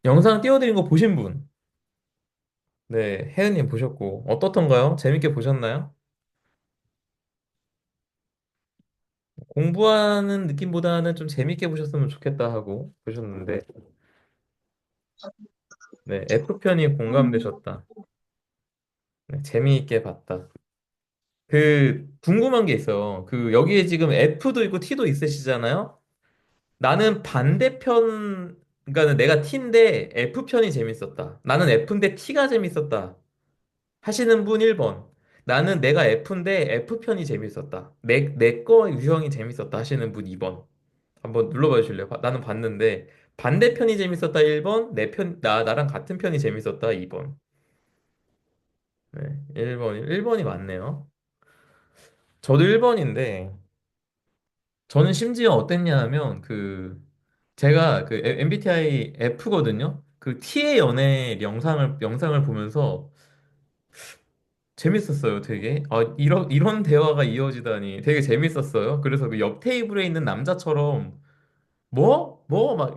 영상 띄워드린 거 보신 분? 네, 혜은님 보셨고, 어떻던가요? 재밌게 보셨나요? 공부하는 느낌보다는 좀 재밌게 보셨으면 좋겠다 하고 보셨는데, 네, F편이 공감되셨다. 네, 재미있게 봤다. 궁금한 게 있어요. 여기에 지금 F도 있고 T도 있으시잖아요? 나는 반대편, 그러니까 내가 T인데 F편이 재밌었다. 나는 F인데 T가 재밌었다. 하시는 분 1번. 나는 내가 F인데 F편이 재밌었다. 내 거 유형이 재밌었다 하시는 분 2번. 한번 눌러봐 주실래요? 나는 봤는데 반대편이 재밌었다 1번, 나랑 같은 편이 재밌었다 2번. 네, 1번이 맞네요. 저도 1번인데 저는 심지어 어땠냐 하면 제가 MBTI F거든요. 그 T의 연애 영상을 보면서 재밌었어요, 되게. 이런 대화가 이어지다니 되게 재밌었어요. 그래서 그 옆 테이블에 있는 남자처럼 막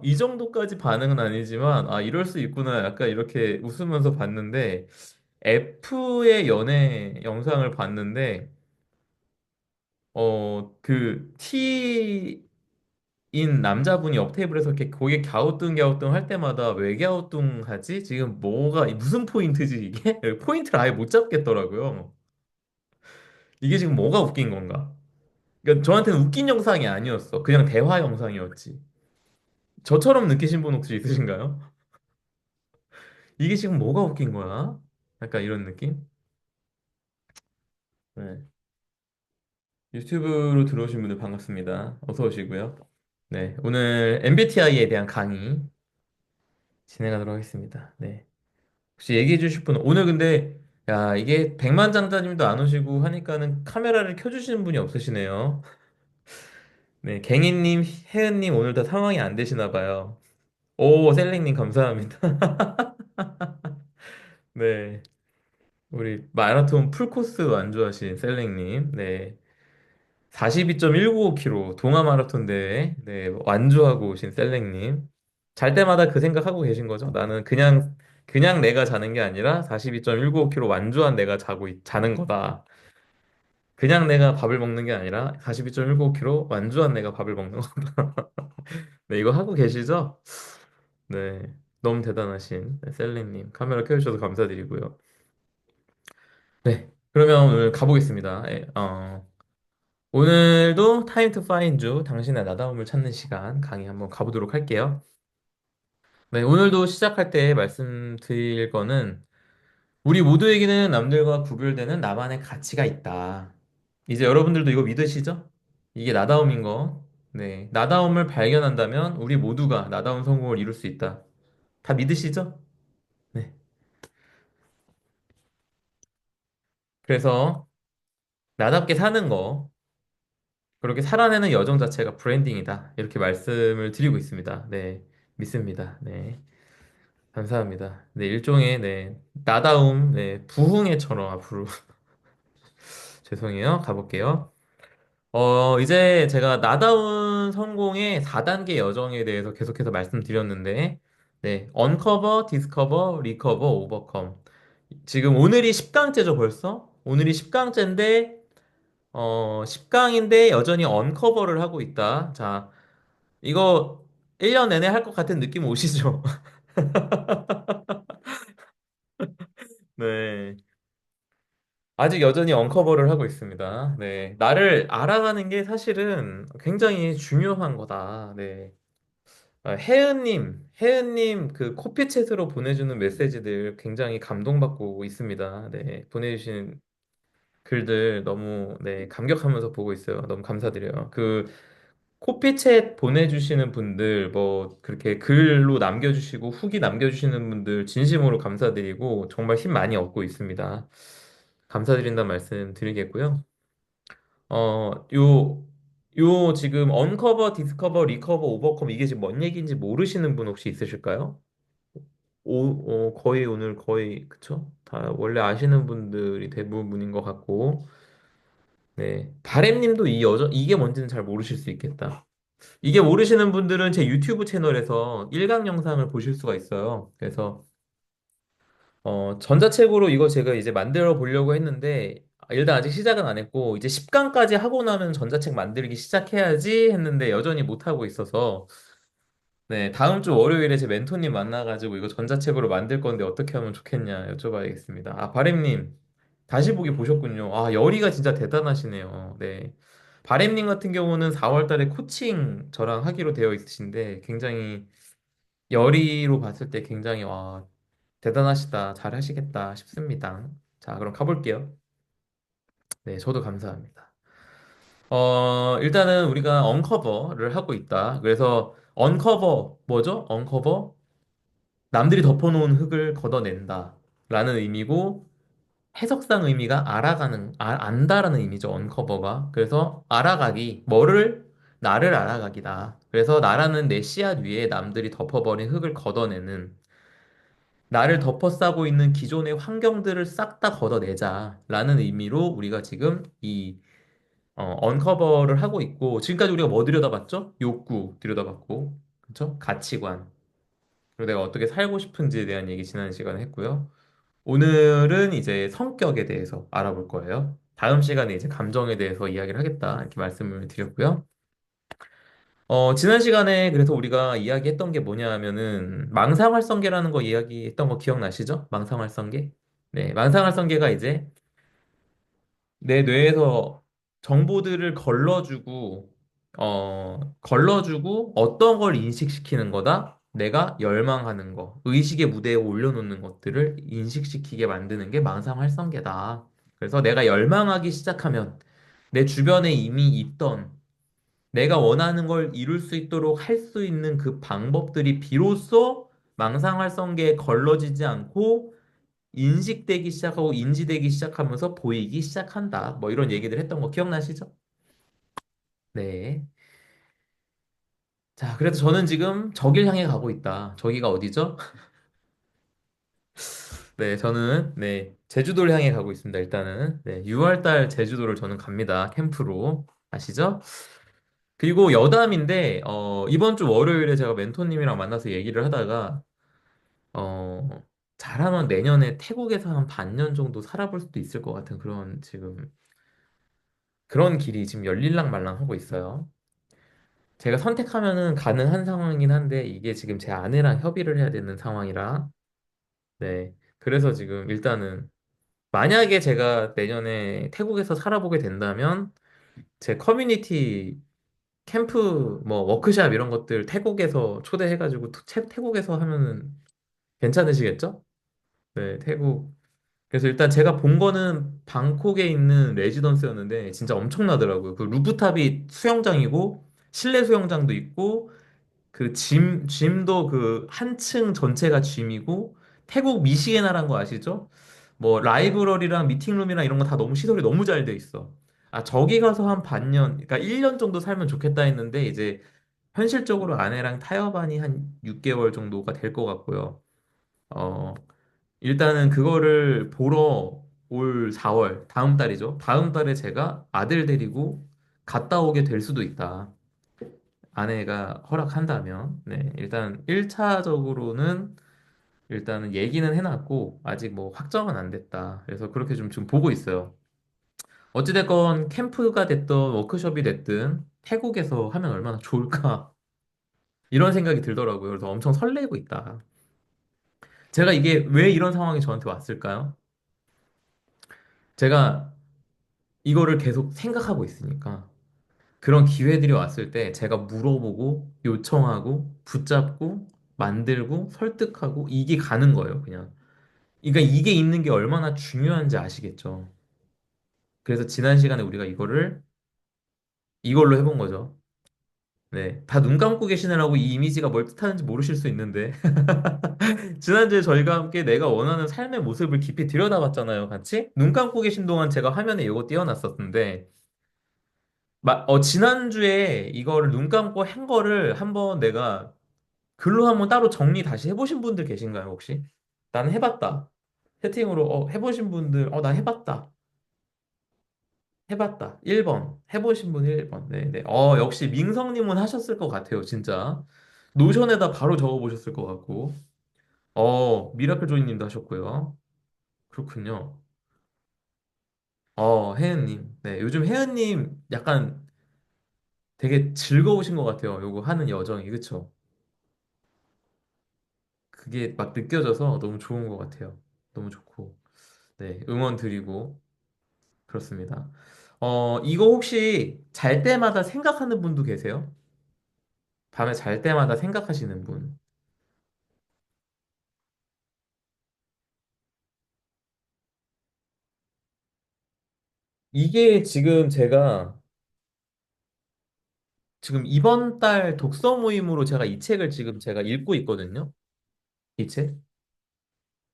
이 정도까지 반응은 아니지만 이럴 수 있구나. 약간 이렇게 웃으면서 봤는데 F의 연애 영상을 봤는데 T인 남자분이 옆 테이블에서 이렇게 고개 갸우뚱갸우뚱 할 때마다 왜 갸우뚱하지? 지금 무슨 포인트지 이게? 포인트를 아예 못 잡겠더라고요. 이게 지금 뭐가 웃긴 건가? 그러니까 저한테는 웃긴 영상이 아니었어. 그냥 대화 영상이었지. 저처럼 느끼신 분 혹시 있으신가요? 이게 지금 뭐가 웃긴 거야? 약간 이런 느낌? 네. 유튜브로 들어오신 분들 반갑습니다. 어서 오시고요. 네. 오늘 MBTI에 대한 강의 진행하도록 하겠습니다. 네. 혹시 얘기해 주실 분, 오늘 근데, 야, 이게 백만장자님도 안 오시고 하니까는 카메라를 켜주시는 분이 없으시네요. 네. 갱이님, 혜은님 오늘 다 상황이 안 되시나 봐요. 오, 셀링님 감사합니다. 네. 우리 마라톤 풀코스 완주하신 셀링님. 네. 42.195km 동아 마라톤 대회 네, 완주하고 오신 셀렉님. 잘 때마다 그 생각하고 계신 거죠? 나는 그냥 내가 자는 게 아니라 42.195km 완주한 내가 자는 거다. 그냥 내가 밥을 먹는 게 아니라 42.195km 완주한 내가 밥을 먹는 거다. 네, 이거 하고 계시죠? 네. 너무 대단하신 셀렉님. 카메라 켜주셔서 감사드리고요. 네. 그러면 오늘 가보겠습니다. 오늘도 타임 투 파인주 당신의 나다움을 찾는 시간 강의 한번 가보도록 할게요. 네, 오늘도 시작할 때 말씀드릴 거는 우리 모두에게는 남들과 구별되는 나만의 가치가 있다. 이제 여러분들도 이거 믿으시죠? 이게 나다움인 거. 네, 나다움을 발견한다면 우리 모두가 나다운 성공을 이룰 수 있다. 다 믿으시죠? 네. 그래서 나답게 사는 거, 그렇게 살아내는 여정 자체가 브랜딩이다. 이렇게 말씀을 드리고 있습니다. 네, 믿습니다. 네. 감사합니다. 네, 일종의, 네, 나다움, 네, 부흥회처럼 앞으로, 죄송해요. 가볼게요. 이제 제가 나다운 성공의 4단계 여정에 대해서 계속해서 말씀드렸는데, 네, 언커버, 디스커버, 리커버, 오버컴. 지금 오늘이 10강째죠, 벌써? 오늘이 10강째인데, 10강인데 여전히 언커버를 하고 있다. 자, 이거 1년 내내 할 것 같은 느낌 오시죠? 네. 아직 여전히 언커버를 하고 있습니다. 네. 나를 알아가는 게 사실은 굉장히 중요한 거다. 네. 혜은님 그 코피챗으로 보내주는 메시지들 굉장히 감동받고 있습니다. 네. 보내주신 글들 너무 네, 감격하면서 보고 있어요. 너무 감사드려요. 코피챗 보내주시는 분들, 뭐, 그렇게 글로 남겨주시고 후기 남겨주시는 분들 진심으로 감사드리고 정말 힘 많이 얻고 있습니다. 감사드린다는 말씀 드리겠고요. 어, 요, 지금 언커버, 디스커버, 리커버, 오버컴 이게 지금 뭔 얘기인지 모르시는 분 혹시 있으실까요? 거의 오늘 거의, 그쵸? 다 원래 아시는 분들이 대부분인 것 같고, 네. 바램님도 이게 뭔지는 잘 모르실 수 있겠다. 이게 모르시는 분들은 제 유튜브 채널에서 일강 영상을 보실 수가 있어요. 그래서 전자책으로 이거 제가 이제 만들어 보려고 했는데 일단 아직 시작은 안 했고 이제 10강까지 하고 나면 전자책 만들기 시작해야지 했는데 여전히 못 하고 있어서 네, 다음 주 월요일에 제 멘토님 만나가지고 이거 전자책으로 만들 건데 어떻게 하면 좋겠냐 여쭤봐야겠습니다. 아, 바램님, 다시 보기 보셨군요. 아, 열의가 진짜 대단하시네요. 네. 바램님 같은 경우는 4월 달에 코칭 저랑 하기로 되어 있으신데 굉장히 열의로 봤을 때 굉장히 와, 대단하시다. 잘 하시겠다 싶습니다. 자, 그럼 가볼게요. 네, 저도 감사합니다. 일단은 우리가 언커버를 하고 있다. 그래서 언커버 뭐죠? 언커버 남들이 덮어놓은 흙을 걷어낸다 라는 의미고 해석상 의미가 안다라는 의미죠, 언커버가. 그래서 알아가기, 나를 알아가기다. 그래서 나라는 내 씨앗 위에 남들이 덮어버린 흙을 걷어내는, 나를 덮어싸고 있는 기존의 환경들을 싹 다 걷어내자 라는 의미로 우리가 지금 언커버를 하고 있고, 지금까지 우리가 뭐 들여다봤죠? 욕구 들여다봤고, 그렇죠? 가치관, 그리고 내가 어떻게 살고 싶은지에 대한 얘기 지난 시간에 했고요. 오늘은 이제 성격에 대해서 알아볼 거예요. 다음 시간에 이제 감정에 대해서 이야기를 하겠다. 이렇게 말씀을 드렸고요. 지난 시간에 그래서 우리가 이야기했던 게 뭐냐 하면은 망상활성계라는 거 이야기했던 거 기억나시죠? 망상활성계? 네, 망상활성계가 이제 내 뇌에서 정보들을 걸러주고 어떤 걸 인식시키는 거다? 내가 열망하는 거, 의식의 무대에 올려놓는 것들을 인식시키게 만드는 게 망상활성계다. 그래서 내가 열망하기 시작하면 내 주변에 이미 있던 내가 원하는 걸 이룰 수 있도록 할 수 있는 그 방법들이 비로소 망상활성계에 걸러지지 않고 인식되기 시작하고 인지되기 시작하면서 보이기 시작한다. 뭐 이런 얘기들 했던 거 기억나시죠? 네. 자, 그래서 저는 지금 저길 향해 가고 있다. 저기가 어디죠? 네, 저는 네, 제주도를 향해 가고 있습니다. 일단은 네, 6월 달 제주도를 저는 갑니다. 캠프로. 아시죠? 그리고 여담인데 이번 주 월요일에 제가 멘토님이랑 만나서 얘기를 하다가 어, 잘하면 내년에 태국에서 한 반년 정도 살아볼 수도 있을 것 같은 그런 지금 그런 길이 지금 열릴랑 말랑 하고 있어요. 제가 선택하면은 가능한 상황이긴 한데 이게 지금 제 아내랑 협의를 해야 되는 상황이라 네. 그래서 지금 일단은 만약에 제가 내년에 태국에서 살아보게 된다면 제 커뮤니티 캠프 뭐 워크샵 이런 것들 태국에서 초대해가지고 태국에서 하면은 괜찮으시겠죠? 네, 태국. 그래서 일단 제가 본 거는 방콕에 있는 레지던스였는데 진짜 엄청나더라고요. 그 루프탑이 수영장이고 실내 수영장도 있고 그 짐도 그 한 층 전체가 짐이고 태국 미시게나란 거 아시죠? 뭐 라이브러리랑 미팅룸이랑 이런 거 다 너무 시설이 너무 잘 돼 있어. 아, 저기 가서 한 반년, 그러니까 1년 정도 살면 좋겠다 했는데 이제 현실적으로 아내랑 타협안이 한 6개월 정도가 될 것 같고요. 어, 일단은 그거를 보러 올 4월, 다음 달이죠. 다음 달에 제가 아들 데리고 갔다 오게 될 수도 있다. 아내가 허락한다면. 네, 일단 1차적으로는 일단은 얘기는 해놨고, 아직 뭐 확정은 안 됐다. 그래서 그렇게 좀 지금 보고 있어요. 어찌됐건 캠프가 됐든 워크숍이 됐든 태국에서 하면 얼마나 좋을까. 이런 생각이 들더라고요. 그래서 엄청 설레고 있다. 제가 이게 왜 이런 상황이 저한테 왔을까요? 제가 이거를 계속 생각하고 있으니까 그런 기회들이 왔을 때 제가 물어보고 요청하고 붙잡고 만들고 설득하고 이게 가는 거예요, 그냥. 그러니까 이게 있는 게 얼마나 중요한지 아시겠죠? 그래서 지난 시간에 우리가 이걸로 해본 거죠. 네. 다 눈 감고 계시느라고 이 이미지가 뭘 뜻하는지 모르실 수 있는데. 지난주에 저희가 함께 내가 원하는 삶의 모습을 깊이 들여다봤잖아요, 같이? 눈 감고 계신 동안 제가 화면에 이거 띄워놨었는데, 지난주에 이거를 눈 감고 한 거를 한번 내가 글로 한번 따로 정리 다시 해보신 분들 계신가요, 혹시? 나는 해봤다. 채팅으로, 해보신 분들, 나 해봤다. 해봤다. 1번. 해보신 분 1번. 네네. 역시 민성님은 하셨을 것 같아요, 진짜. 노션에다 바로 적어보셨을 것 같고. 미라클 조이님도 하셨고요. 그렇군요. 혜은님. 네, 요즘 혜은님 약간 되게 즐거우신 것 같아요. 요거 하는 여정이. 그쵸? 그게 막 느껴져서 너무 좋은 것 같아요. 너무 좋고. 네, 응원 드리고. 그렇습니다. 이거 혹시 잘 때마다 생각하는 분도 계세요? 밤에 잘 때마다 생각하시는 분. 이게 지금 제가 지금 이번 달 독서 모임으로 제가 이 책을 지금 제가 읽고 있거든요. 이 책.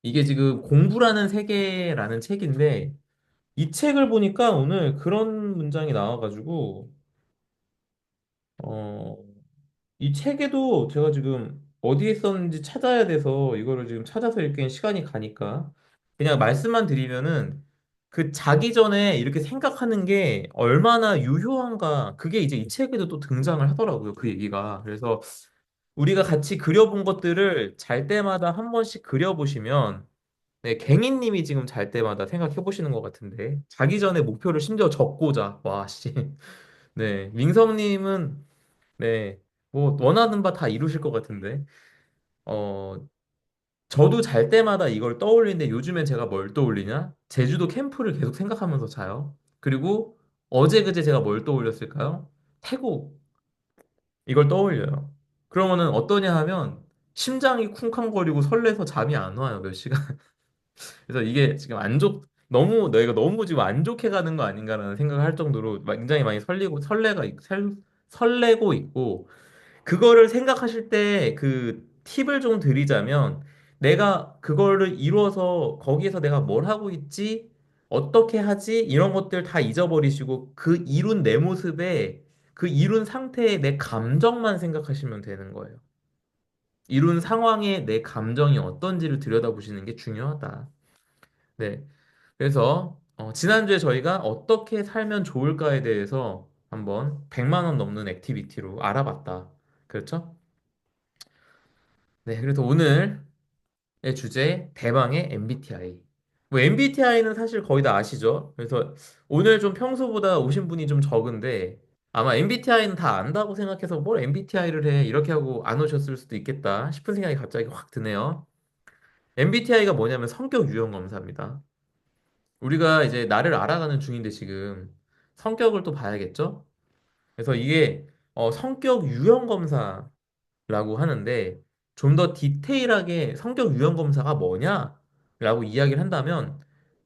이게 지금 공부라는 세계라는 책인데 이 책을 보니까 오늘 그런 문장이 나와가지고 어, 이 책에도 제가 지금 어디에 썼는지 찾아야 돼서 이거를 지금 찾아서 읽기엔 시간이 가니까 그냥 말씀만 드리면은 그 자기 전에 이렇게 생각하는 게 얼마나 유효한가 그게 이제 이 책에도 또 등장을 하더라고요. 그 얘기가. 그래서 우리가 같이 그려본 것들을 잘 때마다 한 번씩 그려보시면 네, 갱이님이 지금 잘 때마다 생각해 보시는 것 같은데 자기 전에 목표를 심지어 적고자 와 씨. 네, 민성님은 네, 뭐 원하는 바 다 이루실 것 같은데 어 저도 잘 때마다 이걸 떠올리는데 요즘엔 제가 뭘 떠올리냐? 제주도 캠프를 계속 생각하면서 자요. 그리고 어제 그제 제가 뭘 떠올렸을까요? 태국 이걸 떠올려요. 그러면은 어떠냐 하면 심장이 쿵쾅거리고 설레서 잠이 안 와요, 몇 시간. 그래서 이게 지금 너무, 너희가 너무 지금 안 좋게 가는 거 아닌가라는 생각을 할 정도로 굉장히 많이 설레고 있고, 그거를 생각하실 때 그 팁을 좀 드리자면, 내가 그거를 이루어서 거기에서 내가 뭘 하고 있지? 어떻게 하지? 이런 것들 다 잊어버리시고, 그 이룬 내 모습에, 그 이룬 상태의 내 감정만 생각하시면 되는 거예요. 이룬 상황에 내 감정이 어떤지를 들여다보시는 게 중요하다. 네. 그래서 지난주에 저희가 어떻게 살면 좋을까에 대해서 한번 100만 원 넘는 액티비티로 알아봤다. 그렇죠? 네. 그래서 오늘의 주제 대망의 MBTI. 뭐 MBTI는 사실 거의 다 아시죠? 그래서 오늘 좀 평소보다 오신 분이 좀 적은데 아마 MBTI는 다 안다고 생각해서 뭘 MBTI를 해 이렇게 하고 안 오셨을 수도 있겠다 싶은 생각이 갑자기 확 드네요. MBTI가 뭐냐면 성격 유형 검사입니다. 우리가 이제 나를 알아가는 중인데 지금 성격을 또 봐야겠죠? 그래서 이게 성격 유형 검사라고 하는데 좀 더 디테일하게 성격 유형 검사가 뭐냐라고 이야기를 한다면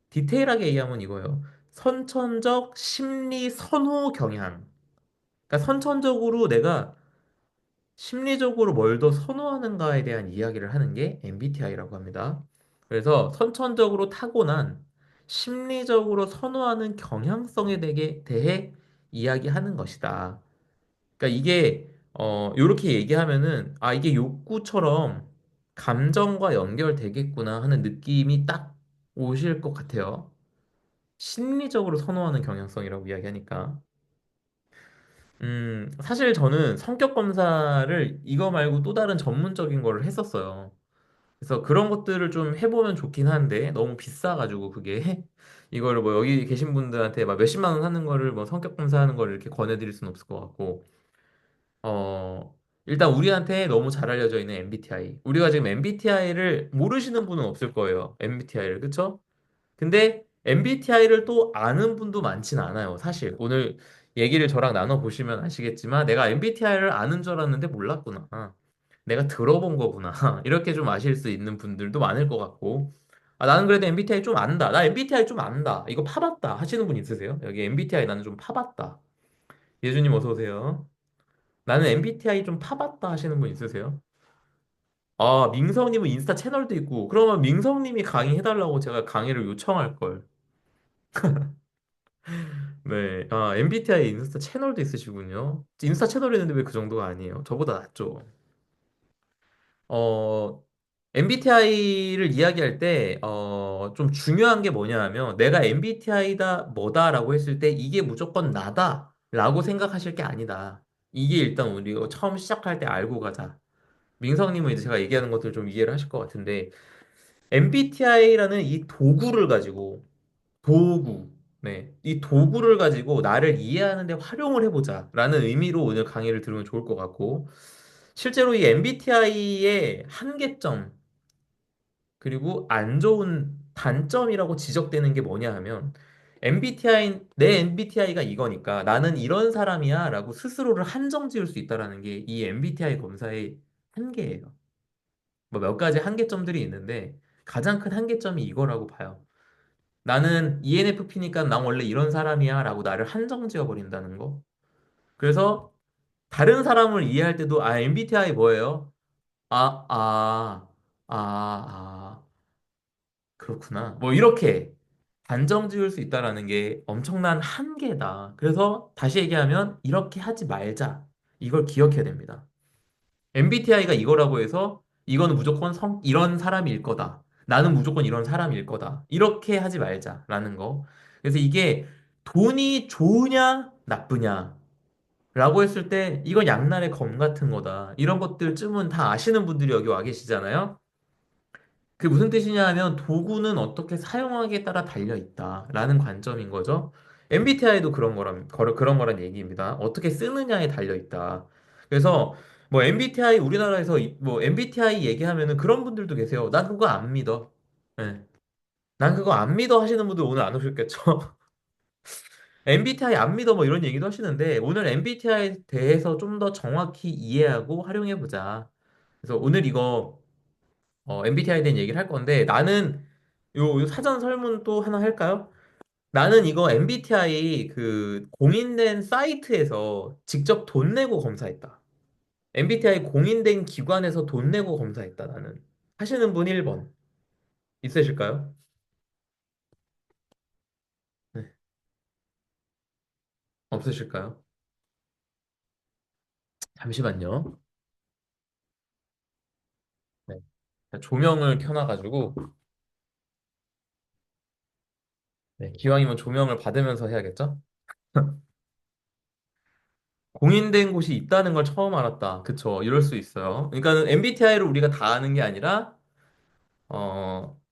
디테일하게 얘기하면 이거예요. 선천적 심리 선호 경향. 그러니까 선천적으로 내가 심리적으로 뭘 더 선호하는가에 대한 이야기를 하는 게 MBTI라고 합니다. 그래서 선천적으로 타고난 심리적으로 선호하는 경향성에 대해 이야기하는 것이다. 그러니까 이게 이렇게 얘기하면은 아 이게 욕구처럼 감정과 연결되겠구나 하는 느낌이 딱 오실 것 같아요. 심리적으로 선호하는 경향성이라고 이야기하니까. 사실 저는 성격 검사를 이거 말고 또 다른 전문적인 거를 했었어요. 그래서 그런 것들을 좀 해보면 좋긴 한데 너무 비싸가지고 그게 이거를 뭐 여기 계신 분들한테 막 몇십만 원 하는 거를 뭐 성격 검사하는 거를 이렇게 권해드릴 수는 없을 것 같고 일단 우리한테 너무 잘 알려져 있는 MBTI. 우리가 지금 MBTI를 모르시는 분은 없을 거예요. MBTI를 그쵸? 근데 MBTI를 또 아는 분도 많진 않아요. 사실 오늘 얘기를 저랑 나눠보시면 아시겠지만 내가 MBTI를 아는 줄 알았는데 몰랐구나. 내가 들어본 거구나. 이렇게 좀 아실 수 있는 분들도 많을 것 같고 아, 나는 그래도 MBTI 좀 안다. 나 MBTI 좀 안다. 이거 파봤다 하시는 분 있으세요? 여기 MBTI 나는 좀 파봤다. 예주님 어서 오세요. 나는 MBTI 좀 파봤다 하시는 분 있으세요? 아, 민성님은 인스타 채널도 있고 그러면 민성님이 강의해달라고 제가 강의를 요청할 걸. 네, MBTI 인스타 채널도 있으시군요. 인스타 채널이 있는데 왜 그 정도가 아니에요? 저보다 낫죠. 어, MBTI를 이야기할 때, 좀 중요한 게 뭐냐 하면, 내가 MBTI다, 뭐다라고 했을 때, 이게 무조건 나다, 라고 생각하실 게 아니다. 이게 일단 우리 처음 시작할 때 알고 가자. 민성님은 이제 제가 얘기하는 것들 좀 이해를 하실 것 같은데, MBTI라는 이 도구를 가지고, 도구, 네. 이 도구를 가지고 나를 이해하는 데 활용을 해보자, 라는 의미로 오늘 강의를 들으면 좋을 것 같고, 실제로 이 MBTI의 한계점, 그리고 안 좋은 단점이라고 지적되는 게 뭐냐 하면 내 MBTI가 이거니까 나는 이런 사람이야 라고 스스로를 한정 지을 수 있다라는 게 이 MBTI 검사의 한계예요. 뭐 몇 가지 한계점들이 있는데 가장 큰 한계점이 이거라고 봐요. 나는 ENFP니까 난 원래 이런 사람이야 라고 나를 한정 지어 버린다는 거. 그래서 다른 사람을 이해할 때도 아, MBTI 뭐예요? 아, 아, 아, 아. 그렇구나. 뭐 이렇게 단정 지을 수 있다라는 게 엄청난 한계다. 그래서 다시 얘기하면 이렇게 하지 말자. 이걸 기억해야 됩니다. MBTI가 이거라고 해서 이거는 무조건 이런 사람일 거다. 나는 무조건 이런 사람일 거다. 이렇게 하지 말자라는 거. 그래서 이게 돈이 좋으냐, 나쁘냐. 라고 했을 때 이건 양날의 검 같은 거다. 이런 것들쯤은 다 아시는 분들이 여기 와 계시잖아요. 그게 무슨 뜻이냐 하면 도구는 어떻게 사용하기에 따라 달려 있다라는 관점인 거죠. MBTI도 그런 거란 얘기입니다. 어떻게 쓰느냐에 달려 있다. 그래서 뭐 MBTI 우리나라에서 뭐 MBTI 얘기하면은 그런 분들도 계세요. 난 그거 안 믿어. 예. 난 그거 안 믿어 하시는 분들 오늘 안 오셨겠죠? MBTI 안 믿어 뭐 이런 얘기도 하시는데 오늘 MBTI에 대해서 좀 더 정확히 이해하고 활용해 보자. 그래서 오늘 이거 MBTI에 대한 얘기를 할 건데 나는 요 사전 설문 또 하나 할까요? 나는 이거 MBTI 그 공인된 사이트에서 직접 돈 내고 검사했다. MBTI 공인된 기관에서 돈 내고 검사했다, 나는. 하시는 분 1번. 있으실까요? 네. 없으실까요? 잠시만요. 네. 자, 조명을 켜놔가지고, 네, 기왕이면 조명을 받으면서 해야겠죠? 공인된 곳이 있다는 걸 처음 알았다. 그쵸. 이럴 수 있어요. 그러니까 MBTI를 우리가 다 아는 게 아니라,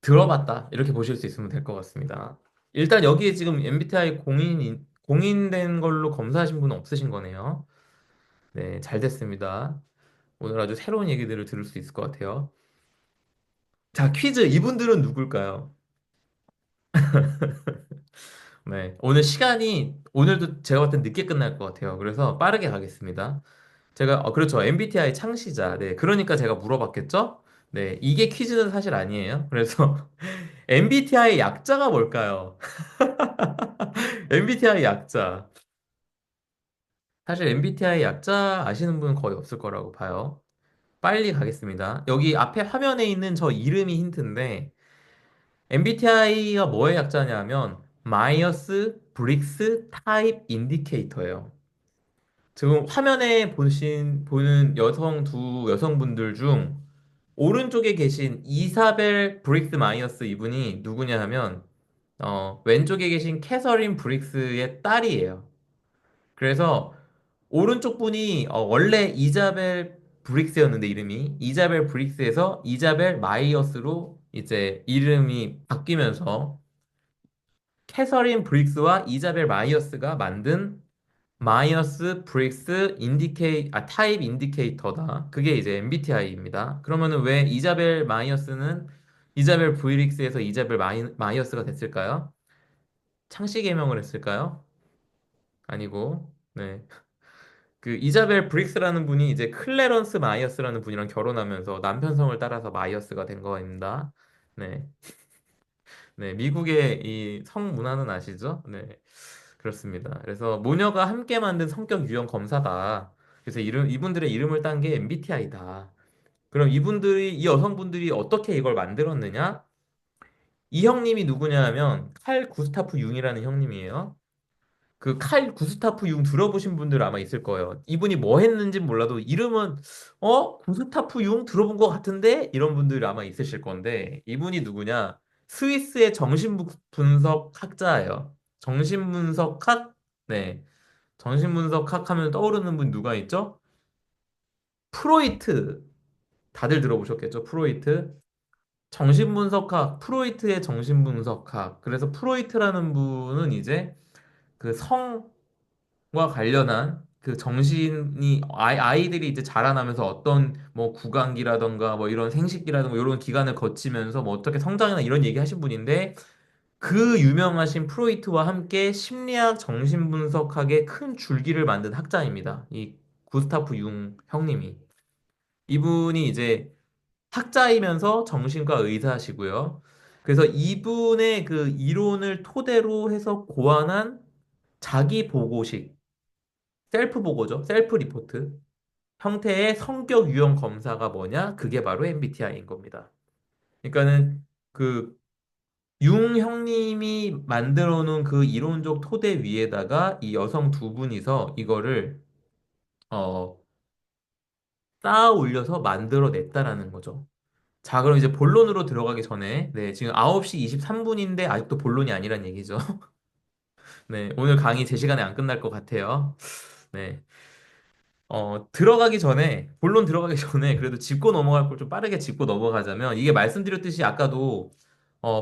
들어봤다. 이렇게 보실 수 있으면 될 것 같습니다. 일단 여기에 지금 MBTI 공인된 걸로 검사하신 분은 없으신 거네요. 네, 잘 됐습니다. 오늘 아주 새로운 얘기들을 들을 수 있을 것 같아요. 자, 퀴즈. 이분들은 누굴까요? 네, 오늘도 제가 봤을 땐 늦게 끝날 것 같아요. 그래서 빠르게 가겠습니다. 그렇죠. MBTI 창시자. 네, 그러니까 제가 물어봤겠죠? 네, 이게 퀴즈는 사실 아니에요. 그래서 MBTI 약자가 뭘까요? MBTI 약자. 사실 MBTI 약자 아시는 분은 거의 없을 거라고 봐요. 빨리 가겠습니다. 여기 앞에 화면에 있는 저 이름이 힌트인데, MBTI가 뭐의 약자냐면, 마이어스 브릭스 타입 인디케이터예요. 지금 화면에 보는 두 여성분들 중, 오른쪽에 계신 이사벨 브릭스 마이어스 이분이 누구냐 하면, 왼쪽에 계신 캐서린 브릭스의 딸이에요. 그래서 오른쪽 분이 원래 이자벨 브릭스였는데 이름이 이자벨 브릭스에서 이자벨 마이어스로 이제 이름이 바뀌면서 캐서린 브릭스와 이자벨 마이어스가 만든 마이어스 브릭스 타입 인디케이터다. 그게 이제 MBTI입니다. 그러면은 왜 이자벨 브릭스에서 이자벨 마이어스가 됐을까요? 창씨 개명을 했을까요? 아니고, 네. 그 이자벨 브릭스라는 분이 이제 클래런스 마이어스라는 분이랑 결혼하면서 남편 성을 따라서 마이어스가 된 거입니다. 네. 네, 미국의 이 성 문화는 아시죠? 네. 그렇습니다. 그래서 모녀가 함께 만든 성격 유형 검사다. 그래서 이분들의 이름을 딴 게 MBTI다. 그럼 이 여성분들이 어떻게 이걸 만들었느냐? 이 형님이 누구냐 하면 칼 구스타프 융이라는 형님이에요. 그 칼 구스타프 융 들어보신 분들 아마 있을 거예요. 이분이 뭐 했는지 몰라도 이름은 구스타프 융 들어본 것 같은데 이런 분들 아마 있으실 건데 이분이 누구냐? 스위스의 정신분석 학자예요. 정신분석학? 네. 정신분석학 하면 떠오르는 분 누가 있죠? 프로이트. 다들 들어보셨겠죠? 프로이트. 정신분석학, 프로이트의 정신분석학. 그래서 프로이트라는 분은 이제 그 성과 관련한 그 정신이 아이들이 이제 자라나면서 어떤 뭐 구강기라던가 뭐 이런 생식기라던가 이런 기간을 거치면서 뭐 어떻게 성장이나 이런 얘기 하신 분인데 그 유명하신 프로이트와 함께 심리학 정신분석학의 큰 줄기를 만든 학자입니다. 이 구스타프 융 형님이. 이분이 이제 학자이면서 정신과 의사시고요. 그래서 이분의 그 이론을 토대로 해서 고안한 자기 보고식, 셀프 보고죠. 셀프 리포트 형태의 성격 유형 검사가 뭐냐? 그게 바로 MBTI인 겁니다. 그러니까는 그 융 형님이 만들어 놓은 그 이론적 토대 위에다가 이 여성 두 분이서 이거를 어, 쌓아 올려서 만들어 냈다라는 거죠. 자, 그럼 이제 본론으로 들어가기 전에, 네, 지금 9시 23분인데 아직도 본론이 아니란 얘기죠. 네, 오늘 강의 제 시간에 안 끝날 것 같아요. 네, 들어가기 전에, 본론 들어가기 전에 그래도 짚고 넘어갈 걸 좀 빠르게 짚고 넘어가자면, 이게 말씀드렸듯이 아까도,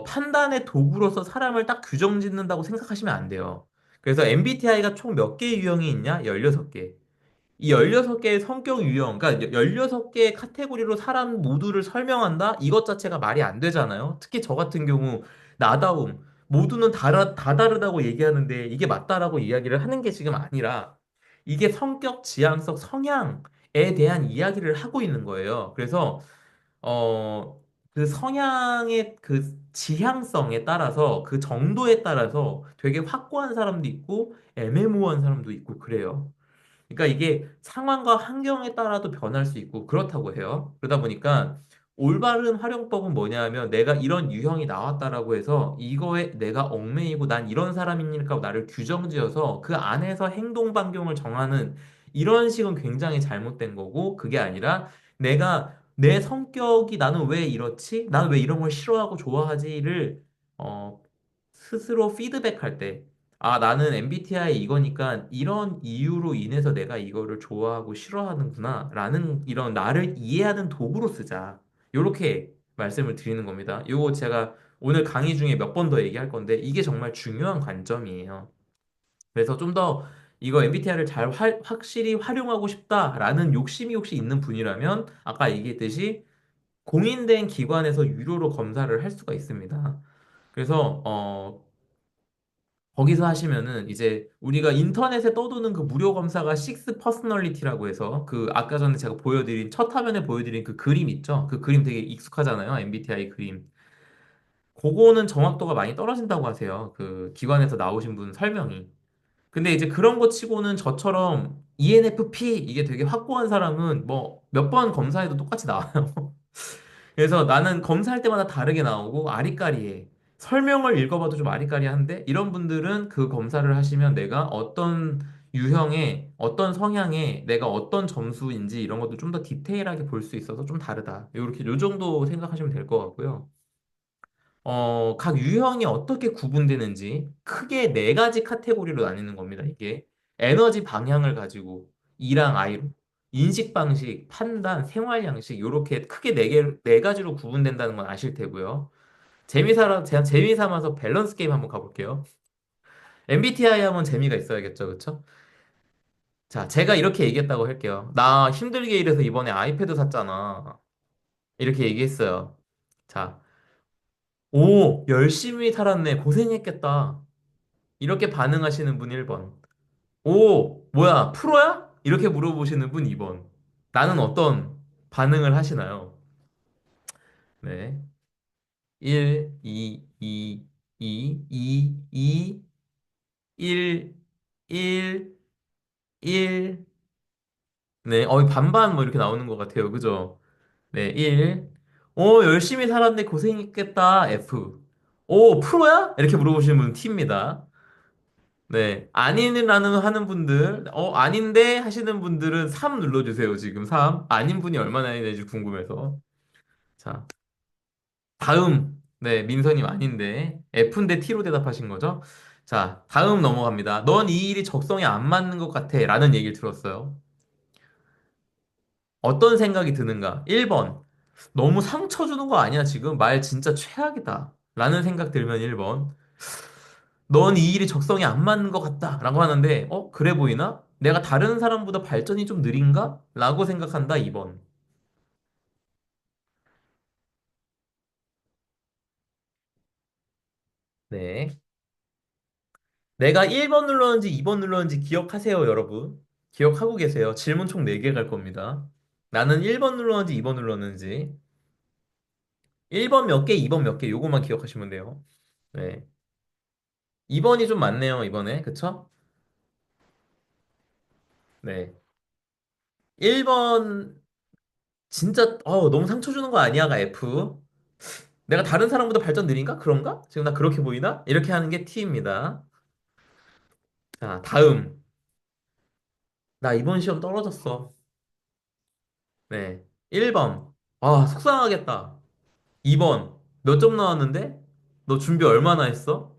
판단의 도구로서 사람을 딱 규정 짓는다고 생각하시면 안 돼요. 그래서 MBTI가 총 몇 개의 유형이 있냐? 16개. 이 16개의 성격 유형, 그러니까 16개의 카테고리로 사람 모두를 설명한다? 이것 자체가 말이 안 되잖아요. 특히 저 같은 경우, 나다움, 모두는 다 다르다고 얘기하는데 이게 맞다라고 이야기를 하는 게 지금 아니라 이게 성격, 지향성, 성향에 대한 이야기를 하고 있는 거예요. 그래서, 어, 그 성향의 그 지향성에 따라서 그 정도에 따라서 되게 확고한 사람도 있고 애매모호한 사람도 있고 그래요. 그러니까 이게 상황과 환경에 따라도 변할 수 있고 그렇다고 해요. 그러다 보니까 올바른 활용법은 뭐냐 하면 내가 이런 유형이 나왔다라고 해서 이거에 내가 얽매이고 난 이런 사람이니까 나를 규정지어서 그 안에서 행동 반경을 정하는 이런 식은 굉장히 잘못된 거고 그게 아니라 내가 내 성격이 나는 왜 이렇지? 나는 왜 이런 걸 싫어하고 좋아하지를 어, 스스로 피드백할 때 아, 나는 MBTI 이거니까 이런 이유로 인해서 내가 이거를 좋아하고 싫어하는구나. 라는 이런 나를 이해하는 도구로 쓰자. 요렇게 말씀을 드리는 겁니다. 요거 제가 오늘 강의 중에 몇 번 더 얘기할 건데 이게 정말 중요한 관점이에요. 그래서 좀 더 이거 MBTI를 잘 확실히 활용하고 싶다라는 욕심이 혹시 있는 분이라면 아까 얘기했듯이 공인된 기관에서 유료로 검사를 할 수가 있습니다. 그래서 거기서 하시면은 이제 우리가 인터넷에 떠도는 그 무료 검사가 식스 퍼스널리티라고 해서 그 아까 전에 제가 보여드린 첫 화면에 보여드린 그 그림 있죠? 그 그림 되게 익숙하잖아요. MBTI 그림. 그거는 정확도가 많이 떨어진다고 하세요. 그 기관에서 나오신 분 설명이. 근데 이제 그런 거 치고는 저처럼 ENFP 이게 되게 확고한 사람은 뭐 몇 번 검사해도 똑같이 나와요. 그래서 나는 검사할 때마다 다르게 나오고 아리까리해. 설명을 읽어봐도 좀 아리까리한데 이런 분들은 그 검사를 하시면 내가 어떤 유형의 어떤 성향의 내가 어떤 점수인지 이런 것도 좀 더 디테일하게 볼 수 있어서 좀 다르다. 이렇게 요 정도 생각하시면 될 것 같고요. 각 유형이 어떻게 구분되는지 크게 네 가지 카테고리로 나뉘는 겁니다. 이게 에너지 방향을 가지고 E랑 I로 인식 방식, 판단, 생활 양식 이렇게 크게 네 가지로 구분된다는 건 아실 테고요. 제가 재미 삼아서 밸런스 게임 한번 가볼게요. MBTI 하면 재미가 있어야겠죠, 그렇죠? 자, 제가 이렇게 얘기했다고 할게요. 나 힘들게 일해서 이번에 아이패드 샀잖아. 이렇게 얘기했어요. 자, 오, 열심히 살았네. 고생했겠다. 이렇게 반응하시는 분 1번. 오, 뭐야, 프로야? 이렇게 물어보시는 분 2번. 나는 어떤 반응을 하시나요? 네. 1, 2, 2, 2, 2, 2, 1, 1, 1. 네, 반반 뭐 이렇게 나오는 것 같아요. 그죠? 네, 1. 오, 열심히 살았네. 고생했겠다. F. 오, 프로야? 이렇게 물어보시는 분 T입니다. 네. 아니라는 하는 분들, 아닌데 하시는 분들은 3 눌러주세요. 지금 3. 아닌 분이 얼마나 되는지 궁금해서. 자, 다음. 네, 민서님 아닌데. F인데 T로 대답하신 거죠? 자, 다음 넘어갑니다. 넌 이 일이 적성에 안 맞는 것 같아. 라는 얘기를 들었어요. 어떤 생각이 드는가? 1번. 너무 상처 주는 거 아니야, 지금? 말 진짜 최악이다. 라는 생각 들면 1번. 넌 이 일이 적성에 안 맞는 것 같다. 라고 하는데, 그래 보이나? 내가 다른 사람보다 발전이 좀 느린가? 라고 생각한다, 2번. 네. 내가 1번 눌렀는지 2번 눌렀는지 기억하세요, 여러분. 기억하고 계세요. 질문 총 4개 갈 겁니다. 나는 1번 눌렀는지 2번 눌렀는지. 1번 몇 개, 2번 몇 개, 요것만 기억하시면 돼요. 네. 2번이 좀 많네요, 이번에. 그쵸? 네. 1번, 진짜, 너무 상처 주는 거 아니야가 F. 내가 다른 사람보다 발전 느린가? 그런가? 지금 나 그렇게 보이나? 이렇게 하는 게 T입니다. 자, 다음. 나 이번 시험 떨어졌어. 네. 1번. 아, 속상하겠다. 2번. 몇 점 나왔는데? 너 준비 얼마나 했어?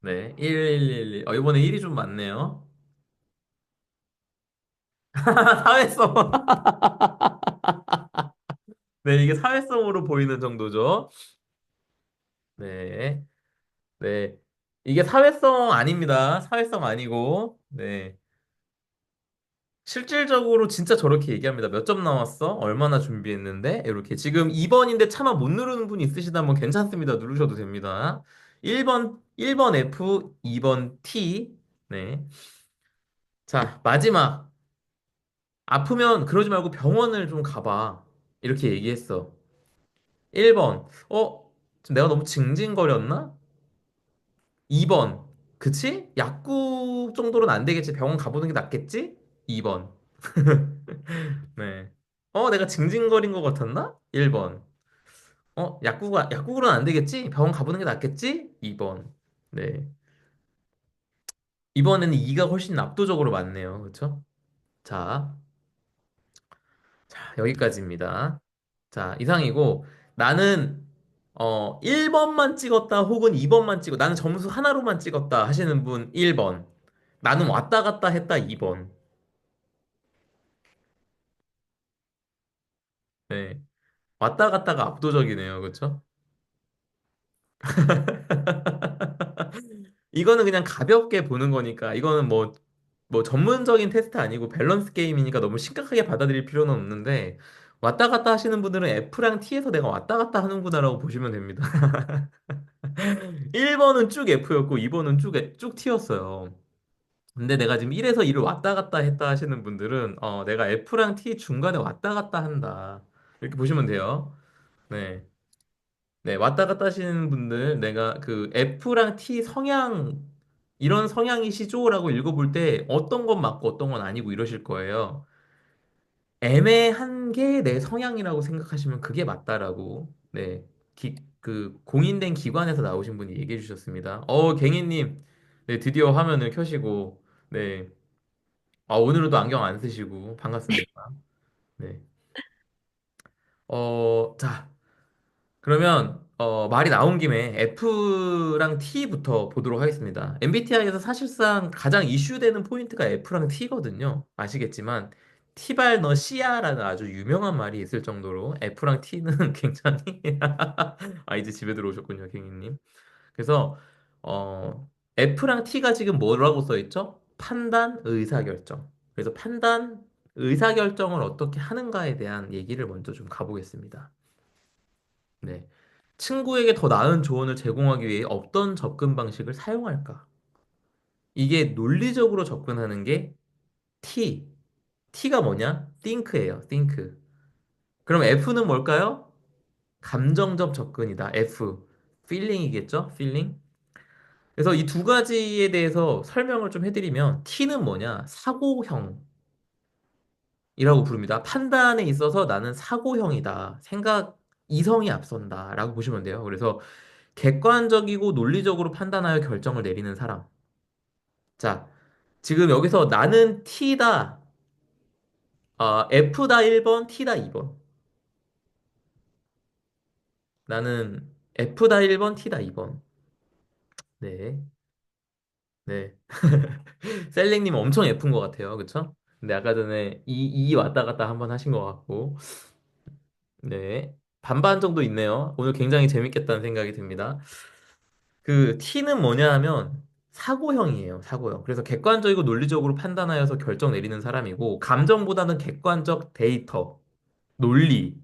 네. 1, 1, 1, 1. 이번에 1이 좀 많네요. 사회성. 네, 이게 사회성으로 보이는 정도죠. 네. 네. 이게 사회성 아닙니다. 사회성 아니고. 네. 실질적으로 진짜 저렇게 얘기합니다. 몇 점 나왔어? 얼마나 준비했는데? 이렇게. 지금 2번인데 차마 못 누르는 분이 있으시다면 괜찮습니다. 누르셔도 됩니다. 1번 F, 2번 T. 네. 자, 마지막. 아프면 그러지 말고 병원을 좀 가봐. 이렇게 얘기했어. 1번. 좀 내가 너무 징징거렸나? 2번. 그치? 약국 정도로는 안 되겠지. 병원 가보는 게 낫겠지? 2번. 네. 내가 징징거린 것 같았나? 1번. 약국으로는 안 되겠지? 병원 가보는 게 낫겠지? 2번. 네. 이번에는 2가 훨씬 압도적으로 많네요. 그쵸? 자, 여기까지입니다. 자, 이상이고, 나는, 1번만 찍었다 혹은 2번만 찍어. 나는 점수 하나로만 찍었다 하시는 분 1번. 나는 왔다 갔다 했다 2번. 네. 왔다 갔다가 압도적이네요. 그쵸? 이거는 그냥 가볍게 보는 거니까, 이거는 뭐 전문적인 테스트 아니고 밸런스 게임이니까 너무 심각하게 받아들일 필요는 없는데, 왔다 갔다 하시는 분들은 F랑 T에서 내가 왔다 갔다 하는구나라고 보시면 됩니다. 1번은 쭉 F였고 2번은 쭉 T였어요. 근데 내가 지금 1에서 2를 왔다 갔다 했다 하시는 분들은 내가 F랑 T 중간에 왔다 갔다 한다. 이렇게 보시면 돼요. 네. 네, 왔다 갔다 하시는 분들, 내가 그 F랑 T 성향, 이런 성향이시죠라고 읽어볼 때 어떤 건 맞고 어떤 건 아니고 이러실 거예요. 애매한 게 내 성향이라고 생각하시면 그게 맞다라고, 네, 공인된 기관에서 나오신 분이 얘기해 주셨습니다. 갱이님, 네, 드디어 화면을 켜시고, 네, 오늘은 또 안경 안 쓰시고, 반갑습니다. 네. 자, 그러면 말이 나온 김에 F랑 T부터 보도록 하겠습니다. MBTI에서 사실상 가장 이슈되는 포인트가 F랑 T거든요. 아시겠지만 T발 너 C야라는 아주 유명한 말이 있을 정도로 F랑 T는 굉장히 이제 집에 들어오셨군요, 갱이님. 그래서 F랑 T가 지금 뭐라고 써 있죠? 판단, 의사결정. 그래서 판단, 의사결정을 어떻게 하는가에 대한 얘기를 먼저 좀 가보겠습니다. 네. 친구에게 더 나은 조언을 제공하기 위해 어떤 접근 방식을 사용할까? 이게 논리적으로 접근하는 게 T. T가 뭐냐? think예요. think. 그럼 F는 뭘까요? 감정적 접근이다. F. feeling이겠죠? feeling. 그래서 이 두 가지에 대해서 설명을 좀 해드리면 T는 뭐냐? 사고형이라고 부릅니다. 판단에 있어서 나는 사고형이다. 이성이 앞선다라고 보시면 돼요. 그래서 객관적이고 논리적으로 판단하여 결정을 내리는 사람. 자, 지금 여기서 나는 T다, F다 1번, T다 2번. 나는 F다 1번, T다 2번. 네, 네. 셀링님 엄청 F인 것 같아요. 그쵸? 근데 아까 전에 이 왔다 갔다 한번 하신 것 같고. 네. 반반 정도 있네요. 오늘 굉장히 재밌겠다는 생각이 듭니다. 그 T는 뭐냐 하면 사고형이에요. 사고형. 그래서 객관적이고 논리적으로 판단하여서 결정 내리는 사람이고, 감정보다는 객관적 데이터, 논리,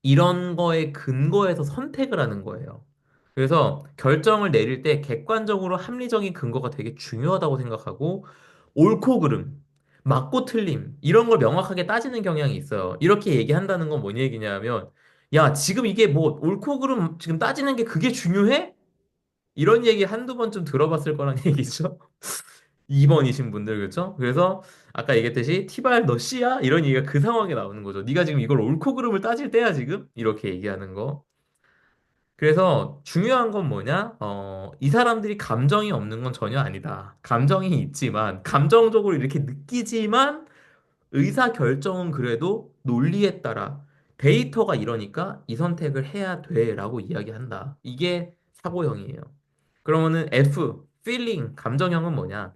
이런 거에 근거해서 선택을 하는 거예요. 그래서 결정을 내릴 때 객관적으로 합리적인 근거가 되게 중요하다고 생각하고, 옳고 그름, 맞고 틀림, 이런 걸 명확하게 따지는 경향이 있어요. 이렇게 얘기한다는 건 뭔 얘기냐면, 야, 지금 이게 뭐 옳고 그름 지금 따지는 게 그게 중요해? 이런 얘기 한두 번쯤 들어봤을 거란 얘기죠. 2번이신 분들, 그렇죠? 그래서 아까 얘기했듯이 티발 너 씨야? 이런 얘기가 그 상황에 나오는 거죠. 네가 지금 이걸 옳고 그름을 따질 때야 지금? 이렇게 얘기하는 거. 그래서 중요한 건 뭐냐? 이 사람들이 감정이 없는 건 전혀 아니다. 감정이 있지만, 감정적으로 이렇게 느끼지만, 의사 결정은 그래도 논리에 따라 데이터가 이러니까 이 선택을 해야 돼라고 이야기한다. 이게 사고형이에요. 그러면은 F, feeling, 감정형은 뭐냐?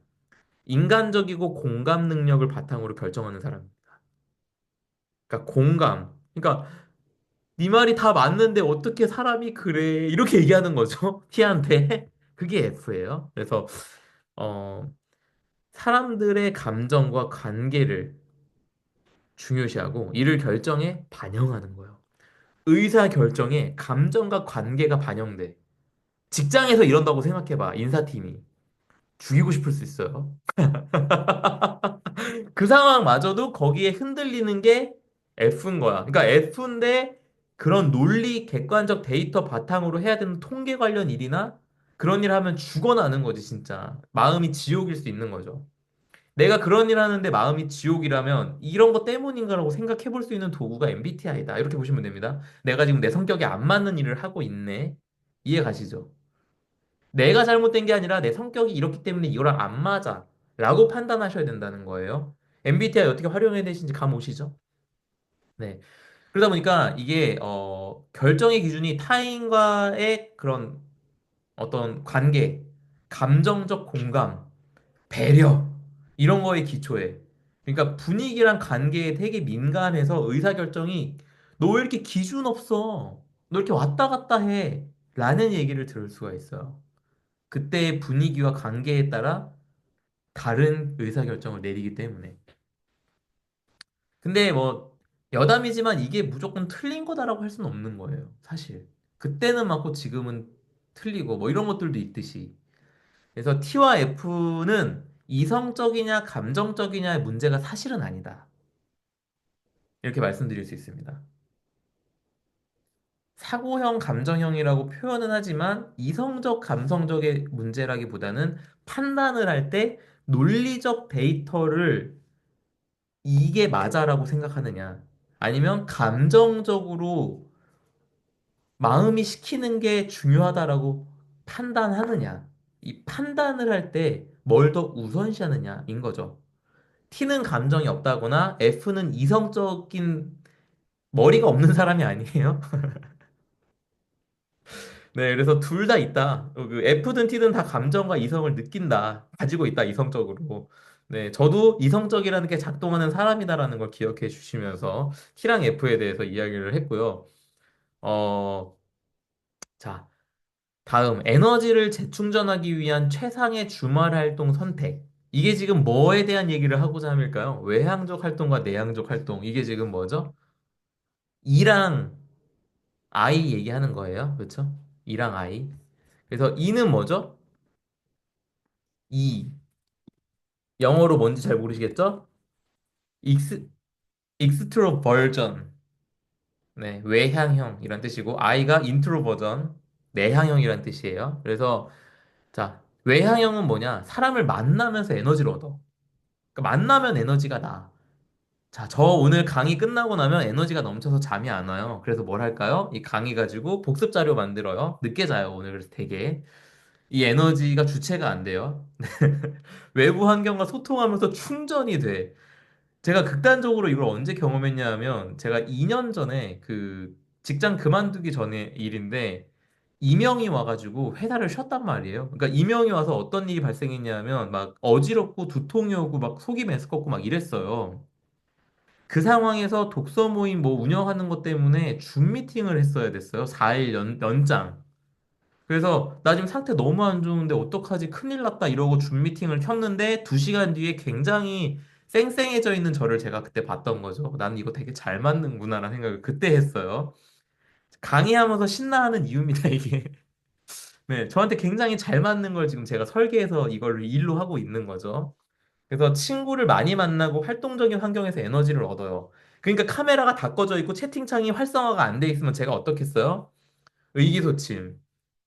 인간적이고 공감 능력을 바탕으로 결정하는 사람. 그러니까 공감. 그러니까 네 말이 다 맞는데 어떻게 사람이 그래? 이렇게 얘기하는 거죠. T한테. 그게 F예요. 그래서 어, 사람들의 감정과 관계를 중요시하고 이를 결정에 반영하는 거예요. 의사 결정에 감정과 관계가 반영돼. 직장에서 이런다고 생각해봐. 인사팀이. 죽이고 싶을 수 있어요. 그 상황마저도 거기에 흔들리는 게 F인 거야. 그러니까 F인데 그런 논리, 객관적 데이터 바탕으로 해야 되는 통계 관련 일이나 그런 일 하면 죽어나는 거지, 진짜. 마음이 지옥일 수 있는 거죠. 내가 그런 일 하는데 마음이 지옥이라면 이런 거 때문인가라고 생각해 볼 수 있는 도구가 MBTI다. 이렇게 보시면 됩니다. 내가 지금 내 성격에 안 맞는 일을 하고 있네. 이해 가시죠? 내가 잘못된 게 아니라 내 성격이 이렇기 때문에 이거랑 안 맞아. 라고 판단하셔야 된다는 거예요. MBTI 어떻게 활용해야 되시는지 감 오시죠? 네. 그러다 보니까 이게, 결정의 기준이 타인과의 그런 어떤 관계, 감정적 공감, 배려, 이런 거에 기초해. 그러니까 분위기랑 관계에 되게 민감해서 의사결정이 너 왜 이렇게 기준 없어? 너 이렇게 왔다 갔다 해? 라는 얘기를 들을 수가 있어요. 그때의 분위기와 관계에 따라 다른 의사결정을 내리기 때문에. 근데 뭐 여담이지만 이게 무조건 틀린 거다라고 할 수는 없는 거예요. 사실. 그때는 맞고 지금은 틀리고 뭐 이런 것들도 있듯이. 그래서 T와 F는 이성적이냐 감정적이냐의 문제가 사실은 아니다. 이렇게 말씀드릴 수 있습니다. 사고형, 감정형이라고 표현은 하지만 이성적, 감성적의 문제라기보다는 판단을 할 때 논리적 데이터를 이게 맞아라고 생각하느냐, 아니면 감정적으로 마음이 시키는 게 중요하다라고 판단하느냐, 이 판단을 할 때 뭘 더 우선시하느냐인 거죠. T는 감정이 없다거나 F는 이성적인 머리가 없는 사람이 아니에요. 네, 그래서 둘 다 있다. 그 F든 T든 다 감정과 이성을 느낀다. 가지고 있다, 이성적으로. 네, 저도 이성적이라는 게 작동하는 사람이다라는 걸 기억해 주시면서 T랑 F에 대해서 이야기를 했고요. 어, 자, 다음, 에너지를 재충전하기 위한 최상의 주말 활동 선택. 이게 지금 뭐에 대한 얘기를 하고자 함일까요? 외향적 활동과 내향적 활동. 이게 지금 뭐죠? 이랑 I 얘기하는 거예요. 그렇죠? 이랑 I. 그래서 이는 뭐죠? 이. 영어로 뭔지 잘 모르시겠죠? 익스, 익스트로버전. 네, 외향형 이란 뜻이고 I가 인트로버전, 내향형이란 뜻이에요. 그래서 자, 외향형은 뭐냐? 사람을 만나면서 에너지를 얻어. 그러니까 만나면 에너지가 나. 자, 저 오늘 강의 끝나고 나면 에너지가 넘쳐서 잠이 안 와요. 그래서 뭘 할까요? 이 강의 가지고 복습 자료 만들어요. 늦게 자요, 오늘. 그래서 되게. 이 에너지가 주체가 안 돼요. 외부 환경과 소통하면서 충전이 돼. 제가 극단적으로 이걸 언제 경험했냐 하면 제가 2년 전에 그 직장 그만두기 전에 일인데 이명이 와가지고 회사를 쉬었단 말이에요. 그러니까 이명이 와서 어떤 일이 발생했냐 하면 막 어지럽고 두통이 오고 막 속이 메스껍고 막 이랬어요. 그 상황에서 독서 모임 뭐 운영하는 것 때문에 줌 미팅을 했어야 됐어요. 4일 연장. 그래서 나 지금 상태 너무 안 좋은데 어떡하지? 큰일 났다 이러고 줌 미팅을 켰는데 2시간 뒤에 굉장히 쌩쌩해져 있는 저를 제가 그때 봤던 거죠. 난 이거 되게 잘 맞는구나라는 생각을 그때 했어요. 강의하면서 신나하는 이유입니다, 이게. 네, 저한테 굉장히 잘 맞는 걸 지금 제가 설계해서 이걸 일로 하고 있는 거죠. 그래서 친구를 많이 만나고 활동적인 환경에서 에너지를 얻어요. 그러니까 카메라가 다 꺼져 있고 채팅창이 활성화가 안 돼 있으면 제가 어떻겠어요? 의기소침.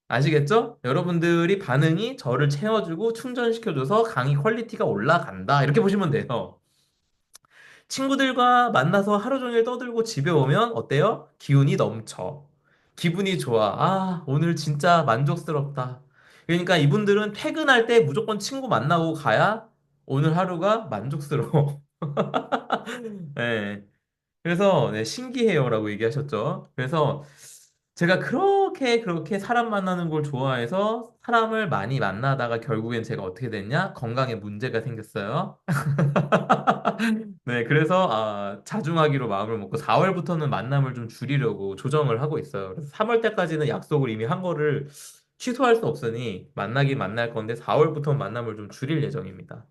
아시겠죠? 여러분들이 반응이 저를 채워주고 충전시켜줘서 강의 퀄리티가 올라간다. 이렇게 보시면 돼요. 친구들과 만나서 하루 종일 떠들고 집에 오면 어때요? 기운이 넘쳐. 기분이 좋아. 아, 오늘 진짜 만족스럽다. 그러니까 이분들은 퇴근할 때 무조건 친구 만나고 가야 오늘 하루가 만족스러워. 네. 그래서 네, 신기해요라고 얘기하셨죠. 그래서 제가 그렇게 사람 만나는 걸 좋아해서 사람을 많이 만나다가 결국엔 제가 어떻게 됐냐? 건강에 문제가 생겼어요. 네, 그래서 자중하기로 마음을 먹고 4월부터는 만남을 좀 줄이려고 조정을 하고 있어요. 그래서 3월 때까지는 약속을 이미 한 거를 취소할 수 없으니 만나긴 만날 건데 4월부터는 만남을 좀 줄일 예정입니다.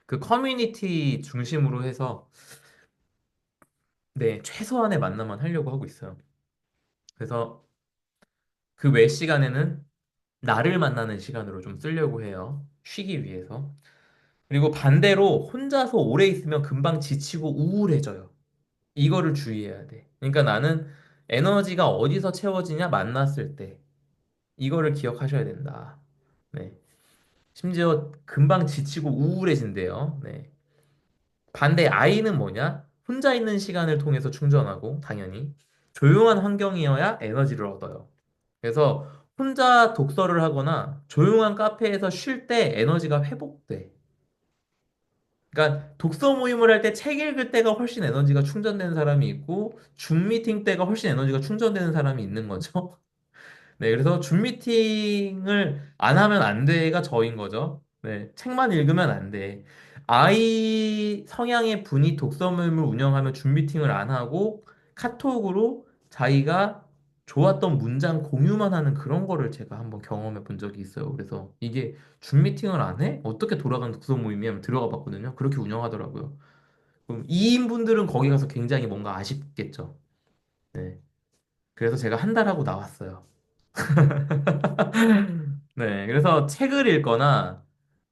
그 커뮤니티 중심으로 해서 네, 최소한의 만남만 하려고 하고 있어요. 그래서 그 외 시간에는 나를 만나는 시간으로 좀 쓰려고 해요. 쉬기 위해서. 그리고 반대로 혼자서 오래 있으면 금방 지치고 우울해져요. 이거를 주의해야 돼. 그러니까 나는 에너지가 어디서 채워지냐? 만났을 때. 이거를 기억하셔야 된다. 네. 심지어 금방 지치고 우울해진대요. 네. 반대 아이는 뭐냐? 혼자 있는 시간을 통해서 충전하고, 당연히. 조용한 환경이어야 에너지를 얻어요. 그래서 혼자 독서를 하거나 조용한 카페에서 쉴 때 에너지가 회복돼. 그러니까 독서 모임을 할 때 책 읽을 때가 훨씬 에너지가 충전되는 사람이 있고, 줌 미팅 때가 훨씬 에너지가 충전되는 사람이 있는 거죠. 네, 그래서 줌 미팅을 안 하면 안 돼가 저인 거죠. 네, 책만 읽으면 안 돼. 아이 성향의 분이 독서 모임을 운영하면 줌 미팅을 안 하고 카톡으로 자기가 좋았던 문장 공유만 하는 그런 거를 제가 한번 경험해 본 적이 있어요. 그래서 이게 줌 미팅을 안 해? 어떻게 돌아가는 독서 모임이 하면 들어가 봤거든요. 그렇게 운영하더라고요. 그럼 2인분들은 거기 가서 굉장히 뭔가 아쉽겠죠. 네. 그래서 제가 한 달 하고 나왔어요. 네, 그래서 책을 읽거나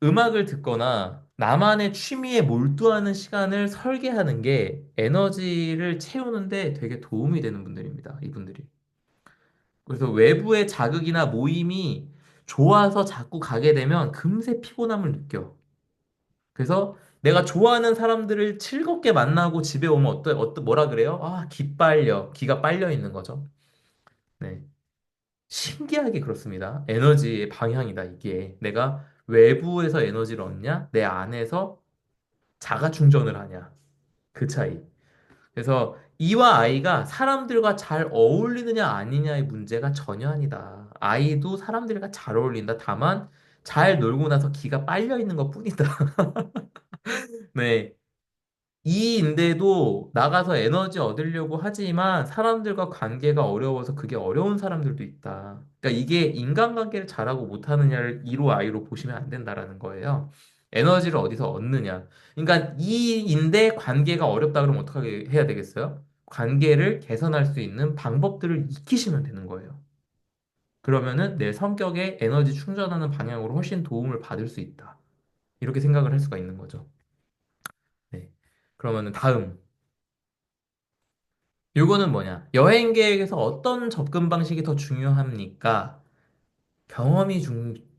음악을 듣거나 나만의 취미에 몰두하는 시간을 설계하는 게 에너지를 채우는데 되게 도움이 되는 분들입니다, 이분들이. 그래서 외부의 자극이나 모임이 좋아서 자꾸 가게 되면 금세 피곤함을 느껴. 그래서 내가 좋아하는 사람들을 즐겁게 만나고 집에 오면 뭐라 그래요? 아, 기가 빨려 있는 거죠. 네. 신기하게 그렇습니다. 에너지의 방향이다, 이게. 내가 외부에서 에너지를 얻냐? 내 안에서 자가 충전을 하냐? 그 차이. 그래서 이와 아이가 사람들과 잘 어울리느냐 아니냐의 문제가 전혀 아니다. 아이도 사람들과 잘 어울린다. 다만 잘 놀고 나서 기가 빨려 있는 것 뿐이다. 네. 이인데도 나가서 에너지 얻으려고 하지만 사람들과 관계가 어려워서 그게 어려운 사람들도 있다. 그러니까 이게 인간관계를 잘하고 못하느냐를 이로 아이로 보시면 안 된다라는 거예요. 에너지를 어디서 얻느냐. 그러니까 이인데 관계가 어렵다 그러면 어떻게 해야 되겠어요? 관계를 개선할 수 있는 방법들을 익히시면 되는 거예요. 그러면은 내 성격에 에너지 충전하는 방향으로 훨씬 도움을 받을 수 있다. 이렇게 생각을 할 수가 있는 거죠. 네. 그러면은 다음. 요거는 뭐냐? 여행 계획에서 어떤 접근 방식이 더 중요합니까?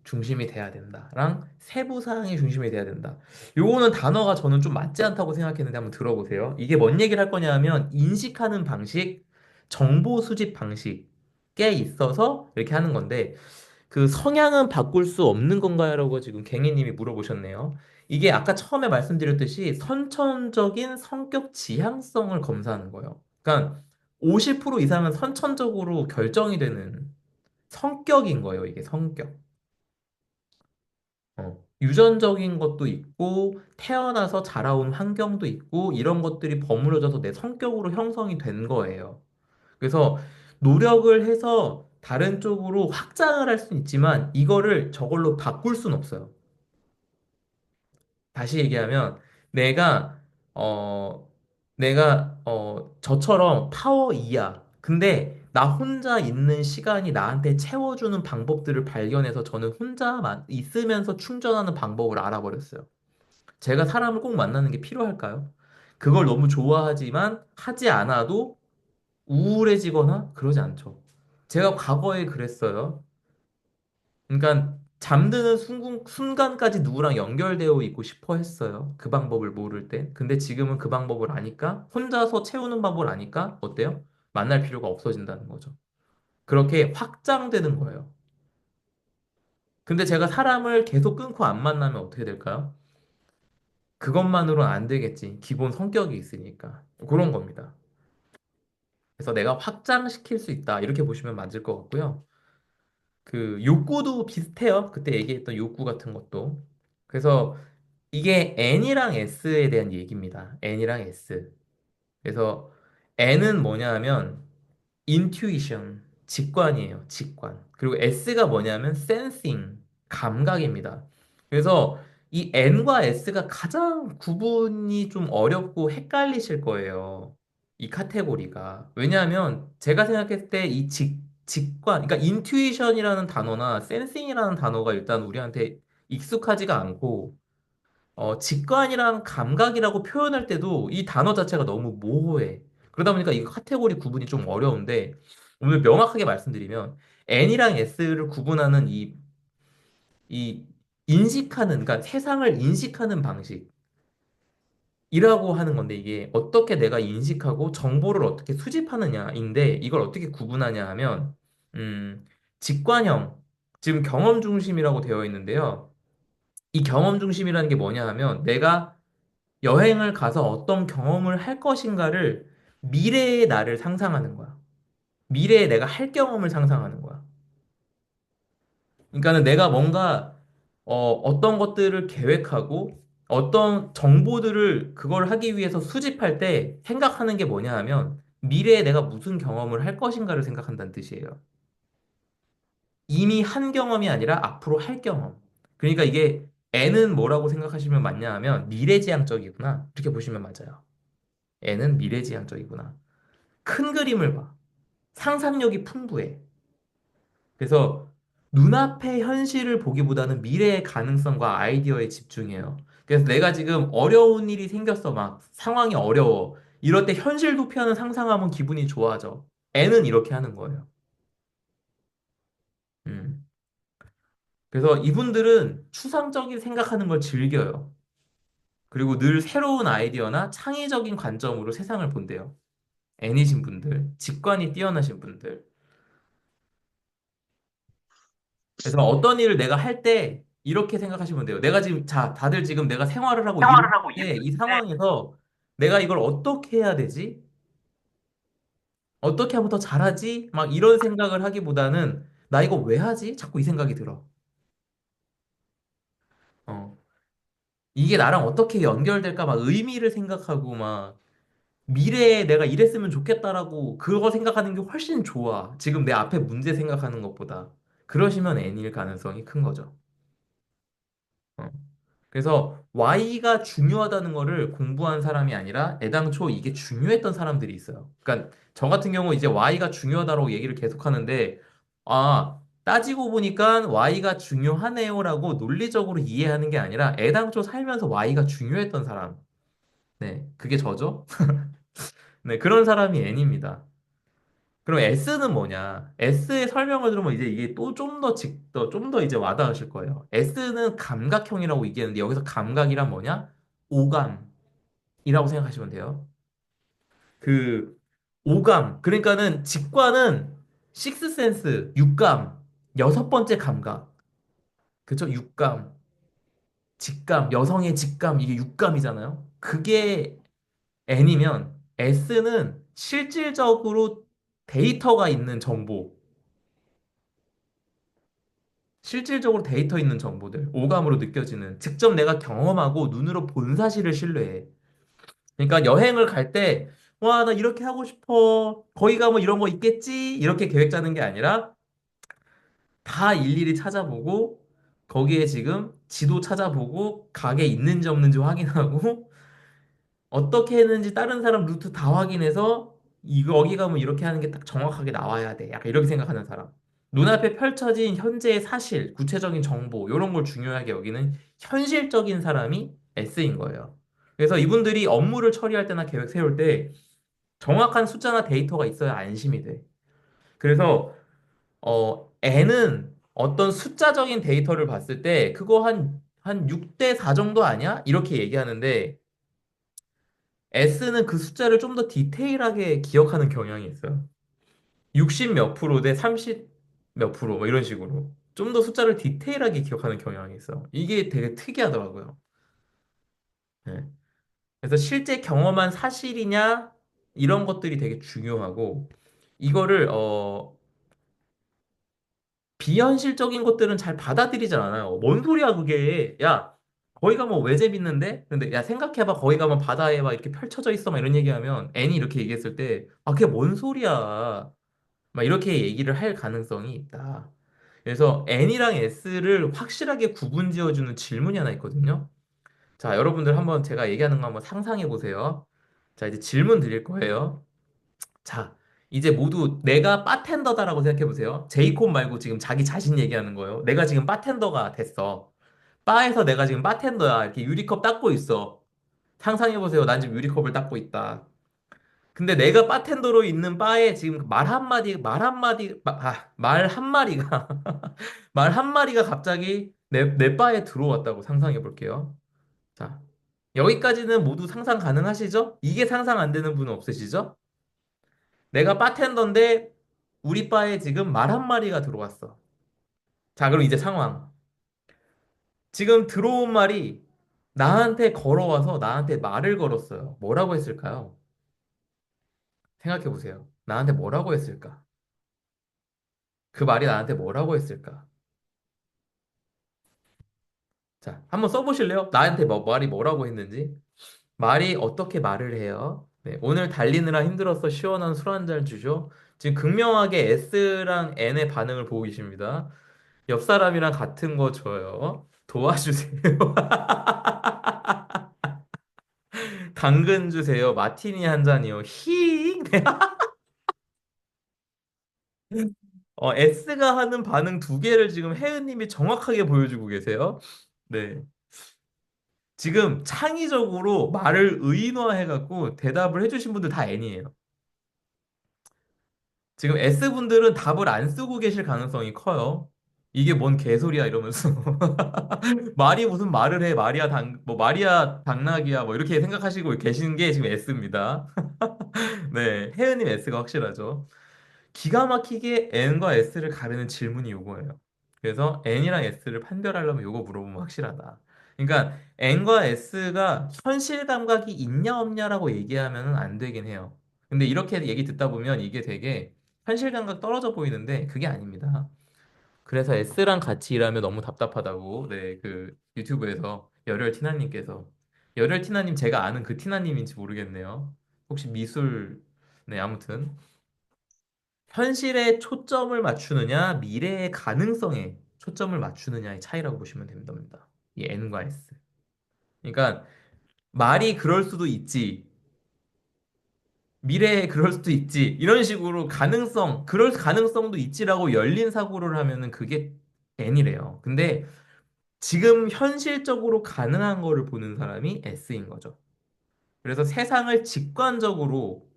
중심이 돼야 된다랑 세부 사항이 중심이 돼야 된다. 요거는 단어가 저는 좀 맞지 않다고 생각했는데 한번 들어보세요. 이게 뭔 얘기를 할 거냐 하면 인식하는 방식, 정보 수집 방식에 있어서 이렇게 하는 건데 그 성향은 바꿀 수 없는 건가요? 라고 지금 갱이님이 물어보셨네요. 이게 아까 처음에 말씀드렸듯이 선천적인 성격 지향성을 검사하는 거예요. 그러니까 50% 이상은 선천적으로 결정이 되는 성격인 거예요. 이게 성격. 유전적인 것도 있고, 태어나서 자라온 환경도 있고, 이런 것들이 버무려져서 내 성격으로 형성이 된 거예요. 그래서 노력을 해서 다른 쪽으로 확장을 할 수는 있지만, 이거를 저걸로 바꿀 수는 없어요. 다시 얘기하면, 내가, 어, 저처럼 파워 2야. 근데 나 혼자 있는 시간이 나한테 채워주는 방법들을 발견해서 저는 혼자만 있으면서 충전하는 방법을 알아버렸어요. 제가 사람을 꼭 만나는 게 필요할까요? 그걸 너무 좋아하지만 하지 않아도 우울해지거나 그러지 않죠. 제가 과거에 그랬어요. 그러니까 잠드는 순간까지 누구랑 연결되어 있고 싶어 했어요. 그 방법을 모를 때. 근데 지금은 그 방법을 아니까 혼자서 채우는 방법을 아니까 어때요? 만날 필요가 없어진다는 거죠. 그렇게 확장되는 거예요. 근데 제가 사람을 계속 끊고 안 만나면 어떻게 될까요? 그것만으로는 안 되겠지. 기본 성격이 있으니까. 그런 겁니다. 그래서 내가 확장시킬 수 있다. 이렇게 보시면 맞을 것 같고요. 그 욕구도 비슷해요. 그때 얘기했던 욕구 같은 것도. 그래서 이게 N이랑 S에 대한 얘기입니다. N이랑 S. 그래서 N은 뭐냐 하면 intuition, 직관이에요. 직관. 그리고 S가 뭐냐면 sensing, 감각입니다. 그래서 이 N과 S가 가장 구분이 좀 어렵고 헷갈리실 거예요. 이 카테고리가. 왜냐하면 제가 생각했을 때 이 직관, 그러니까 intuition이라는 단어나 sensing이라는 단어가 일단 우리한테 익숙하지가 않고 직관이랑 감각이라고 표현할 때도 이 단어 자체가 너무 모호해. 그러다 보니까 이 카테고리 구분이 좀 어려운데, 오늘 명확하게 말씀드리면, N이랑 S를 구분하는 이 인식하는, 그러니까 세상을 인식하는 방식이라고 하는 건데, 이게 어떻게 내가 인식하고 정보를 어떻게 수집하느냐인데, 이걸 어떻게 구분하냐 하면, 직관형, 지금 경험 중심이라고 되어 있는데요. 이 경험 중심이라는 게 뭐냐 하면, 내가 여행을 가서 어떤 경험을 할 것인가를 미래의 나를 상상하는 거야. 미래에 내가 할 경험을 상상하는 거야. 그러니까는 내가 뭔가 어떤 것들을 계획하고 어떤 정보들을 그걸 하기 위해서 수집할 때 생각하는 게 뭐냐 하면 미래에 내가 무슨 경험을 할 것인가를 생각한다는 뜻이에요. 이미 한 경험이 아니라 앞으로 할 경험. 그러니까 이게 N은 뭐라고 생각하시면 맞냐 하면 미래지향적이구나. 이렇게 보시면 맞아요. N은 미래지향적이구나. 큰 그림을 봐. 상상력이 풍부해. 그래서 눈앞의 현실을 보기보다는 미래의 가능성과 아이디어에 집중해요. 그래서 내가 지금 어려운 일이 생겼어. 막 상황이 어려워. 이럴 때 현실 도피하는 상상하면 기분이 좋아져. N은 이렇게 하는 거예요. 음. 그래서 이분들은 추상적인 생각하는 걸 즐겨요. 그리고 늘 새로운 아이디어나 창의적인 관점으로 세상을 본대요. N이신 분들, 직관이 뛰어나신 분들. 그래서 어떤 일을 내가 할 때 이렇게 생각하시면 돼요. 내가 지금, 자, 다들 지금 내가 생활을 하고 일을 생활을 하고 하는데 있는데 이 상황에서 내가 이걸 어떻게 해야 되지? 어떻게 하면 더 잘하지? 막 이런 생각을 하기보다는 나 이거 왜 하지? 자꾸 이 생각이 들어. 어. 이게 나랑 어떻게 연결될까? 막 의미를 생각하고 막 미래에 내가 이랬으면 좋겠다라고 그거 생각하는 게 훨씬 좋아. 지금 내 앞에 문제 생각하는 것보다. 그러시면 N일 가능성이 큰 거죠. 어. 그래서 Y가 중요하다는 거를 공부한 사람이 아니라 애당초 이게 중요했던 사람들이 있어요. 그러니까 저 같은 경우 이제 Y가 중요하다고 얘기를 계속 하는데 따지고 보니까 Y가 중요하네요라고 논리적으로 이해하는 게 아니라 애당초 살면서 Y가 중요했던 사람. 네, 그게 저죠. 네, 그런 사람이 N입니다. 그럼 S는 뭐냐? S의 설명을 들으면 이제 이게 또 좀 더 이제 와닿으실 거예요. S는 감각형이라고 얘기했는데 여기서 감각이란 뭐냐? 오감이라고 생각하시면 돼요. 그 오감, 그러니까는 직관은 식스센스, 육감, 여섯 번째 감각. 그쵸? 육감, 직감, 여성의 직감, 이게 육감이잖아요. 그게 N이면 S는 실질적으로 데이터가 있는 정보, 실질적으로 데이터 있는 정보들, 오감으로 느껴지는, 직접 내가 경험하고 눈으로 본 사실을 신뢰해. 그러니까 여행을 갈 때, 와, 나 이렇게 하고 싶어. 거기 가면 이런 거 있겠지? 이렇게 계획 짜는 게 아니라, 다 일일이 찾아보고, 거기에 지금 지도 찾아보고, 가게 있는지 없는지 확인하고, 어떻게 했는지 다른 사람 루트 다 확인해서 이거 여기 가면 이렇게 하는 게 딱 정확하게 나와야 돼. 약간 이렇게 생각하는 사람. 눈앞에 펼쳐진 현재의 사실, 구체적인 정보, 이런 걸 중요하게 여기는 현실적인 사람이 S인 거예요. 그래서 이분들이 업무를 처리할 때나 계획 세울 때 정확한 숫자나 데이터가 있어야 안심이 돼. 그래서 N은 어떤 숫자적인 데이터를 봤을 때 그거 한 6대 4 정도 아니야? 이렇게 얘기하는데 S는 그 숫자를 좀 더 디테일하게 기억하는 경향이 있어요. 60 몇 프로 대 30 몇 프로, 뭐 이런 식으로. 좀 더 숫자를 디테일하게 기억하는 경향이 있어. 이게 되게 특이하더라고요. 네. 그래서 실제 경험한 사실이냐, 이런 것들이 되게 중요하고, 이거를, 비현실적인 것들은 잘 받아들이지 않아요. 뭔 소리야, 그게. 야, 거기 가면 왜 재밌는데? 근데 야, 생각해봐. 거기 가면 바다에 막 이렇게 펼쳐져 있어. 막 이런 얘기하면 애니 이렇게 얘기했을 때, 아, 그게 뭔 소리야. 막 이렇게 얘기를 할 가능성이 있다. 그래서 N이랑 S를 확실하게 구분 지어주는 질문이 하나 있거든요. 자, 여러분들 한번 제가 얘기하는 거 한번 상상해 보세요. 자, 이제 질문 드릴 거예요. 자, 이제 모두 내가 바텐더다라고 생각해 보세요. 제이콥 말고 지금 자기 자신 얘기하는 거예요. 내가 지금 바텐더가 됐어. 바에서 내가 지금 바텐더야. 이렇게 유리컵 닦고 있어. 상상해 보세요. 난 지금 유리컵을 닦고 있다. 근데 내가 바텐더로 있는 바에 지금 말 한마리가, 말 한마리가 갑자기 내 바에 들어왔다고 상상해 볼게요. 자, 여기까지는 모두 상상 가능하시죠? 이게 상상 안 되는 분은 없으시죠? 내가 바텐더인데 우리 바에 지금 말 한마리가 들어왔어. 자, 그럼 이제 상황. 지금 들어온 말이 나한테 걸어와서 나한테 말을 걸었어요. 뭐라고 했을까요? 생각해 보세요. 나한테 뭐라고 했을까? 그 말이 나한테 뭐라고 했을까? 자, 한번 써보실래요? 나한테 말이 뭐라고 했는지? 말이 어떻게 말을 해요? 네, 오늘 달리느라 힘들어서 시원한 술 한 잔 주죠? 지금 극명하게 S랑 N의 반응을 보고 계십니다. 옆 사람이랑 같은 거 줘요. 도와주세요. 당근 주세요. 마티니 한 잔이요. 히. S가 하는 반응 두 개를 지금 혜은님이 정확하게 보여주고 계세요. 네. 지금 창의적으로 말을 의인화해갖고 대답을 해주신 분들 다 N이에요. 지금 S분들은 답을 안 쓰고 계실 가능성이 커요. 이게 뭔 개소리야 이러면서. 말이 무슨 말을 해. 마리아 당나귀야. 뭐 이렇게 생각하시고 계시는 게 지금 S입니다. 네. 혜은님 S가 확실하죠. 기가 막히게 N과 S를 가르는 질문이 요거예요. 그래서 N이랑 S를 판별하려면 요거 물어보면 확실하다. 그러니까 N과 S가 현실 감각이 있냐 없냐라고 얘기하면 안 되긴 해요. 근데 이렇게 얘기 듣다 보면 이게 되게 현실 감각 떨어져 보이는데 그게 아닙니다. 그래서 S랑 같이 일하면 너무 답답하다고 네, 그 유튜브에서 열혈 티나님께서 열혈 티나님 제가 아는 그 티나님인지 모르겠네요. 혹시 미술 네, 아무튼 현실에 초점을 맞추느냐, 미래의 가능성에 초점을 맞추느냐의 차이라고 보시면 됩니다. 이 N과 S. 그러니까 말이 그럴 수도 있지, 미래에 그럴 수도 있지, 이런 식으로 그럴 가능성도 있지라고 열린 사고를 하면은 그게 N이래요. 근데 지금 현실적으로 가능한 거를 보는 사람이 S인 거죠. 그래서 세상을 직관적으로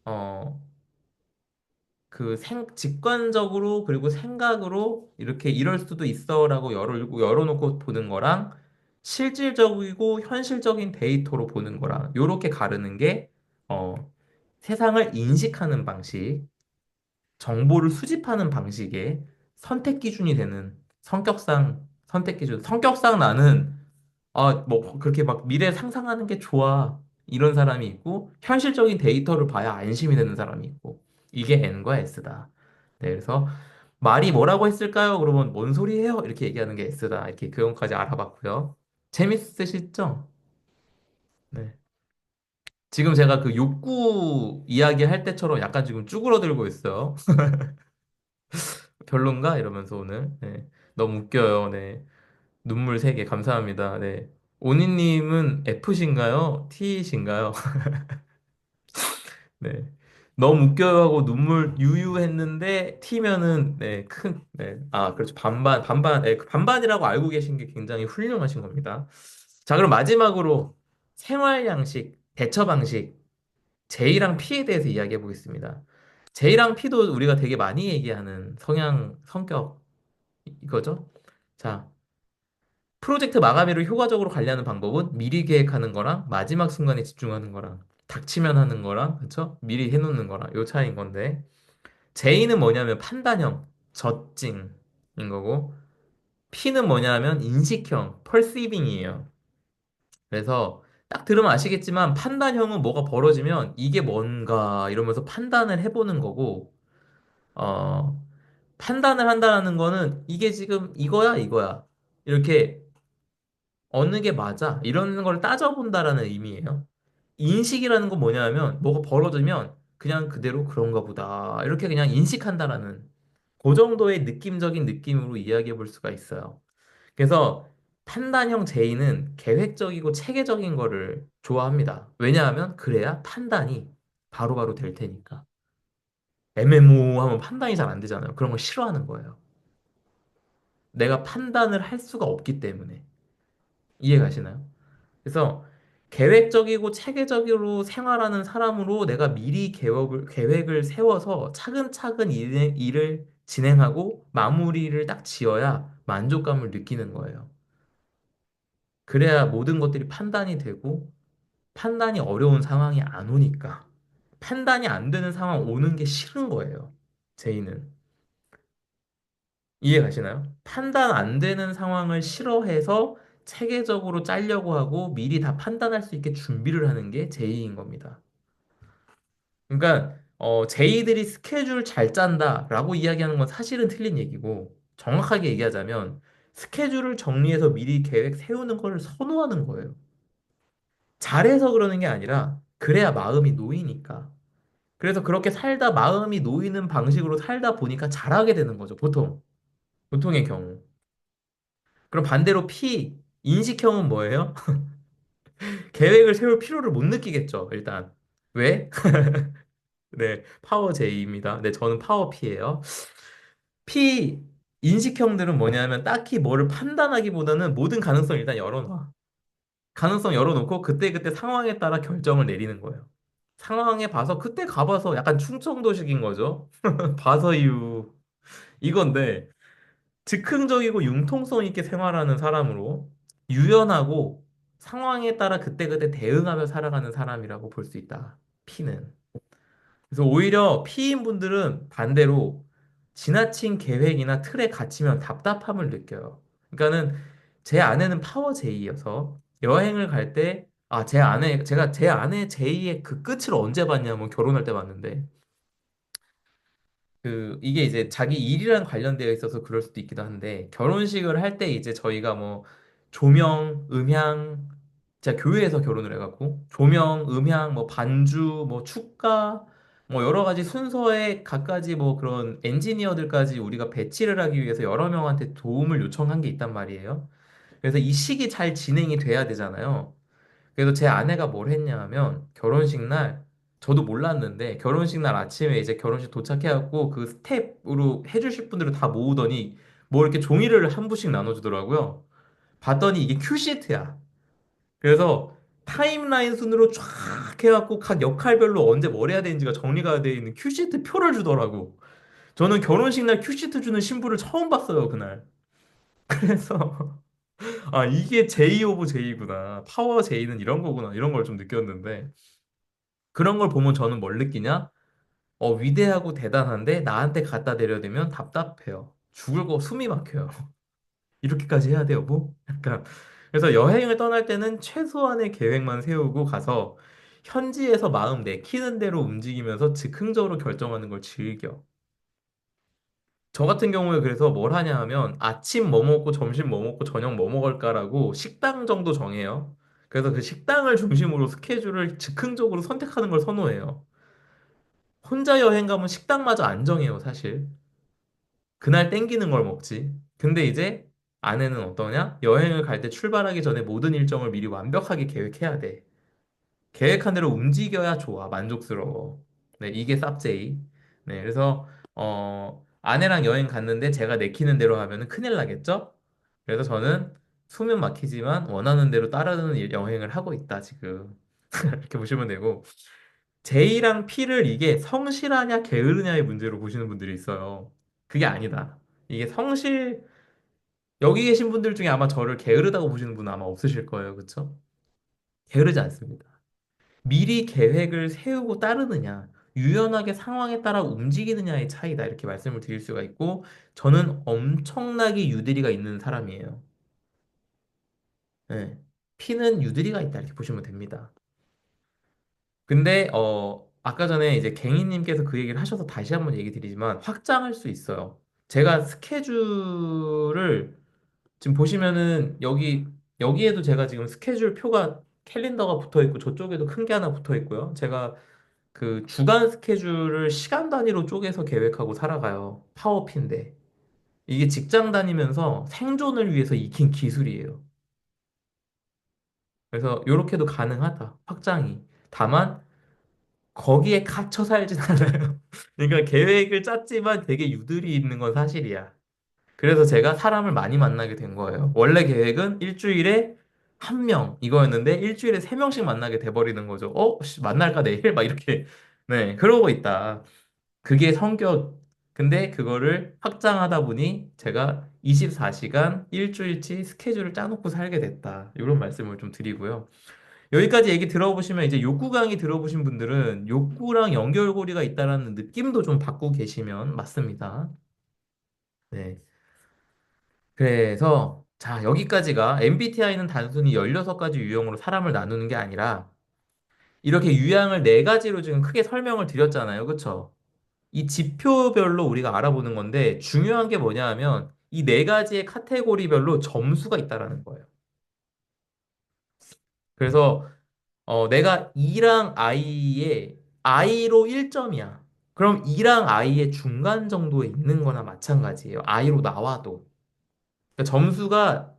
어, 직관적으로 그리고 생각으로 이렇게 이럴 수도 있어라고 열어놓고 보는 거랑 실질적이고 현실적인 데이터로 보는 거랑 요렇게 가르는 게 어, 세상을 인식하는 방식, 정보를 수집하는 방식의 선택 기준이 되는 성격상 선택 기준. 성격상 나는 뭐 그렇게 막 미래 상상하는 게 좋아. 이런 사람이 있고 현실적인 데이터를 봐야 안심이 되는 사람이 있고 이게 N과 S다. 네, 그래서 말이 뭐라고 했을까요? 그러면 뭔 소리예요? 이렇게 얘기하는 게 S다. 이렇게 그것까지 알아봤고요. 재밌으시죠? 네. 지금 제가 그 욕구 이야기 할 때처럼 약간 지금 쭈그러들고 있어요. 별론가? 이러면서 오늘. 네. 너무 웃겨요. 네. 눈물 3개 감사합니다. 네. 오니님은 F신가요? T신가요? 네. 너무 웃겨요 하고 눈물 유유했는데 T면은 네, 네. 아, 그렇죠. 반반. 네, 그 반반이라고 알고 계신 게 굉장히 훌륭하신 겁니다. 자, 그럼 마지막으로 생활 양식, 대처 방식, J랑 P에 대해서 이야기해 보겠습니다. J랑 P도 우리가 되게 많이 얘기하는 성격 이거죠? 자, 프로젝트 마감일을 효과적으로 관리하는 방법은 미리 계획하는 거랑 마지막 순간에 집중하는 거랑 닥치면 하는 거랑 그쵸? 미리 해놓는 거랑 요 차이인 건데 J는 뭐냐면 판단형, 저찡인 거고 P는 뭐냐면 인식형, perceiving이에요. 그래서 딱 들으면 아시겠지만 판단형은 뭐가 벌어지면 이게 뭔가 이러면서 판단을 해보는 거고 어, 판단을 한다는 거는 이게 지금 이거야 이거야 이렇게 어느 게 맞아? 이런 걸 따져본다라는 의미예요. 인식이라는 건 뭐냐면 뭐가 벌어지면 그냥 그대로 그런가 보다. 이렇게 그냥 인식한다라는 그 정도의 느낌적인 느낌으로 이야기해 볼 수가 있어요. 그래서 판단형 J는 계획적이고 체계적인 거를 좋아합니다. 왜냐하면 그래야 판단이 바로바로 될 테니까. 애매모호하면 판단이 잘 안 되잖아요. 그런 걸 싫어하는 거예요. 내가 판단을 할 수가 없기 때문에. 이해 가시나요? 그래서 계획적이고 체계적으로 생활하는 사람으로 내가 미리 계획을 세워서 차근차근 일을 진행하고 마무리를 딱 지어야 만족감을 느끼는 거예요. 그래야 모든 것들이 판단이 되고 판단이 어려운 상황이 안 오니까. 판단이 안 되는 상황 오는 게 싫은 거예요. 제이는. 이해 가시나요? 판단 안 되는 상황을 싫어해서 체계적으로 짜려고 하고 미리 다 판단할 수 있게 준비를 하는 게 제이인 겁니다. 그러니까 제이들이 스케줄 잘 짠다라고 이야기하는 건 사실은 틀린 얘기고 정확하게 얘기하자면 스케줄을 정리해서 미리 계획 세우는 걸 선호하는 거예요. 잘해서 그러는 게 아니라 그래야 마음이 놓이니까. 그래서 그렇게 살다 마음이 놓이는 방식으로 살다 보니까 잘하게 되는 거죠, 보통. 보통의 경우. 그럼 반대로 인식형은 뭐예요? 계획을 세울 필요를 못 느끼겠죠, 일단. 왜? 네, 파워 J입니다. 네, 저는 파워 P예요. P 인식형들은 뭐냐면 딱히 뭐를 판단하기보다는 모든 가능성을 일단 열어놔. 가능성 열어놓고 그때그때 상황에 따라 결정을 내리는 거예요. 상황에 봐서 그때 가봐서 약간 충청도식인 거죠. 봐서 이유. 이건데 즉흥적이고 융통성 있게 생활하는 사람으로 유연하고 상황에 따라 그때그때 대응하며 살아가는 사람이라고 볼 수 있다. P는. 그래서 오히려 P인 분들은 반대로 지나친 계획이나 틀에 갇히면 답답함을 느껴요. 그러니까는 제 아내는 파워 J여서 여행을 갈 때, 제가 제 아내 J의 그 끝을 언제 봤냐면 결혼할 때 봤는데, 이게 이제 자기 일이랑 관련되어 있어서 그럴 수도 있기도 한데, 결혼식을 할 때 이제 저희가 뭐, 조명, 음향, 제가 교회에서 결혼을 해갖고, 조명, 음향, 뭐, 반주, 뭐, 축가, 뭐, 여러 가지 순서에 갖가지 뭐, 그런 엔지니어들까지 우리가 배치를 하기 위해서 여러 명한테 도움을 요청한 게 있단 말이에요. 그래서 이 식이 잘 진행이 돼야 되잖아요. 그래서 제 아내가 뭘 했냐 하면 결혼식 날 저도 몰랐는데 결혼식 날 아침에 이제 결혼식 도착해갖고 그 스텝으로 해주실 분들을 다 모으더니 뭐 이렇게 종이를 한 부씩 나눠주더라고요. 봤더니 이게 큐시트야. 그래서 타임라인 순으로 쫙 해갖고 각 역할별로 언제 뭘 해야 되는지가 정리가 되어 있는 큐시트 표를 주더라고. 저는 결혼식 날 큐시트 주는 신부를 처음 봤어요, 그날. 그래서, 아, 이게 J 오브 J구나. 파워 J는 이런 거구나. 이런 걸 좀 느꼈는데. 그런 걸 보면 저는 뭘 느끼냐? 위대하고 대단한데 나한테 갖다 대려 되면 답답해요. 죽을 거 숨이 막혀요. 이렇게까지 해야 돼요, 뭐? 약간. 그래서 여행을 떠날 때는 최소한의 계획만 세우고 가서 현지에서 마음 내키는 대로 움직이면서 즉흥적으로 결정하는 걸 즐겨. 저 같은 경우에 그래서 뭘 하냐 하면 아침 뭐 먹고 점심 뭐 먹고 저녁 뭐 먹을까라고 식당 정도 정해요. 그래서 그 식당을 중심으로 스케줄을 즉흥적으로 선택하는 걸 선호해요. 혼자 여행 가면 식당마저 안 정해요, 사실. 그날 땡기는 걸 먹지. 근데 이제 아내는 어떠냐? 여행을 갈 때 출발하기 전에 모든 일정을 미리 완벽하게 계획해야 돼. 계획한 대로 움직여야 좋아. 만족스러워. 네, 이게 쌉제이. 네, 그래서 아내랑 여행 갔는데 제가 내키는 대로 하면은 큰일 나겠죠? 그래서 저는 숨은 막히지만 원하는 대로 따르는 여행을 하고 있다, 지금. 이렇게 보시면 되고. J랑 P를 이게 성실하냐 게으르냐의 문제로 보시는 분들이 있어요. 그게 아니다. 이게 여기 계신 분들 중에 아마 저를 게으르다고 보시는 분은 아마 없으실 거예요. 그쵸? 게으르지 않습니다. 미리 계획을 세우고 따르느냐, 유연하게 상황에 따라 움직이느냐의 차이다. 이렇게 말씀을 드릴 수가 있고, 저는 엄청나게 유대리가 있는 사람이에요. 네. P는 유대리가 있다. 이렇게 보시면 됩니다. 근데 아까 전에 이제 갱이님께서 그 얘기를 하셔서 다시 한번 얘기 드리지만 확장할 수 있어요. 제가 스케줄을 지금 보시면은 여기에도 제가 지금 스케줄 표가 캘린더가 붙어 있고 저쪽에도 큰 게 하나 붙어 있고요. 제가 그 주간 스케줄을 시간 단위로 쪼개서 계획하고 살아가요. 파워피인데. 이게 직장 다니면서 생존을 위해서 익힌 기술이에요. 그래서 이렇게도 가능하다. 확장이. 다만 거기에 갇혀 살진 않아요. 그러니까 계획을 짰지만 되게 유들이 있는 건 사실이야. 그래서 제가 사람을 많이 만나게 된 거예요. 원래 계획은 일주일에 한 명 이거였는데 일주일에 세 명씩 만나게 돼버리는 거죠. 씨, 만날까 내일? 막 이렇게. 네, 그러고 있다. 그게 성격. 근데 그거를 확장하다 보니 제가 24시간 일주일치 스케줄을 짜놓고 살게 됐다. 이런 말씀을 좀 드리고요. 여기까지 얘기 들어보시면 이제 욕구 강의 들어보신 분들은 욕구랑 연결고리가 있다라는 느낌도 좀 받고 계시면 맞습니다. 네. 그래서 자, 여기까지가 MBTI는 단순히 16가지 유형으로 사람을 나누는 게 아니라 이렇게 유형을 네 가지로 지금 크게 설명을 드렸잖아요. 그쵸? 이 지표별로 우리가 알아보는 건데 중요한 게 뭐냐 하면 이 네 가지의 카테고리별로 점수가 있다라는 거예요. 그래서 내가 E랑 I에 I로 1점이야. 그럼 E랑 I의 중간 정도에 있는 거나 마찬가지예요. I로 나와도. 그러니까 점수가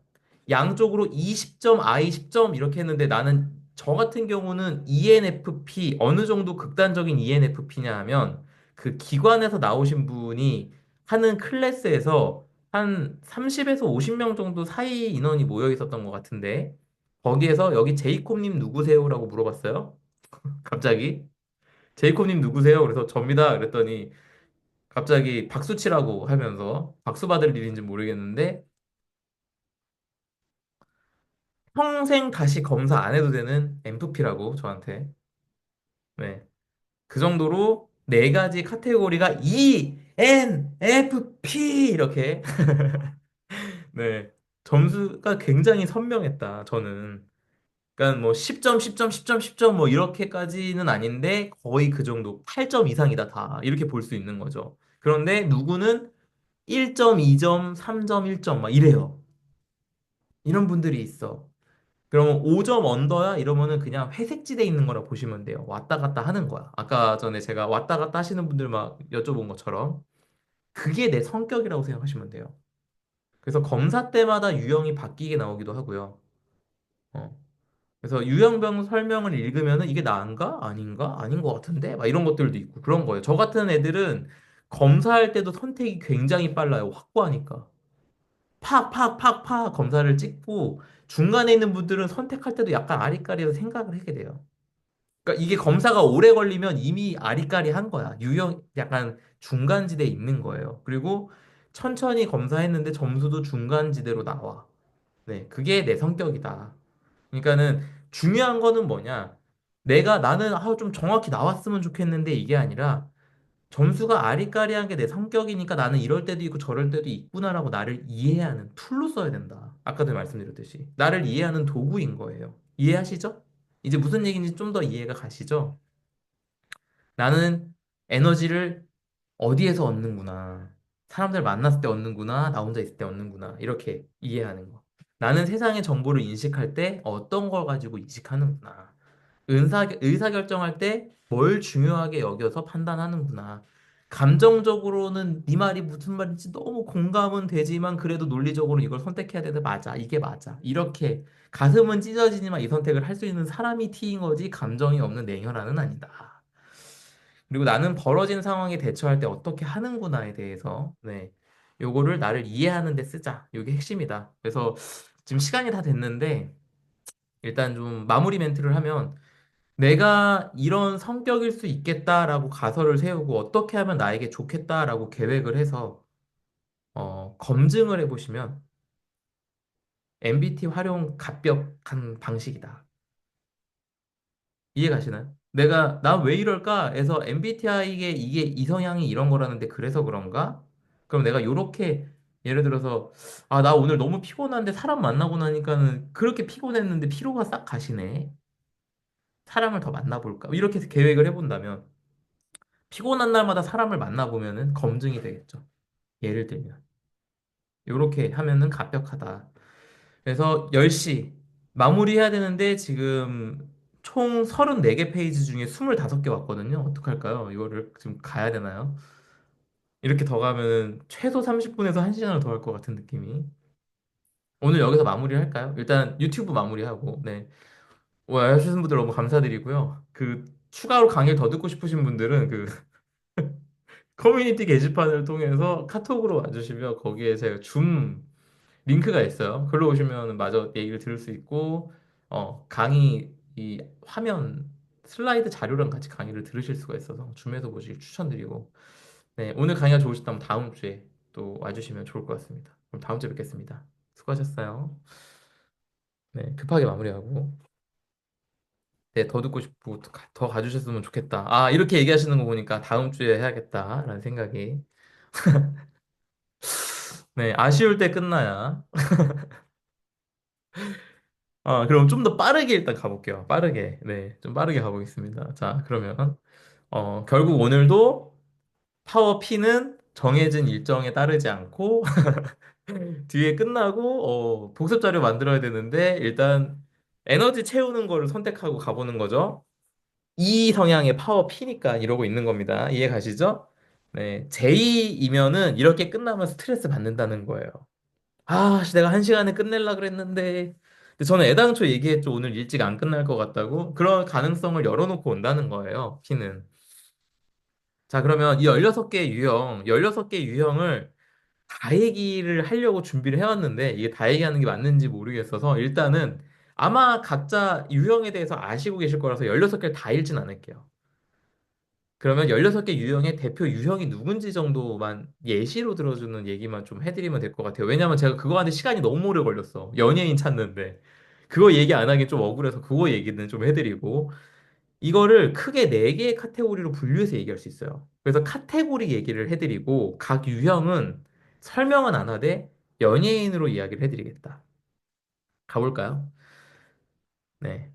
양쪽으로 20점, I 10점 이렇게 했는데 나는 저 같은 경우는 ENFP 어느 정도 극단적인 ENFP냐 하면 그 기관에서 나오신 분이 하는 클래스에서 한 30에서 50명 정도 사이 인원이 모여 있었던 것 같은데 거기에서 여기 제이콥님 누구세요라고 물어봤어요. 갑자기 제이콥님 누구세요? 그래서 접니다. 그랬더니 갑자기 박수 치라고 하면서 박수 받을 일인지 모르겠는데 평생 다시 검사 안 해도 되는 MFP라고 저한테. 네. 그 정도로 네 가지 카테고리가 ENFP 이렇게 네. 점수가 굉장히 선명했다. 저는. 그러니까 뭐 10점, 10점, 10점, 10점 뭐 이렇게까지는 아닌데 거의 그 정도 8점 이상이다 다. 이렇게 볼 수 있는 거죠. 그런데 누구는 1점, 2점, 3점, 1점 막 이래요. 이런 분들이 있어. 그러면 5점 언더야? 이러면은 그냥 회색지대에 있는 거라 보시면 돼요. 왔다 갔다 하는 거야. 아까 전에 제가 왔다 갔다 하시는 분들 막 여쭤본 것처럼. 그게 내 성격이라고 생각하시면 돼요. 그래서 검사 때마다 유형이 바뀌게 나오기도 하고요. 어. 그래서 유형병 설명을 읽으면은 이게 나인가? 아닌가? 아닌 것 같은데? 막 이런 것들도 있고 그런 거예요. 저 같은 애들은 검사할 때도 선택이 굉장히 빨라요. 확고하니까. 팍, 팍, 팍, 팍 검사를 찍고 중간에 있는 분들은 선택할 때도 약간 아리까리해서 생각을 하게 돼요. 그러니까 이게 검사가 오래 걸리면 이미 아리까리한 거야. 약간 중간지대에 있는 거예요. 그리고 천천히 검사했는데 점수도 중간지대로 나와. 네, 그게 내 성격이다. 그러니까는 중요한 거는 뭐냐? 나는 좀 정확히 나왔으면 좋겠는데 이게 아니라 점수가 아리까리한 게 내 성격이니까 나는 이럴 때도 있고 저럴 때도 있구나라고 나를 이해하는 툴로 써야 된다. 아까도 말씀드렸듯이. 나를 이해하는 도구인 거예요. 이해하시죠? 이제 무슨 얘기인지 좀 더 이해가 가시죠? 나는 에너지를 어디에서 얻는구나. 사람들 만났을 때 얻는구나. 나 혼자 있을 때 얻는구나. 이렇게 이해하는 거. 나는 세상의 정보를 인식할 때 어떤 걸 가지고 인식하는구나. 의사결정할 때 뭘 중요하게 여겨서 판단하는구나. 감정적으로는 네 말이 무슨 말인지 너무 공감은 되지만 그래도 논리적으로 이걸 선택해야 되는데 맞아. 이게 맞아. 이렇게 가슴은 찢어지지만 이 선택을 할 수 있는 사람이 T인 거지 감정이 없는 냉혈한은 아니다. 그리고 나는 벌어진 상황에 대처할 때 어떻게 하는구나에 대해서 요거를 나를 이해하는 데 쓰자. 이게 핵심이다. 그래서 지금 시간이 다 됐는데 일단 좀 마무리 멘트를 하면 내가 이런 성격일 수 있겠다라고 가설을 세우고 어떻게 하면 나에게 좋겠다라고 계획을 해서 검증을 해보시면 MBT 활용 갑벽한 방식이다. 이해 가시나요? 나 왜 이럴까? 해서 MBTI에 이게 이성향이 이런 거라는데 그래서 그런가? 그럼 내가 요렇게 예를 들어서 나 오늘 너무 피곤한데 사람 만나고 나니까는 그렇게 피곤했는데 피로가 싹 가시네. 사람을 더 만나볼까? 이렇게 해서 계획을 해본다면 피곤한 날마다 사람을 만나보면은 검증이 되겠죠. 예를 들면. 요렇게 하면은 갑벽하다. 그래서 10시 마무리해야 되는데 지금 총 34개 페이지 중에 25개 왔거든요. 어떡할까요? 이거를 지금 가야 되나요? 이렇게 더 가면은 최소 30분에서 1시간을 더 할 것 같은 느낌이. 오늘 여기서 마무리할까요? 일단 유튜브 마무리하고, 네. 와주신 분들 너무 감사드리고요. 추가로 강의를 더 듣고 싶으신 분들은 커뮤니티 게시판을 통해서 카톡으로 와주시면 거기에 제가 줌 링크가 있어요. 글로 오시면 마저 얘기를 들을 수 있고, 강의 이 화면 슬라이드 자료랑 같이 강의를 들으실 수가 있어서 줌에서 보시길 추천드리고, 네, 오늘 강의가 좋으셨다면 다음 주에 또 와주시면 좋을 것 같습니다. 그럼 다음 주에 뵙겠습니다. 수고하셨어요. 네, 급하게 마무리하고, 네, 더 듣고 싶고 더 가주셨으면 좋겠다. 이렇게 얘기하시는 거 보니까 다음 주에 해야겠다라는 생각이. 네, 아쉬울 때 끝나야. 그럼 좀 더 빠르게 일단 가볼게요. 빠르게. 네, 좀 빠르게 가보겠습니다. 자, 그러면, 결국 오늘도 파워 P는 정해진 일정에 따르지 않고, 뒤에 끝나고, 복습 자료 만들어야 되는데, 일단 에너지 채우는 거를 선택하고 가보는 거죠. 이 성향의 파워 P니까 이러고 있는 겁니다. 이해 가시죠? 네, J이면은 이렇게 끝나면 스트레스 받는다는 거예요. 내가 1시간에 끝낼라 그랬는데. 근데 저는 애당초 얘기했죠. 오늘 일찍 안 끝날 것 같다고. 그런 가능성을 열어놓고 온다는 거예요. P는. 자, 그러면 이 16개 유형, 16개 유형을 다 얘기를 하려고 준비를 해왔는데, 이게 다 얘기하는 게 맞는지 모르겠어서, 일단은 아마 각자 유형에 대해서 아시고 계실 거라서 16개를 다 읽진 않을게요. 그러면 16개 유형의 대표 유형이 누군지 정도만 예시로 들어주는 얘기만 좀 해드리면 될 것 같아요. 왜냐면 제가 그거 하는데 시간이 너무 오래 걸렸어. 연예인 찾는데. 그거 얘기 안 하긴 좀 억울해서 그거 얘기는 좀 해드리고. 이거를 크게 4개의 카테고리로 분류해서 얘기할 수 있어요. 그래서 카테고리 얘기를 해드리고, 각 유형은 설명은 안 하되 연예인으로 이야기를 해드리겠다. 가볼까요? 네.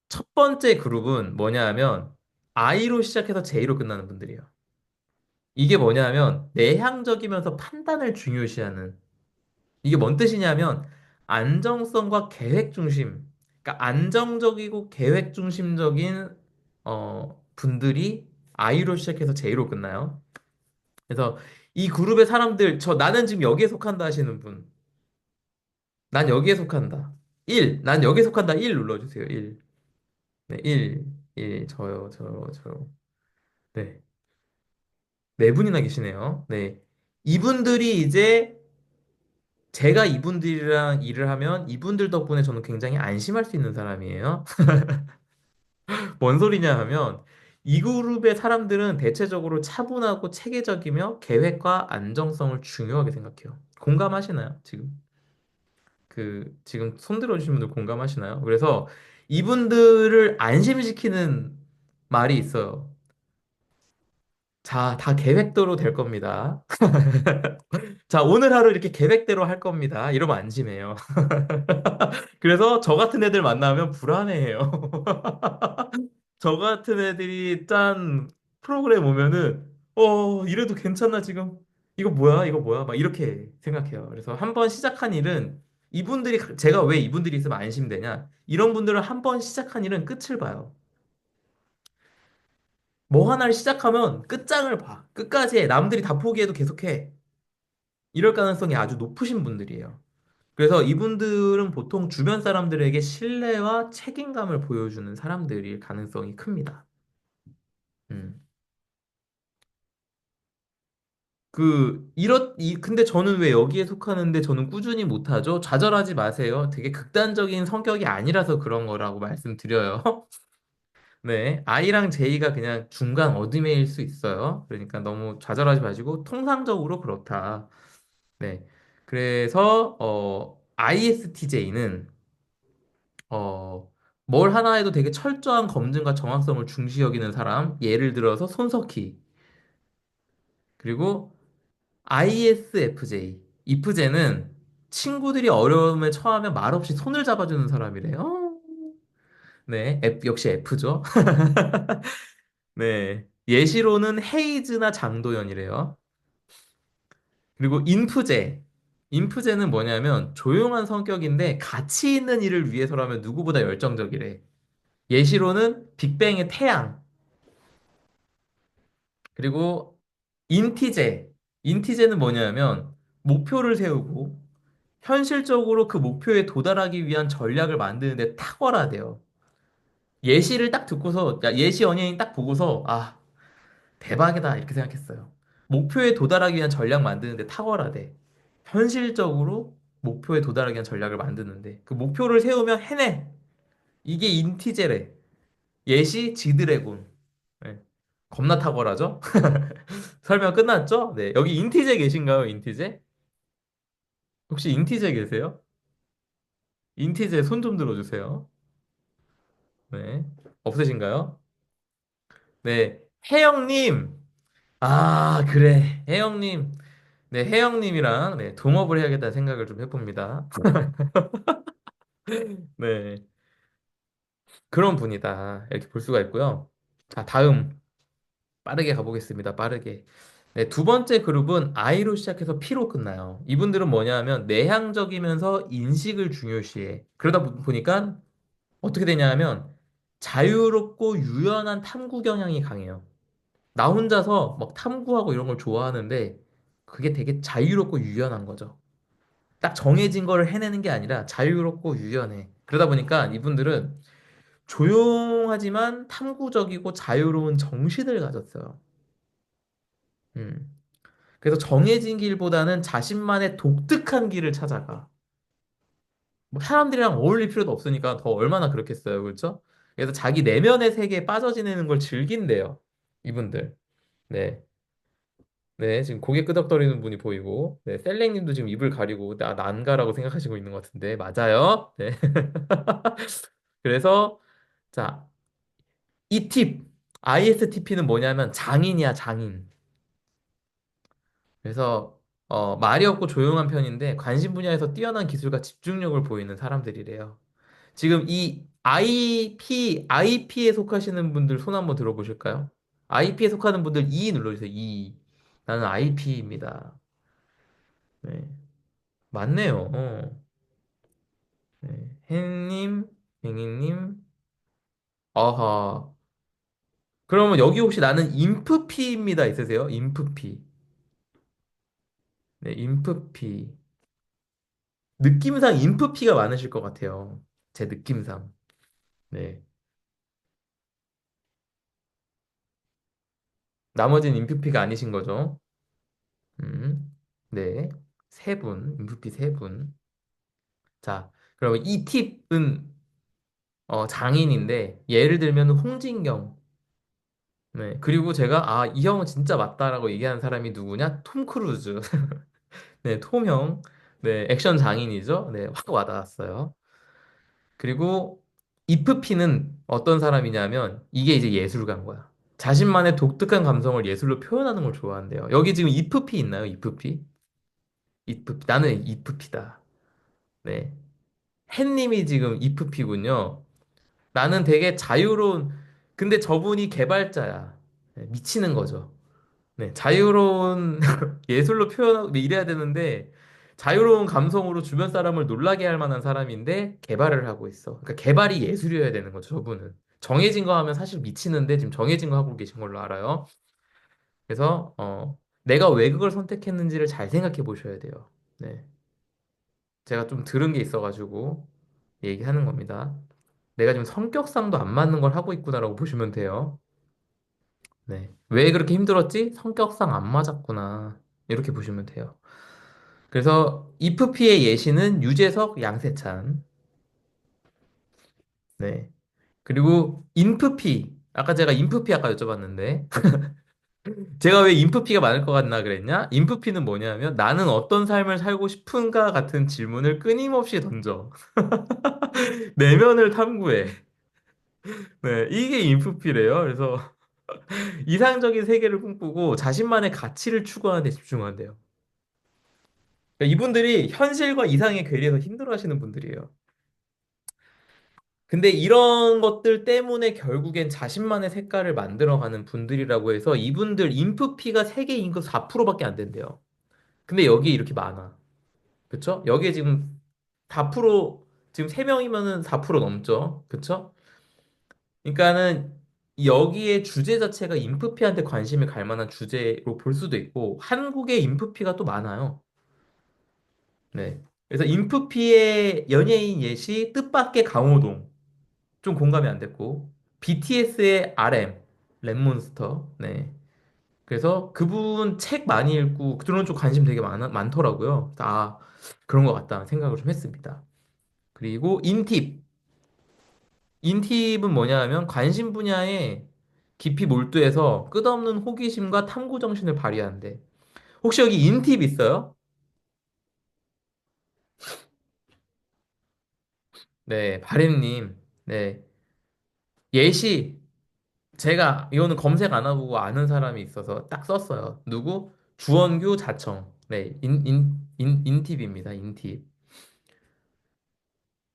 첫 번째 그룹은 뭐냐 하면, I로 시작해서 J로 끝나는 분들이에요. 이게 뭐냐면 내향적이면서 판단을 중요시하는 이게 뭔 뜻이냐면 안정성과 계획 중심 그러니까 안정적이고 계획 중심적인 분들이 I로 시작해서 J로 끝나요. 그래서 이 그룹의 사람들 나는 지금 여기에 속한다 하시는 분 난 여기에 속한다 1 난 여기에 속한다 1 눌러주세요 1 네, 1 저요 네, 네 분이나 계시네요 네 이분들이 이제 제가 이분들이랑 일을 하면 이분들 덕분에 저는 굉장히 안심할 수 있는 사람이에요. 뭔 소리냐 하면 이 그룹의 사람들은 대체적으로 차분하고 체계적이며 계획과 안정성을 중요하게 생각해요. 공감하시나요? 지금 손 들어주신 분들 공감하시나요? 그래서 이분들을 안심시키는 말이 있어요. 자, 다 계획대로 될 겁니다. 자, 오늘 하루 이렇게 계획대로 할 겁니다. 이러면 안심해요. 그래서 저 같은 애들 만나면 불안해해요. 저 같은 애들이 짠 프로그램 오면은, 이래도 괜찮나, 지금? 이거 뭐야? 이거 뭐야? 막 이렇게 생각해요. 그래서 한번 시작한 일은 제가 왜 이분들이 있으면 안심되냐? 이런 분들은 한번 시작한 일은 끝을 봐요. 뭐 하나를 시작하면 끝장을 봐. 끝까지 해. 남들이 다 포기해도 계속해. 이럴 가능성이 아주 높으신 분들이에요. 그래서 이분들은 보통 주변 사람들에게 신뢰와 책임감을 보여주는 사람들일 가능성이 큽니다. 음. 근데 저는 왜 여기에 속하는데 저는 꾸준히 못하죠? 좌절하지 마세요. 되게 극단적인 성격이 아니라서 그런 거라고 말씀드려요. 네. I랑 J가 그냥 중간 어드매일 수 있어요. 그러니까 너무 좌절하지 마시고, 통상적으로 그렇다. 네. 그래서, ISTJ는, 뭘 하나 해도 되게 철저한 검증과 정확성을 중시 여기는 사람. 예를 들어서 손석희. 그리고 ISFJ. 이프제는 친구들이 어려움에 처하면 말없이 손을 잡아주는 사람이래요. 네, 역시 F죠. 네. 예시로는 헤이즈나 장도연이래요. 그리고 인프제. 인프제는 뭐냐면 조용한 성격인데 가치 있는 일을 위해서라면 누구보다 열정적이래. 예시로는 빅뱅의 태양. 그리고 인티제. 인티제는 뭐냐면 목표를 세우고 현실적으로 그 목표에 도달하기 위한 전략을 만드는데 탁월하대요. 예시를 딱 듣고서, 야, 예시 연예인 딱 보고서, 아, 대박이다. 이렇게 생각했어요. 목표에 도달하기 위한 전략 만드는데 탁월하대. 현실적으로 목표에 도달하기 위한 전략을 만드는데 그 목표를 세우면 해내. 이게 인티제래. 예시 지드래곤. 네. 겁나 탁월하죠? 설명 끝났죠? 네. 여기 인티제 계신가요? 인티제? 혹시 인티제 계세요? 인티제 손 좀 들어주세요. 네. 없으신가요? 네. 혜영님. 아, 그래. 혜영님. 네, 혜영님이랑 네, 동업을 해야겠다는 생각을 좀 해봅니다. 네. 그런 분이다. 이렇게 볼 수가 있고요. 자, 다음. 빠르게 가보겠습니다. 빠르게. 네, 두 번째 그룹은 I로 시작해서 P로 끝나요. 이분들은 뭐냐 하면 내향적이면서 인식을 중요시해. 그러다 보니까 어떻게 되냐 하면 자유롭고 유연한 탐구 경향이 강해요. 나 혼자서 막 탐구하고 이런 걸 좋아하는데 그게 되게 자유롭고 유연한 거죠. 딱 정해진 거를 해내는 게 아니라 자유롭고 유연해. 그러다 보니까 이분들은 조용하지만 탐구적이고 자유로운 정신을 가졌어요. 음. 그래서 정해진 길보다는 자신만의 독특한 길을 찾아가. 뭐 사람들이랑 어울릴 필요도 없으니까 더 얼마나 그렇겠어요. 그렇죠? 그래서 자기 내면의 세계에 빠져 지내는 걸 즐긴대요. 이분들. 네. 네, 지금 고개 끄덕거리는 분이 보이고, 네, 셀랭님도 지금 입을 가리고, 난가라고 생각하시고 있는 것 같은데, 맞아요. 네. 그래서, 자, 이 팁, ISTP는 뭐냐면 장인이야, 장인. 그래서 말이 없고 조용한 편인데 관심 분야에서 뛰어난 기술과 집중력을 보이는 사람들이래요. 지금 이 IP에 속하시는 분들 손 한번 들어보실까요? IP에 속하는 분들 E 눌러주세요. E. 나는 IP입니다. 네, 맞네요. 네. 혜님, 뱅이님, 아하. 그러면 여기 혹시 나는 인프피입니다 있으세요? 인프피. 네, 인프피. 느낌상 인프피가 많으실 것 같아요. 제 느낌상. 네. 나머지는 인프피가 아니신 거죠. 음. 네. 세 분, 인프피 세 분. 자, 그러면 이 팁은 장인인데 예를 들면 홍진경. 네. 그리고 제가 이 형은 진짜 맞다라고 얘기하는 사람이 누구냐? 톰 크루즈. 네, 톰 형. 네, 액션 장인이죠. 네, 확 와닿았어요. 그리고 이프피는 어떤 사람이냐면 이게 이제 예술가인 거야. 자신만의 독특한 감성을 예술로 표현하는 걸 좋아한대요. 여기 지금 이프피 있나요? 이프피? 이프피. 나는 이프피다. 네. 햇님이 지금 이프피군요. 나는 되게 자유로운, 근데 저분이 개발자야. 네, 미치는 거죠. 네, 자유로운 예술로 표현하고 이래야 되는데 자유로운 감성으로 주변 사람을 놀라게 할 만한 사람인데 개발을 하고 있어. 그러니까 개발이 예술이어야 되는 거죠, 저분은. 정해진 거 하면 사실 미치는데 지금 정해진 거 하고 계신 걸로 알아요. 그래서 내가 왜 그걸 선택했는지를 잘 생각해 보셔야 돼요. 네. 제가 좀 들은 게 있어가지고 얘기하는 겁니다. 내가 지금 성격상도 안 맞는 걸 하고 있구나라고 보시면 돼요. 네. 왜 그렇게 힘들었지? 성격상 안 맞았구나. 이렇게 보시면 돼요. 그래서 이프피의 예시는 유재석, 양세찬. 네. 그리고 인프피. 아까 제가 인프피 아까 여쭤봤는데 제가 왜 인프피가 많을 것 같나 그랬냐? 인프피는 뭐냐면 나는 어떤 삶을 살고 싶은가 같은 질문을 끊임없이 던져. 내면을 탐구해. 네, 이게 인프피래요. 그래서 이상적인 세계를 꿈꾸고 자신만의 가치를 추구하는 데 집중한대요. 그러니까 이분들이 현실과 이상의 괴리에서 힘들어하시는 분들이에요. 근데 이런 것들 때문에 결국엔 자신만의 색깔을 만들어가는 분들이라고 해서 이분들 인프피가 세계 인구 4%밖에 안 된대요. 근데 여기 이렇게 많아. 그쵸? 여기에 지금 4%, 지금 3명이면은 4% 넘죠? 그쵸? 그러니까는 여기에 주제 자체가 인프피한테 관심이 갈 만한 주제로 볼 수도 있고 한국의 인프피가 또 많아요. 네. 그래서 인프피의 연예인 예시 뜻밖의 강호동. 좀 공감이 안 됐고 BTS의 RM 랩몬스터 네 그래서 그분 책 많이 읽고 그런 쪽 관심 되게 많더라고요. 그런 것 같다 생각을 좀 했습니다. 그리고 인팁은 뭐냐 하면 관심 분야에 깊이 몰두해서 끝없는 호기심과 탐구 정신을 발휘하는데 혹시 여기 인팁 있어요? 네 바램님 네 예시 제가 이거는 검색 안 해보고 아는 사람이 있어서 딱 썼어요. 누구? 주원규 자청. 네, 인팁입니다. 인팁.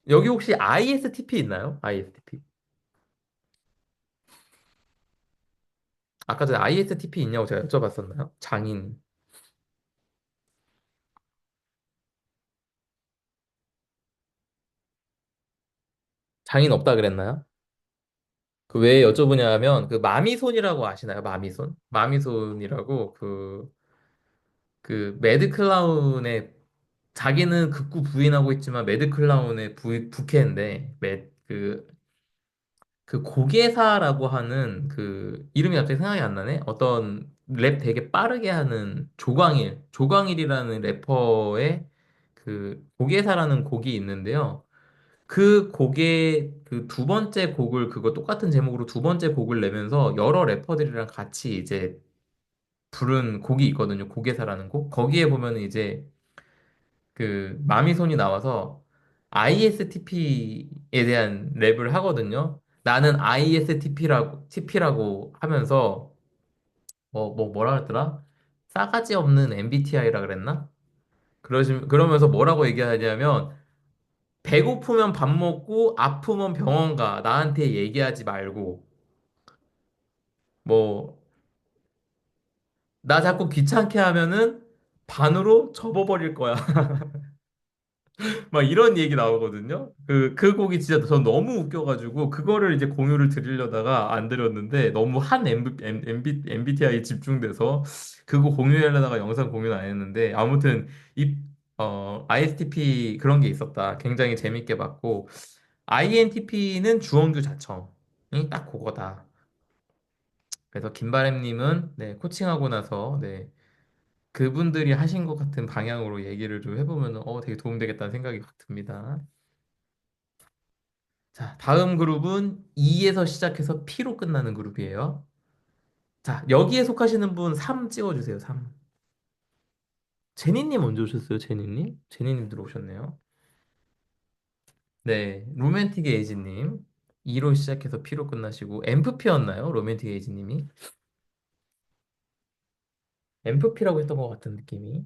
여기 혹시 ISTP 있나요? ISTP. 아까 전에 ISTP 있냐고 제가 여쭤봤었나요? 장인. 장인 없다 그랬나요? 그 왜 여쭤보냐 하면 그 마미손이라고 아시나요? 마미손? 마미손이라고 그 매드클라운의 자기는 극구 부인하고 있지만 매드클라운의 부캐인데 그 고개사라고 하는 그 이름이 갑자기 생각이 안 나네. 어떤 랩 되게 빠르게 하는 조광일이라는 래퍼의 그 고개사라는 곡이 있는데요. 그 곡의 그 두 번째 곡을 그거 똑같은 제목으로 두 번째 곡을 내면서 여러 래퍼들이랑 같이 이제 부른 곡이 있거든요. 고개사라는 곡. 거기에 보면은 이제 그 마미손이 나와서 ISTP에 대한 랩을 하거든요. 나는 TP라고 하면서 뭐라 그랬더라? 싸가지 없는 MBTI라 그랬나? 그러면서 뭐라고 얘기하냐면 배고프면 밥 먹고 아프면 병원 가. 나한테 얘기하지 말고 뭐 나 자꾸 귀찮게 하면은 반으로 접어버릴 거야. 막 이런 얘기 나오거든요. 그 곡이 진짜 전 너무 웃겨가지고, 그거를 이제 공유를 드리려다가 안 드렸는데, 너무 한 MBTI에 집중돼서, 그거 공유하려다가 영상 공유는 안 했는데, 아무튼, ISTP 그런 게 있었다. 굉장히 재밌게 봤고, INTP는 주원규 자청이 딱 그거다. 그래서 김바램님은, 네, 코칭하고 나서, 네, 그분들이 하신 것 같은 방향으로 얘기를 좀 해보면 되게 도움되겠다는 생각이 확 듭니다. 자, 다음 그룹은 E에서 시작해서 P로 끝나는 그룹이에요. 자, 여기에 속하시는 분 3 찍어주세요, 3. 제니님 언제 오셨어요, 제니님? 제니님 들어오셨네요. 네, 로맨틱 에이지님. 2로 시작해서 P로 끝나시고, 엠프피였나요? 로맨틱 에이지님이? 엠프피라고 했던 것 같은 느낌이.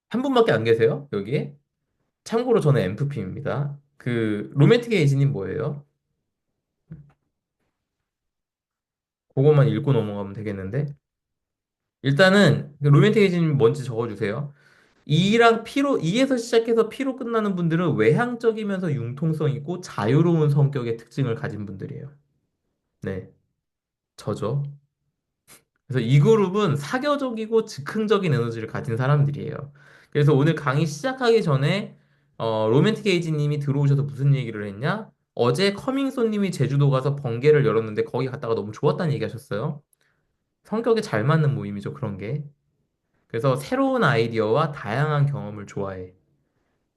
한 분밖에 안 계세요, 여기에? 참고로 저는 엠프피입니다. 그, 로맨틱 에이지님 뭐예요? 그것만 읽고 넘어가면 되겠는데? 일단은, 그 로맨틱 에이지님 뭔지 적어주세요. E랑 P로, E에서 시작해서 P로 끝나는 분들은 외향적이면서 융통성 있고 자유로운 성격의 특징을 가진 분들이에요. 네, 저죠. 그래서 이 그룹은 사교적이고 즉흥적인 에너지를 가진 사람들이에요. 그래서 오늘 강의 시작하기 전에 로맨틱 에이지 님이 들어오셔서 무슨 얘기를 했냐? 어제 커밍손 님이 제주도 가서 번개를 열었는데 거기 갔다가 너무 좋았다는 얘기 하셨어요. 성격에 잘 맞는 모임이죠, 그런 게. 그래서 새로운 아이디어와 다양한 경험을 좋아해.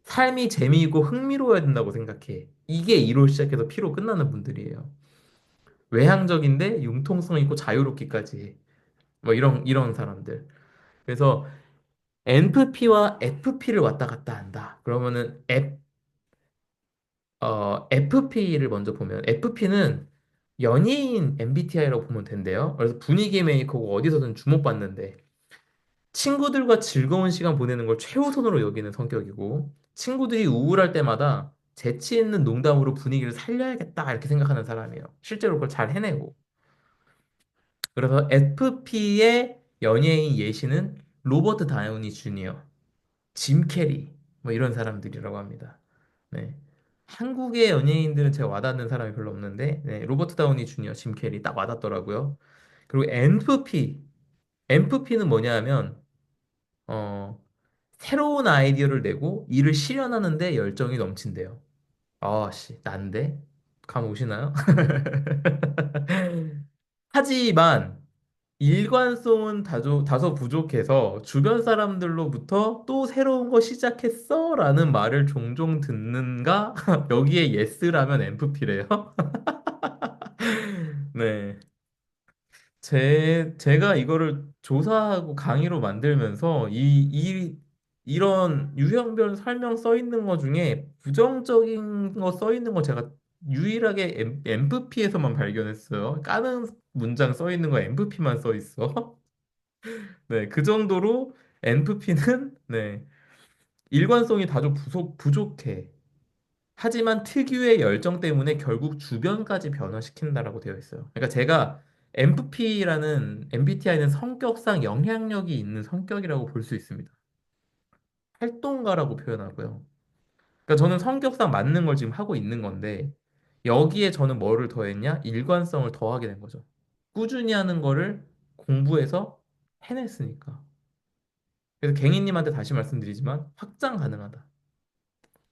삶이 재미있고 흥미로워야 된다고 생각해. 이게 E로 시작해서 P로 끝나는 분들이에요. 외향적인데 융통성 있고 자유롭기까지 해. 뭐 이런 사람들. 그래서 NFP와 FP를 왔다 갔다 한다. 그러면은 FP를 먼저 보면 FP는 연예인 MBTI라고 보면 된대요. 그래서 분위기 메이커고 어디서든 주목받는데 친구들과 즐거운 시간 보내는 걸 최우선으로 여기는 성격이고 친구들이 우울할 때마다 재치 있는 농담으로 분위기를 살려야겠다 이렇게 생각하는 사람이에요. 실제로 그걸 잘 해내고. 그래서 FP의 연예인 예시는 로버트 다우니 주니어. 짐 캐리 뭐 이런 사람들이라고 합니다. 네. 한국의 연예인들은 제가 와닿는 사람이 별로 없는데 네, 로버트 다우니 주니어, 짐 캐리 딱 와닿더라고요. 그리고 엔프피는 뭐냐 하면 어, 새로운 아이디어를 내고 이를 실현하는데 열정이 넘친대요. 아씨, 난데? 감 오시나요? 하지만 일관성은 다소 부족해서 주변 사람들로부터 또 새로운 거 시작했어? 라는 말을 종종 듣는가? 여기에 예스라면 엠프피래요. 네. 제가 이거를 조사하고 강의로 만들면서 이런 유형별 설명 써 있는 거 중에 부정적인 거 써 있는 거 제가 유일하게 엠프피에서만 발견했어요. 까는 문장 써 있는 거 엠프피만 써 있어. 네, 그 정도로 엔프피는 네, 일관성이 다소 부족해. 하지만 특유의 열정 때문에 결국 주변까지 변화시킨다라고 되어 있어요. 그러니까 제가 MFP라는 MBTI는 성격상 영향력이 있는 성격이라고 볼 수 있습니다. 활동가라고 표현하고요. 그러니까 저는 성격상 맞는 걸 지금 하고 있는 건데 여기에 저는 뭐를 더했냐? 일관성을 더하게 된 거죠. 꾸준히 하는 거를 공부해서 해냈으니까. 그래서 갱이님한테 다시 말씀드리지만 확장 가능하다.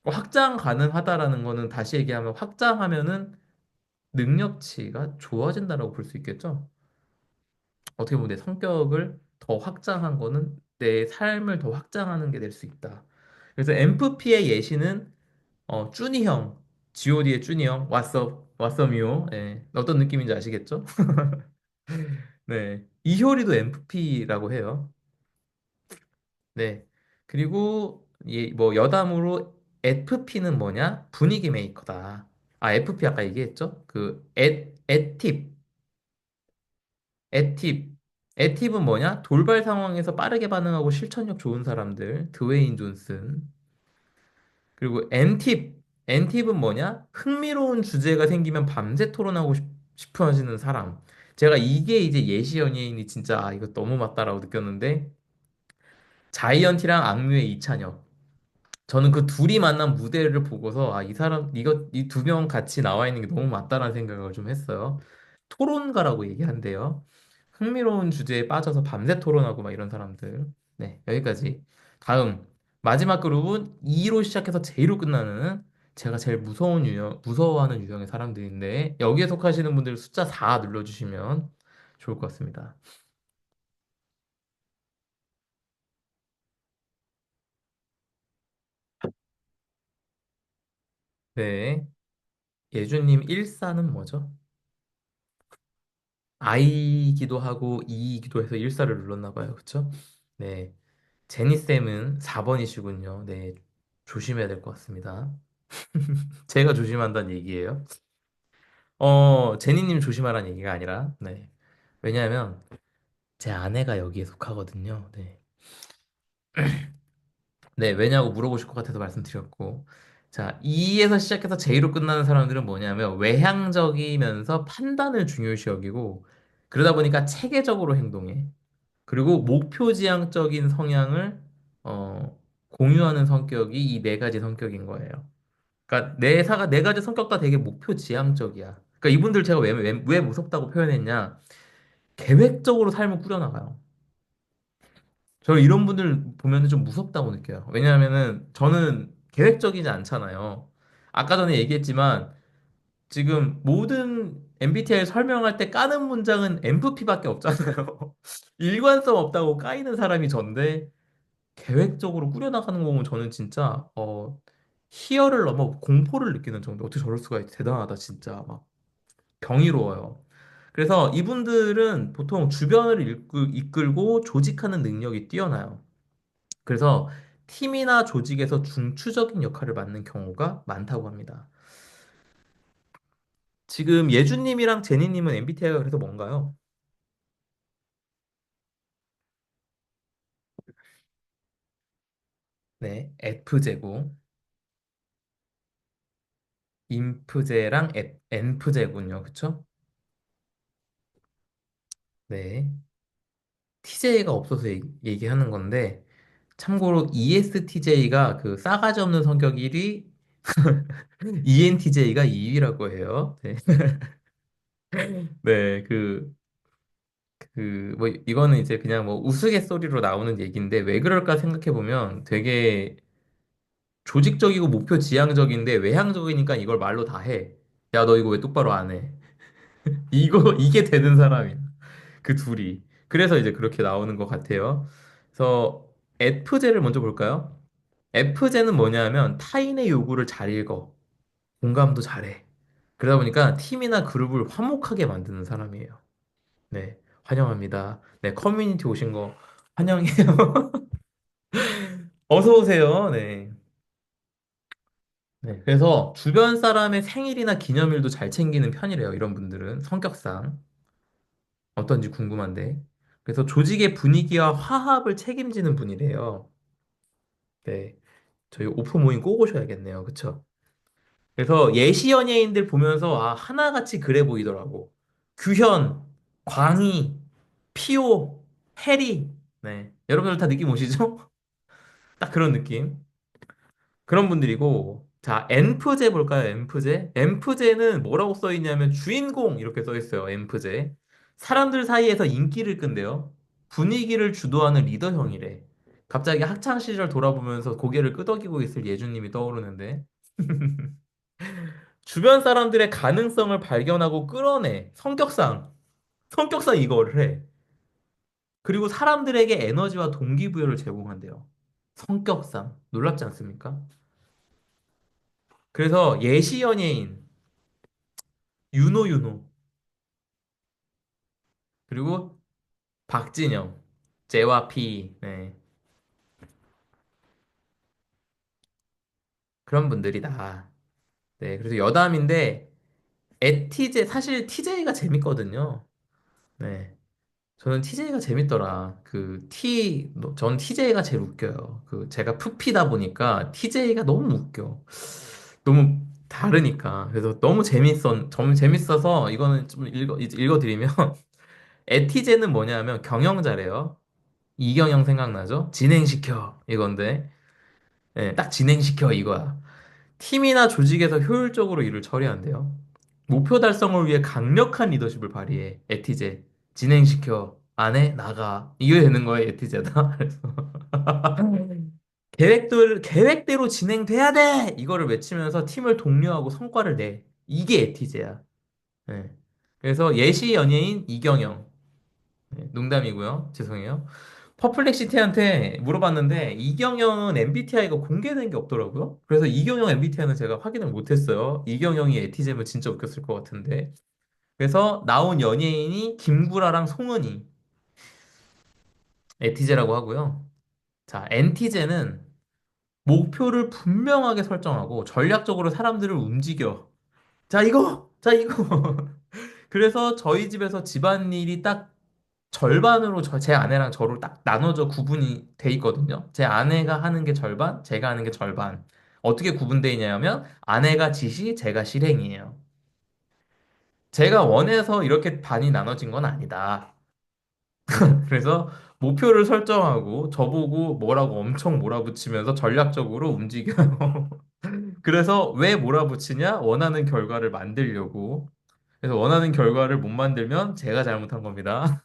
확장 가능하다라는 거는 다시 얘기하면 확장하면은 능력치가 좋아진다라고 볼 수 있겠죠. 어떻게 보면 내 성격을 더 확장한 거는 내 삶을 더 확장하는 게 될 수 있다. 그래서 엠프피의 예시는 쭈니 형, G.O.D의 쭈니 형, 왓썹 예, 어떤 느낌인지 아시겠죠? 네, 이효리도 엠프피라고 해요. 네. 그리고 뭐 여담으로 FP는 뭐냐? 분위기 메이커다. 아, FP 아까 얘기했죠? 그 애팁. 애팁. 애팁은 뭐냐? 돌발 상황에서 빠르게 반응하고 실천력 좋은 사람들. 드웨인 존슨. 그리고 N팁. N팁은 뭐냐? 흥미로운 주제가 생기면 밤새 토론하고 싶어 하시는 사람. 제가 이게 이제 예시 연예인이 진짜 이거 너무 맞다라고 느꼈는데 자이언티랑 악뮤의 이찬혁. 저는 그 둘이 만난 무대를 보고서 아, 이 두 명 같이 나와 있는 게 너무 맞다라는 생각을 좀 했어요. 토론가라고 얘기한대요. 흥미로운 주제에 빠져서 밤새 토론하고 막 이런 사람들. 네, 여기까지. 다음 마지막 그룹은 2로 시작해서 J로 끝나는 제가 제일 무서워하는 유형의 사람들인데 여기에 속하시는 분들 숫자 4 눌러주시면 좋을 것 같습니다. 네. 예주님 일사는 뭐죠? I이기도 하고 E이기도 해서 일사를 눌렀나 봐요. 그쵸? 네. 제니쌤은 4번이시군요. 네. 조심해야 될 것 같습니다. 제가 조심한다는 얘기예요. 제니님 조심하라는 얘기가 아니라, 네. 왜냐하면 제 아내가 여기에 속하거든요. 네. 네, 왜냐고 물어보실 것 같아서 말씀드렸고. 자, E에서 시작해서 J로 끝나는 사람들은 뭐냐면 외향적이면서 판단을 중요시 여기고 그러다 보니까 체계적으로 행동해. 그리고 목표지향적인 성향을 공유하는 성격이 이 네 가지 성격인 거예요. 그러니까 네 가지 성격 다 되게 목표지향적이야. 그러니까 이분들 제가 왜 무섭다고 표현했냐? 계획적으로 삶을 꾸려나가요. 저는 이런 분들 보면 좀 무섭다고 느껴요. 왜냐하면은 저는 계획적이지 않잖아요. 아까 전에 얘기했지만 지금 모든 MBTI 설명할 때 까는 문장은 MFP밖에 없잖아요. 일관성 없다고 까이는 사람이 전데 계획적으로 꾸려나가는 거 보면 저는 진짜 희열을 넘어 공포를 느끼는 정도. 어떻게 저럴 수가 있지? 대단하다 진짜 막 경이로워요. 그래서 이분들은 보통 주변을 이끌고 조직하는 능력이 뛰어나요. 그래서 팀이나 조직에서 중추적인 역할을 맡는 경우가 많다고 합니다. 지금 예준님이랑 제니님은 MBTI가 그래서 뭔가요? 네, F제고, 인프제랑 N프제군요. 그쵸? 네. TJ가 없어서 얘기하는 건데, 참고로 ESTJ가 그 싸가지 없는 성격 1위, ENTJ가 2위라고 해요. 네, 네, 뭐, 이거는 이제 그냥 뭐 우스갯소리로 나오는 얘기인데, 왜 그럴까 생각해보면 되게 조직적이고 목표 지향적인데 외향적이니까 이걸 말로 다 해. 야, 너 이거 왜 똑바로 안 해? 이게 되는 사람이야. 그 둘이. 그래서 이제 그렇게 나오는 것 같아요. 그래서 F제를 먼저 볼까요? F제는 뭐냐면 타인의 요구를 잘 읽어. 공감도 잘해. 그러다 보니까 팀이나 그룹을 화목하게 만드는 사람이에요. 네, 환영합니다. 네, 커뮤니티 오신 거 환영해요. 어서 오세요. 네. 네, 그래서 주변 사람의 생일이나 기념일도 잘 챙기는 편이래요. 이런 분들은 성격상 어떤지 궁금한데. 그래서 조직의 분위기와 화합을 책임지는 분이래요. 네, 저희 오프 모임 꼭 오셔야겠네요. 그쵸? 그래서 예시 연예인들 보면서 하나같이 그래 보이더라고. 규현, 광희, 피오, 해리. 네, 여러분들 다 느낌 오시죠? 딱 그런 느낌. 그런 분들이고, 자, 엠프제 볼까요? 엠프제? 엠프제는 뭐라고 써 있냐면 주인공 이렇게 써 있어요. 엠프제. 사람들 사이에서 인기를 끈대요. 분위기를 주도하는 리더형이래. 갑자기 학창 시절 돌아보면서 고개를 끄덕이고 있을 예주님이 떠오르는데 주변 사람들의 가능성을 발견하고 끌어내. 성격상 이거를 해. 그리고 사람들에게 에너지와 동기부여를 제공한대요. 성격상. 놀랍지 않습니까? 그래서 예시 연예인 윤호 그리고 박진영 제와 피 네, 그런 분들이다. 네, 그래서 여담인데 에티제 사실 TJ가 재밌거든요. 네, 저는 TJ가 재밌더라. 전 TJ가 제일 웃겨요. 그 제가 푸피다 보니까 TJ가 너무 웃겨. 너무 다르니까. 그래서 너무 재밌어서 이거는 좀 읽어드리면 에티제는 뭐냐면 경영자래요. 이경영 생각나죠? 진행시켜 이건데 딱 진행시켜 이거야. 팀이나 조직에서 효율적으로 일을 처리한대요. 목표 달성을 위해 강력한 리더십을 발휘해. 에티제 진행시켜 안 해? 나가 이게 되는 거예요. 에티제다. 그래서 계획대로 진행돼야 돼. 이거를 외치면서 팀을 독려하고 성과를 내. 이게 에티제야. 네. 그래서 예시 연예인 이경영. 네, 농담이고요. 죄송해요. 퍼플렉시티한테 물어봤는데 이경영은 MBTI가 공개된 게 없더라고요. 그래서 이경영 MBTI는 제가 확인을 못했어요. 이경영이 에티제면 진짜 웃겼을 것 같은데. 그래서 나온 연예인이 김구라랑 송은이 에티제라고 하고요. 자, 엔티제는 목표를 분명하게 설정하고 전략적으로 사람들을 움직여. 자, 이거! 자, 이거! 그래서 저희 집에서 집안일이 딱 절반으로 제 아내랑 저로 딱 나눠져 구분이 돼 있거든요. 제 아내가 하는 게 절반, 제가 하는 게 절반. 어떻게 구분되어 있냐면 아내가 지시, 제가 실행이에요. 제가 원해서 이렇게 반이 나눠진 건 아니다. 그래서 목표를 설정하고 저보고 뭐라고 엄청 몰아붙이면서 전략적으로 움직여요. 그래서 왜 몰아붙이냐? 원하는 결과를 만들려고. 그래서 원하는 결과를 못 만들면 제가 잘못한 겁니다.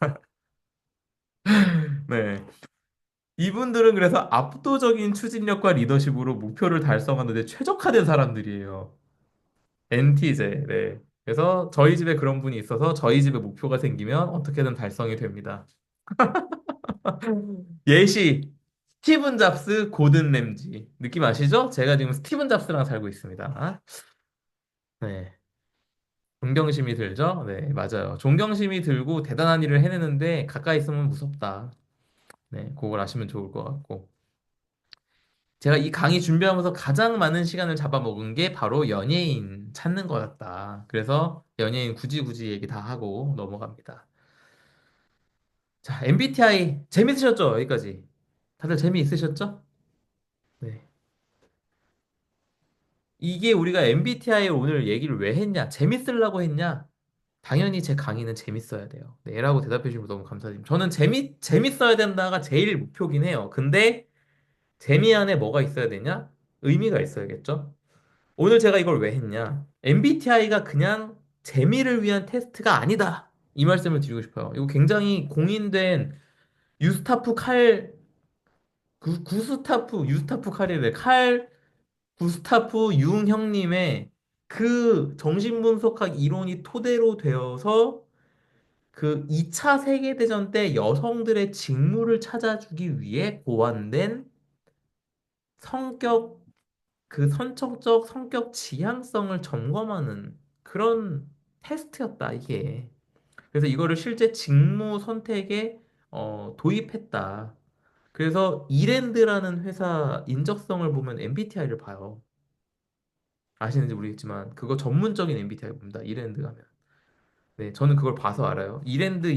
네. 이분들은 그래서 압도적인 추진력과 리더십으로 목표를 달성하는데 최적화된 사람들이에요. NT제. 네. 그래서 저희 집에 그런 분이 있어서 저희 집에 목표가 생기면 어떻게든 달성이 됩니다. 예시. 스티븐 잡스, 고든 램지. 느낌 아시죠? 제가 지금 스티븐 잡스랑 살고 있습니다. 네. 존경심이 들죠? 네, 맞아요. 존경심이 들고 대단한 일을 해내는데 가까이 있으면 무섭다. 네, 그걸 아시면 좋을 것 같고. 제가 이 강의 준비하면서 가장 많은 시간을 잡아먹은 게 바로 연예인 찾는 거였다. 그래서 연예인 굳이 굳이 얘기 다 하고 넘어갑니다. 자, MBTI 재밌으셨죠? 여기까지. 다들 재미있으셨죠? 네. 이게 우리가 MBTI를 오늘 얘기를 왜 했냐? 재밌으려고 했냐? 당연히 제 강의는 재밌어야 돼요. 네, 라고 대답해 주시면 너무 감사드립니다. 저는 재밌어야 된다가 제일 목표긴 해요. 근데 재미 안에 뭐가 있어야 되냐? 의미가 있어야겠죠? 오늘 제가 이걸 왜 했냐? MBTI가 그냥 재미를 위한 테스트가 아니다. 이 말씀을 드리고 싶어요. 이거 굉장히 공인된 유스타프 칼, 유스타프 칼이래. 구스타프 융 형님의 그 정신분석학 이론이 토대로 되어서 그 2차 세계대전 때 여성들의 직무를 찾아주기 위해 고안된 성격, 그 선천적 성격 지향성을 점검하는 그런 테스트였다, 이게. 그래서 이거를 실제 직무 선택에 도입했다. 그래서 이랜드라는 회사 인적성을 보면 MBTI를 봐요. 아시는지 모르겠지만 그거 전문적인 MBTI 봅니다. 이랜드 가면. 네, 저는 그걸 봐서 알아요. 이랜드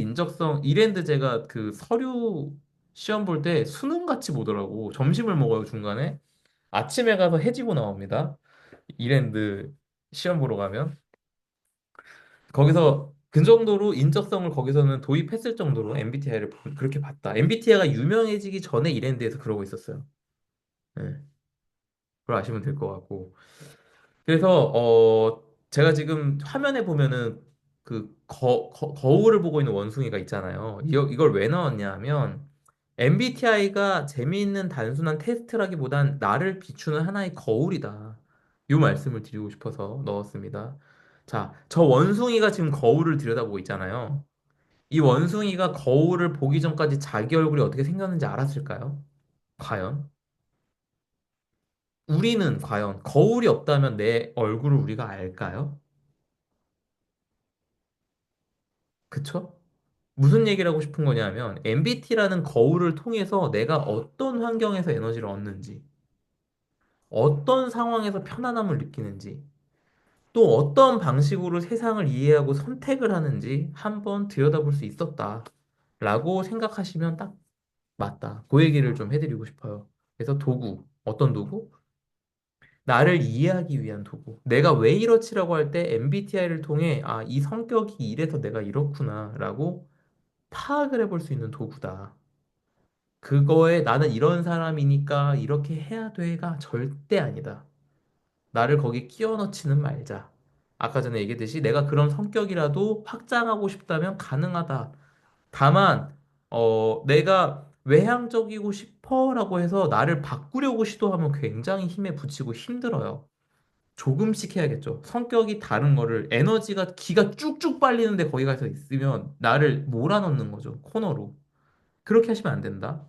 제가 그 서류 시험 볼 때 수능 같이 보더라고. 점심을 먹어요, 중간에. 아침에 가서 해지고 나옵니다. 이랜드 시험 보러 가면. 거기서 그 정도로 인적성을 거기서는 도입했을 정도로 MBTI를 그렇게 봤다. MBTI가 유명해지기 전에 이랜드에서 그러고 있었어요. 네, 그걸 아시면 될 것 같고. 그래서 제가 지금 화면에 보면은 그 거울을 보고 있는 원숭이가 있잖아요. 이걸 왜 넣었냐 하면 MBTI가 재미있는 단순한 테스트라기보단 나를 비추는 하나의 거울이다. 이 말씀을 드리고 싶어서 넣었습니다. 자, 저 원숭이가 지금 거울을 들여다보고 있잖아요. 이 원숭이가 거울을 보기 전까지 자기 얼굴이 어떻게 생겼는지 알았을까요? 과연? 우리는 과연 거울이 없다면 내 얼굴을 우리가 알까요? 그쵸? 무슨 얘기를 하고 싶은 거냐면 MBT라는 거울을 통해서 내가 어떤 환경에서 에너지를 얻는지, 어떤 상황에서 편안함을 느끼는지, 또 어떤 방식으로 세상을 이해하고 선택을 하는지 한번 들여다볼 수 있었다. 라고 생각하시면 딱 맞다. 그 얘기를 좀 해드리고 싶어요. 그래서 도구, 어떤 도구? 나를 이해하기 위한 도구. 내가 왜 이렇지라고 할 때 MBTI를 통해 아, 이 성격이 이래서 내가 이렇구나 라고 파악을 해볼 수 있는 도구다. 그거에 나는 이런 사람이니까 이렇게 해야 돼가 절대 아니다. 나를 거기 끼워 넣지는 말자. 아까 전에 얘기했듯이 내가 그런 성격이라도 확장하고 싶다면 가능하다. 다만, 내가 외향적이고 싶어라고 해서 나를 바꾸려고 시도하면 굉장히 힘에 부치고 힘들어요. 조금씩 해야겠죠. 성격이 다른 거를 에너지가 기가 쭉쭉 빨리는데 거기 가서 있으면 나를 몰아넣는 거죠. 코너로. 그렇게 하시면 안 된다.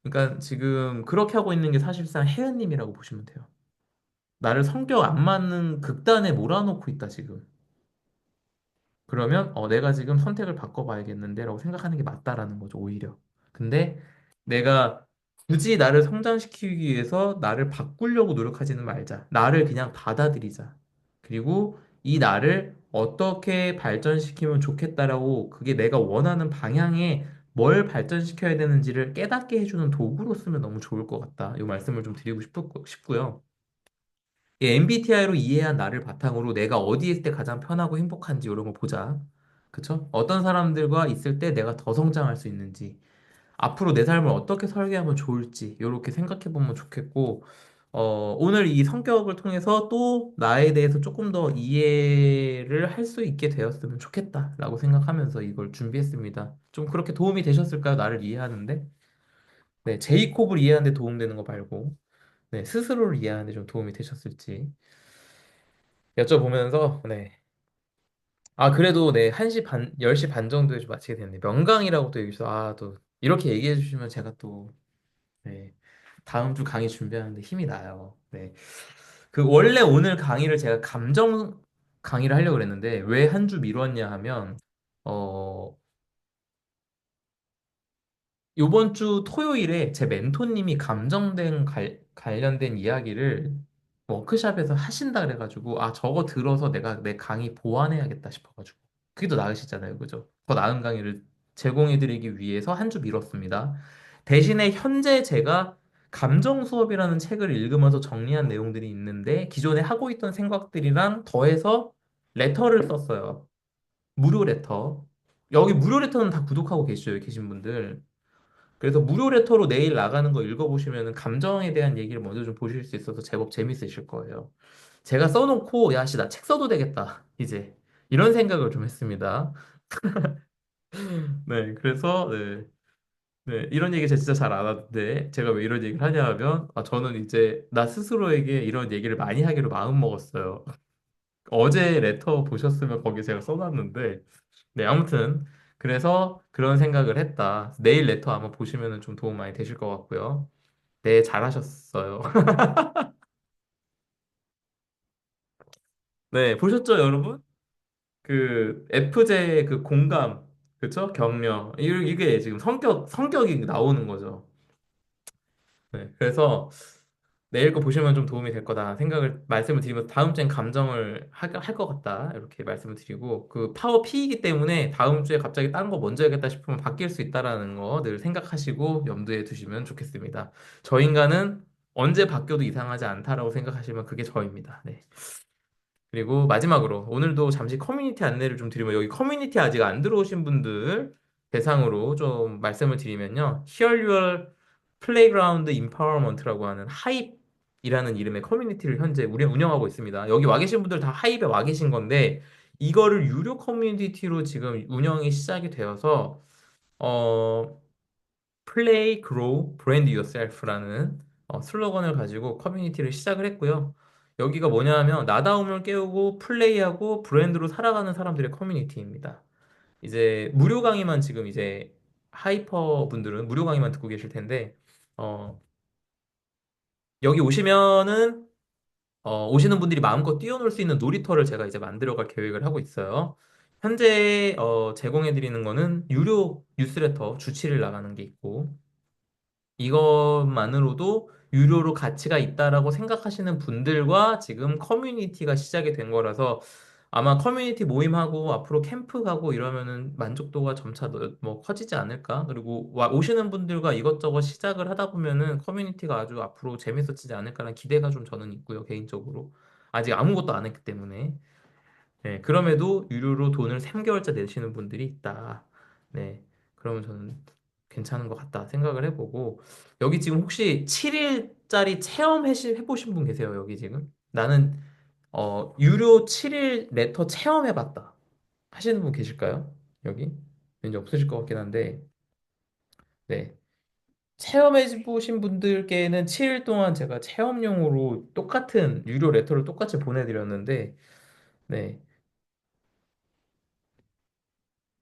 그러니까 지금 그렇게 하고 있는 게 사실상 혜은님이라고 보시면 돼요. 나를 성격 안 맞는 극단에 몰아넣고 있다, 지금. 그러면 내가 지금 선택을 바꿔봐야겠는데라고 생각하는 게 맞다라는 거죠, 오히려. 근데 내가 굳이 나를 성장시키기 위해서 나를 바꾸려고 노력하지는 말자. 나를 그냥 받아들이자. 그리고 이 나를 어떻게 발전시키면 좋겠다라고 그게 내가 원하는 방향에 뭘 발전시켜야 되는지를 깨닫게 해주는 도구로 쓰면 너무 좋을 것 같다. 이 말씀을 좀 드리고 싶고요. MBTI로 이해한 나를 바탕으로 내가 어디에 있을 때 가장 편하고 행복한지 이런 거 보자. 그쵸? 어떤 사람들과 있을 때 내가 더 성장할 수 있는지, 앞으로 내 삶을 어떻게 설계하면 좋을지, 이렇게 생각해 보면 좋겠고, 오늘 이 성격을 통해서 또 나에 대해서 조금 더 이해를 할 수 있게 되었으면 좋겠다라고 생각하면서 이걸 준비했습니다. 좀 그렇게 도움이 되셨을까요? 나를 이해하는데? 네, 제이콥을 이해하는 데 도움되는 거 말고, 네, 스스로를 이해하는 데 좀 도움이 되셨을지. 여쭤보면서 네. 아 그래도 네 1시 반 10시 반 정도에 좀 마치게 됐네. 명강이라고 또 여기서 또 이렇게 얘기해 주시면 제가 또 네. 다음 주 강의 준비하는데 힘이 나요. 네. 그 원래 오늘 강의를 제가 감정 강의를 하려고 그랬는데 왜 한 주 미뤘냐 하면 어 요번 주 토요일에 제 멘토님이 감정된 관련된 이야기를 워크샵에서 하신다 그래가지고 아 저거 들어서 내가 내 강의 보완해야겠다 싶어가지고 그게 더 나으시잖아요, 그죠? 더 나은 강의를 제공해드리기 위해서 한 주 미뤘습니다. 대신에 현재 제가 감정 수업이라는 책을 읽으면서 정리한 내용들이 있는데 기존에 하고 있던 생각들이랑 더해서 레터를 썼어요. 무료 레터. 여기 무료 레터는 다 구독하고 계시죠, 계신 분들. 그래서 무료 레터로 내일 나가는 거 읽어보시면 감정에 대한 얘기를 먼저 좀 보실 수 있어서 제법 재밌으실 거예요. 제가 써놓고, 야, 씨, 나 책 써도 되겠다. 이제. 이런 생각을 좀 했습니다. 네, 그래서, 네, 네, 이런 얘기 제가 진짜 잘 안 하는데, 제가 왜 이런 얘기를 하냐 하면, 저는 이제 나 스스로에게 이런 얘기를 많이 하기로 마음 먹었어요. 어제 레터 보셨으면 거기 제가 써놨는데, 네, 아무튼, 그래서 그런 생각을 했다. 내일 레터 아마 보시면 좀 도움 많이 되실 것 같고요. 네, 잘하셨어요. 네, 보셨죠, 여러분? 그 FJ 그 공감, 그쵸? 격려. 이게 지금 성격이 나오는 거죠. 네, 그래서 내일 거 보시면 좀 도움이 될 거다 생각을 말씀을 드리면서 다음 주엔 감정을 할 것 같다 이렇게 말씀을 드리고 그 파워 P이기 때문에 다음 주에 갑자기 다른 거 먼저 해야겠다 싶으면 바뀔 수 있다라는 거 늘 생각하시고 염두에 두시면 좋겠습니다. 저 인간은 언제 바뀌어도 이상하지 않다라고 생각하시면 그게 저입니다. 네. 그리고 마지막으로 오늘도 잠시 커뮤니티 안내를 좀 드리면 여기 커뮤니티 아직 안 들어오신 분들 대상으로 좀 말씀을 드리면요. Hear Your Playground Empowerment라고 하는 하입이라는 이름의 커뮤니티를 현재 우리 운영하고 있습니다. 여기 와 계신 분들 다 하입에 와 계신 건데 이거를 유료 커뮤니티로 지금 운영이 시작이 되어서 어, Play, Grow, Brand Yourself라는 슬로건을 가지고 커뮤니티를 시작을 했고요. 여기가 뭐냐면 나다움을 깨우고 플레이하고 브랜드로 살아가는 사람들의 커뮤니티입니다. 이제 무료 강의만 지금 이제 하이퍼 분들은 무료 강의만 듣고 계실 텐데 어, 여기 오시면은 오시는 분들이 마음껏 뛰어놀 수 있는 놀이터를 제가 이제 만들어갈 계획을 하고 있어요. 현재 제공해드리는 거는 유료 뉴스레터 주치를 나가는 게 있고 이것만으로도 유료로 가치가 있다라고 생각하시는 분들과 지금 커뮤니티가 시작이 된 거라서 아마 커뮤니티 모임하고 앞으로 캠프 가고 이러면은 만족도가 점차 뭐 커지지 않을까? 그리고 오시는 분들과 이것저것 시작을 하다 보면은 커뮤니티가 아주 앞으로 재밌어지지 않을까라는 기대가 좀 저는 있고요, 개인적으로. 아직 아무것도 안 했기 때문에. 네, 그럼에도 유료로 돈을 3개월째 내시는 분들이 있다. 네, 그러면 저는 괜찮은 것 같다 생각을 해보고 여기 지금 혹시 7일짜리 체험 해보신 분 계세요? 여기 지금? 나는 유료 7일 레터 체험해봤다 하시는 분 계실까요? 여기? 왠지 없으실 것 같긴 한데 네. 체험해보신 분들께는 7일 동안 제가 체험용으로 똑같은 유료 레터를 똑같이 보내드렸는데 네.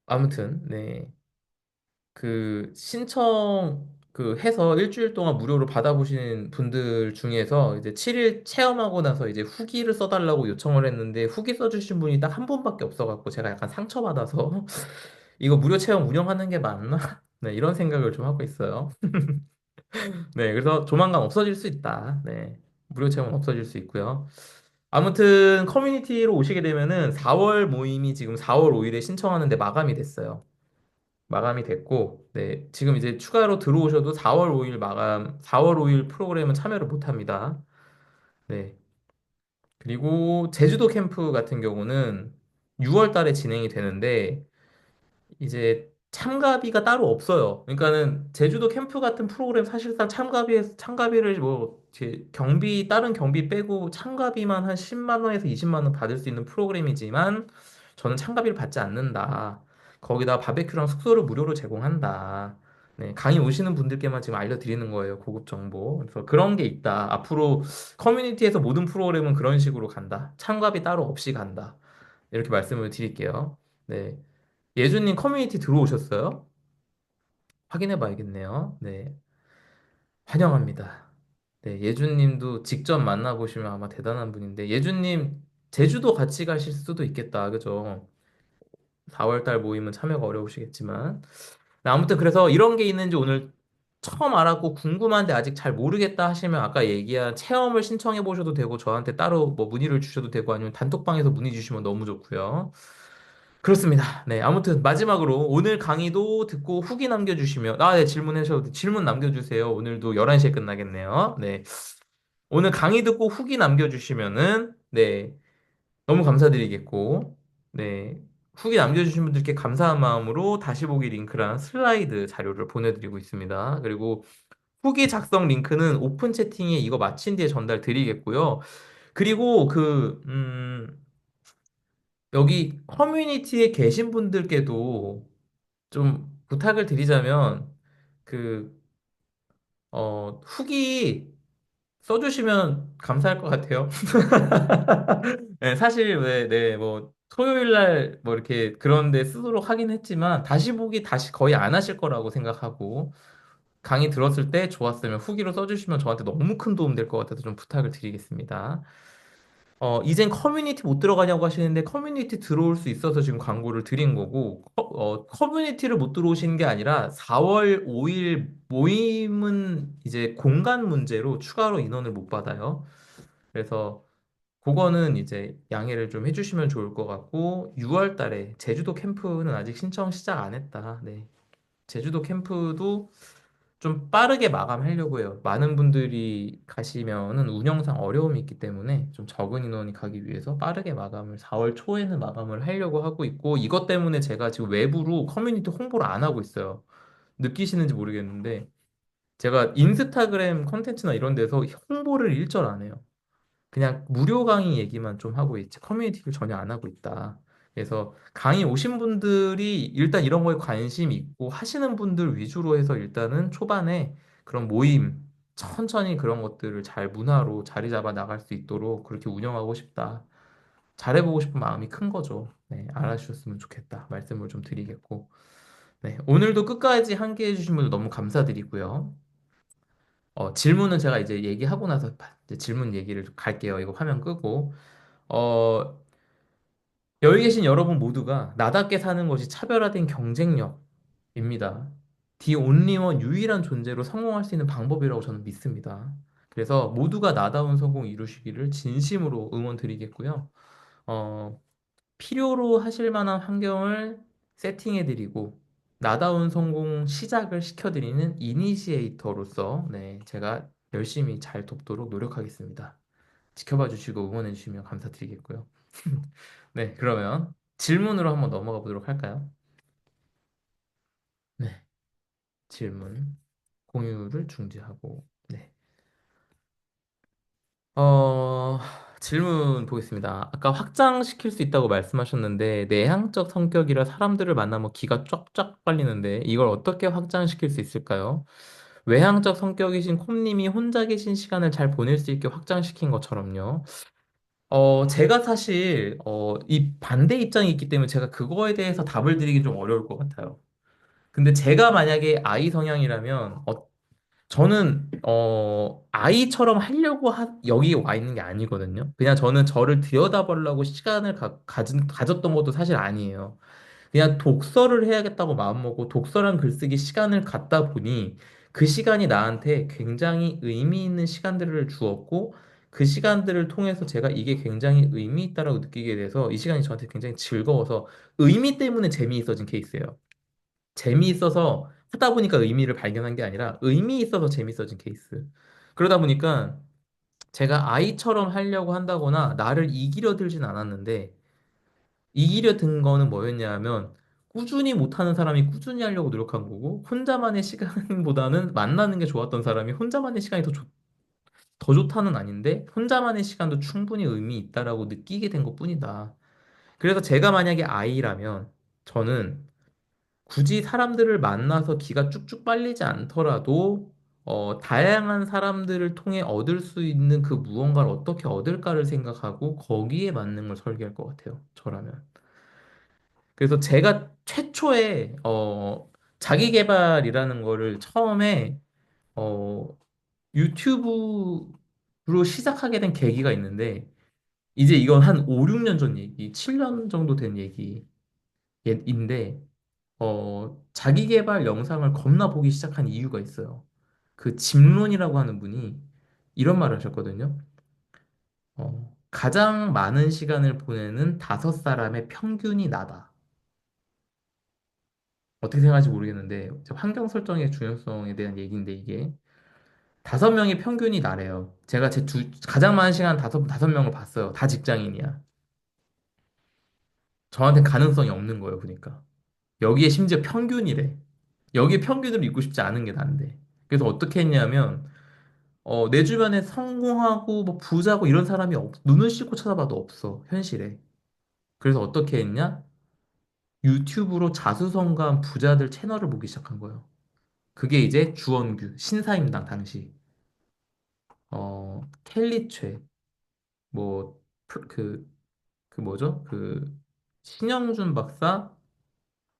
아무튼 네. 신청 해서 일주일 동안 무료로 받아보신 분들 중에서 이제 7일 체험하고 나서 이제 후기를 써달라고 요청을 했는데 후기 써주신 분이 딱 한 분밖에 없어갖고 제가 약간 상처받아서 이거 무료 체험 운영하는 게 맞나? 네, 이런 생각을 좀 하고 있어요. 네, 그래서 조만간 없어질 수 있다. 네, 무료 체험은 없어질 수 있고요. 아무튼 커뮤니티로 오시게 되면은 4월 모임이 지금 4월 5일에 신청하는데 마감이 됐어요. 마감이 됐고, 네, 지금 이제 추가로 들어오셔도 4월 5일 마감, 4월 5일 프로그램은 참여를 못 합니다. 네. 그리고 제주도 캠프 같은 경우는 6월 달에 진행이 되는데, 이제 참가비가 따로 없어요. 그러니까는 제주도 캠프 같은 프로그램 사실상 참가비를 뭐 경비 다른 경비 빼고 참가비만 한 10만 원에서 20만 원 받을 수 있는 프로그램이지만 저는 참가비를 받지 않는다. 거기다 바베큐랑 숙소를 무료로 제공한다. 네, 강의 오시는 분들께만 지금 알려드리는 거예요. 고급 정보. 그래서 그런 게 있다. 앞으로 커뮤니티에서 모든 프로그램은 그런 식으로 간다. 참가비 따로 없이 간다. 이렇게 말씀을 드릴게요. 네. 예준님 커뮤니티 들어오셨어요? 확인해 봐야겠네요. 네, 환영합니다. 네, 예준님도 직접 만나보시면 아마 대단한 분인데, 예준님 제주도 같이 가실 수도 있겠다. 그죠? 4월 달 모임은 참여가 어려우시겠지만. 네, 아무튼 그래서 이런 게 있는지 오늘 처음 알았고 궁금한데 아직 잘 모르겠다 하시면 아까 얘기한 체험을 신청해 보셔도 되고 저한테 따로 뭐 문의를 주셔도 되고 아니면 단톡방에서 문의 주시면 너무 좋고요. 그렇습니다. 네, 아무튼 마지막으로 오늘 강의도 듣고 후기 남겨주시면 네, 질문하셔도 질문 남겨주세요. 오늘도 11시에 끝나겠네요. 네, 오늘 강의 듣고 후기 남겨주시면은 네, 너무 감사드리겠고 네, 후기 남겨주신 분들께 감사한 마음으로 다시 보기 링크랑 슬라이드 자료를 보내드리고 있습니다. 그리고 후기 작성 링크는 오픈 채팅에 이거 마친 뒤에 전달 드리겠고요. 그리고 여기 커뮤니티에 계신 분들께도 좀 부탁을 드리자면 그 후기 써주시면 감사할 것 같아요. 네, 사실 왜, 네, 뭐 토요일 날 뭐 이렇게 그런데 쓰도록 하긴 했지만 다시 보기 다시 거의 안 하실 거라고 생각하고 강의 들었을 때 좋았으면 후기로 써주시면 저한테 너무 큰 도움 될 것 같아서 좀 부탁을 드리겠습니다. 이젠 커뮤니티 못 들어가냐고 하시는데 커뮤니티 들어올 수 있어서 지금 광고를 드린 거고, 커뮤니티를 못 들어오시는 게 아니라 4월 5일 모임은 이제 공간 문제로 추가로 인원을 못 받아요. 그래서 그거는 이제 양해를 좀 해주시면 좋을 것 같고, 6월 달에 제주도 캠프는 아직 신청 시작 안 했다. 네. 제주도 캠프도 좀 빠르게 마감하려고 해요. 많은 분들이 가시면은 운영상 어려움이 있기 때문에 좀 적은 인원이 가기 위해서 빠르게 마감을 4월 초에는 마감을 하려고 하고 있고 이것 때문에 제가 지금 외부로 커뮤니티 홍보를 안 하고 있어요. 느끼시는지 모르겠는데 제가 인스타그램 컨텐츠나 이런 데서 홍보를 일절 안 해요. 그냥 무료 강의 얘기만 좀 하고 있지 커뮤니티를 전혀 안 하고 있다. 그래서 강의 오신 분들이 일단 이런 거에 관심 있고 하시는 분들 위주로 해서 일단은 초반에 그런 모임 천천히 그런 것들을 잘 문화로 자리 잡아 나갈 수 있도록 그렇게 운영하고 싶다. 잘해보고 싶은 마음이 큰 거죠. 네, 알아주셨으면 좋겠다. 말씀을 좀 드리겠고. 네, 오늘도 끝까지 함께 해주신 분들 너무 감사드리고요. 질문은 제가 이제 얘기하고 나서 이제 질문 얘기를 갈게요. 이거 화면 끄고. 어, 여기 계신 여러분 모두가 나답게 사는 것이 차별화된 경쟁력입니다. The only one 유일한 존재로 성공할 수 있는 방법이라고 저는 믿습니다. 그래서 모두가 나다운 성공 이루시기를 진심으로 응원드리겠고요. 어, 필요로 하실 만한 환경을 세팅해드리고 나다운 성공 시작을 시켜드리는 이니시에이터로서 네, 제가 열심히 잘 돕도록 노력하겠습니다. 지켜봐 주시고 응원해 주시면 감사드리겠고요. 네, 그러면 질문으로 한번 넘어가 보도록 할까요? 네, 질문 공유를 중지하고 네. 어, 질문 보겠습니다. 아까 확장시킬 수 있다고 말씀하셨는데 내향적 성격이라 사람들을 만나면 기가 쫙쫙 빨리는데 이걸 어떻게 확장시킬 수 있을까요? 외향적 성격이신 콤님이 혼자 계신 시간을 잘 보낼 수 있게 확장시킨 것처럼요. 제가 사실 이 반대 입장이 있기 때문에 제가 그거에 대해서 답을 드리기 좀 어려울 것 같아요. 근데 제가 만약에 아이 성향이라면, 저는, 아이처럼 하려고 여기 와 있는 게 아니거든요. 그냥 저는 저를 들여다보려고 시간을 가졌던 것도 사실 아니에요. 그냥 독서를 해야겠다고 마음먹고 독서랑 글쓰기 시간을 갖다 보니 그 시간이 나한테 굉장히 의미 있는 시간들을 주었고 그 시간들을 통해서 제가 이게 굉장히 의미 있다라고 느끼게 돼서 이 시간이 저한테 굉장히 즐거워서 의미 때문에 재미있어진 케이스예요. 재미있어서 하다 보니까 의미를 발견한 게 아니라 의미 있어서 재밌어진 케이스. 그러다 보니까 제가 아이처럼 하려고 한다거나 나를 이기려 들진 않았는데 이기려 든 거는 뭐였냐 하면 꾸준히 못하는 사람이 꾸준히 하려고 노력한 거고 혼자만의 시간보다는 만나는 게 좋았던 사람이 혼자만의 시간이 더 좋다는 아닌데 혼자만의 시간도 충분히 의미 있다라고 느끼게 된 것뿐이다. 그래서 제가 만약에 아이라면 저는 굳이 사람들을 만나서 기가 쭉쭉 빨리지 않더라도 다양한 사람들을 통해 얻을 수 있는 그 무언가를 어떻게 얻을까를 생각하고 거기에 맞는 걸 설계할 것 같아요. 저라면. 그래서 제가 최초에 자기 개발이라는 거를 처음에 어, 유튜브로 시작하게 된 계기가 있는데 이제 이건 한 5, 6년 전 얘기, 7년 정도 된 얘기인데 자기 개발 영상을 겁나 보기 시작한 이유가 있어요. 그 짐론이라고 하는 분이 이런 말을 하셨거든요. 가장 많은 시간을 보내는 5사람의 평균이 나다. 어떻게 생각할지 모르겠는데 환경 설정의 중요성에 대한 얘기인데 이게 5명의 평균이 나래요. 제가 가장 많은 시간 다섯 명을 봤어요. 다 직장인이야. 저한테 가능성이 없는 거예요, 그러니까. 여기에 심지어 평균이래. 여기에 평균을 믿고 싶지 않은 게 난데. 그래서 어떻게 했냐면 내 주변에 성공하고 뭐 부자고 이런 사람이 눈을 씻고 찾아봐도 없어, 현실에. 그래서 어떻게 했냐? 유튜브로 자수성가한 부자들 채널을 보기 시작한 거예요. 그게 이제 주원규, 신사임당 당시, 켈리최, 뭐, 그 뭐죠? 신영준 박사,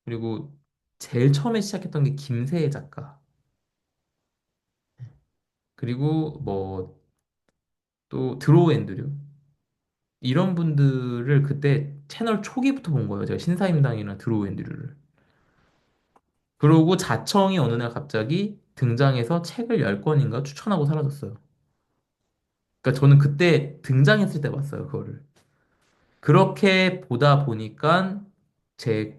그리고 제일 처음에 시작했던 게 김세혜 작가, 그리고 뭐, 또 드로우 앤드류. 이런 분들을 그때 채널 초기부터 본 거예요. 제가 신사임당이나 드로우 앤드류를. 그러고 자청이 어느 날 갑자기 등장해서 책을 10권인가 추천하고 사라졌어요. 그러니까 저는 그때 등장했을 때 봤어요, 그거를. 그렇게 보다 보니까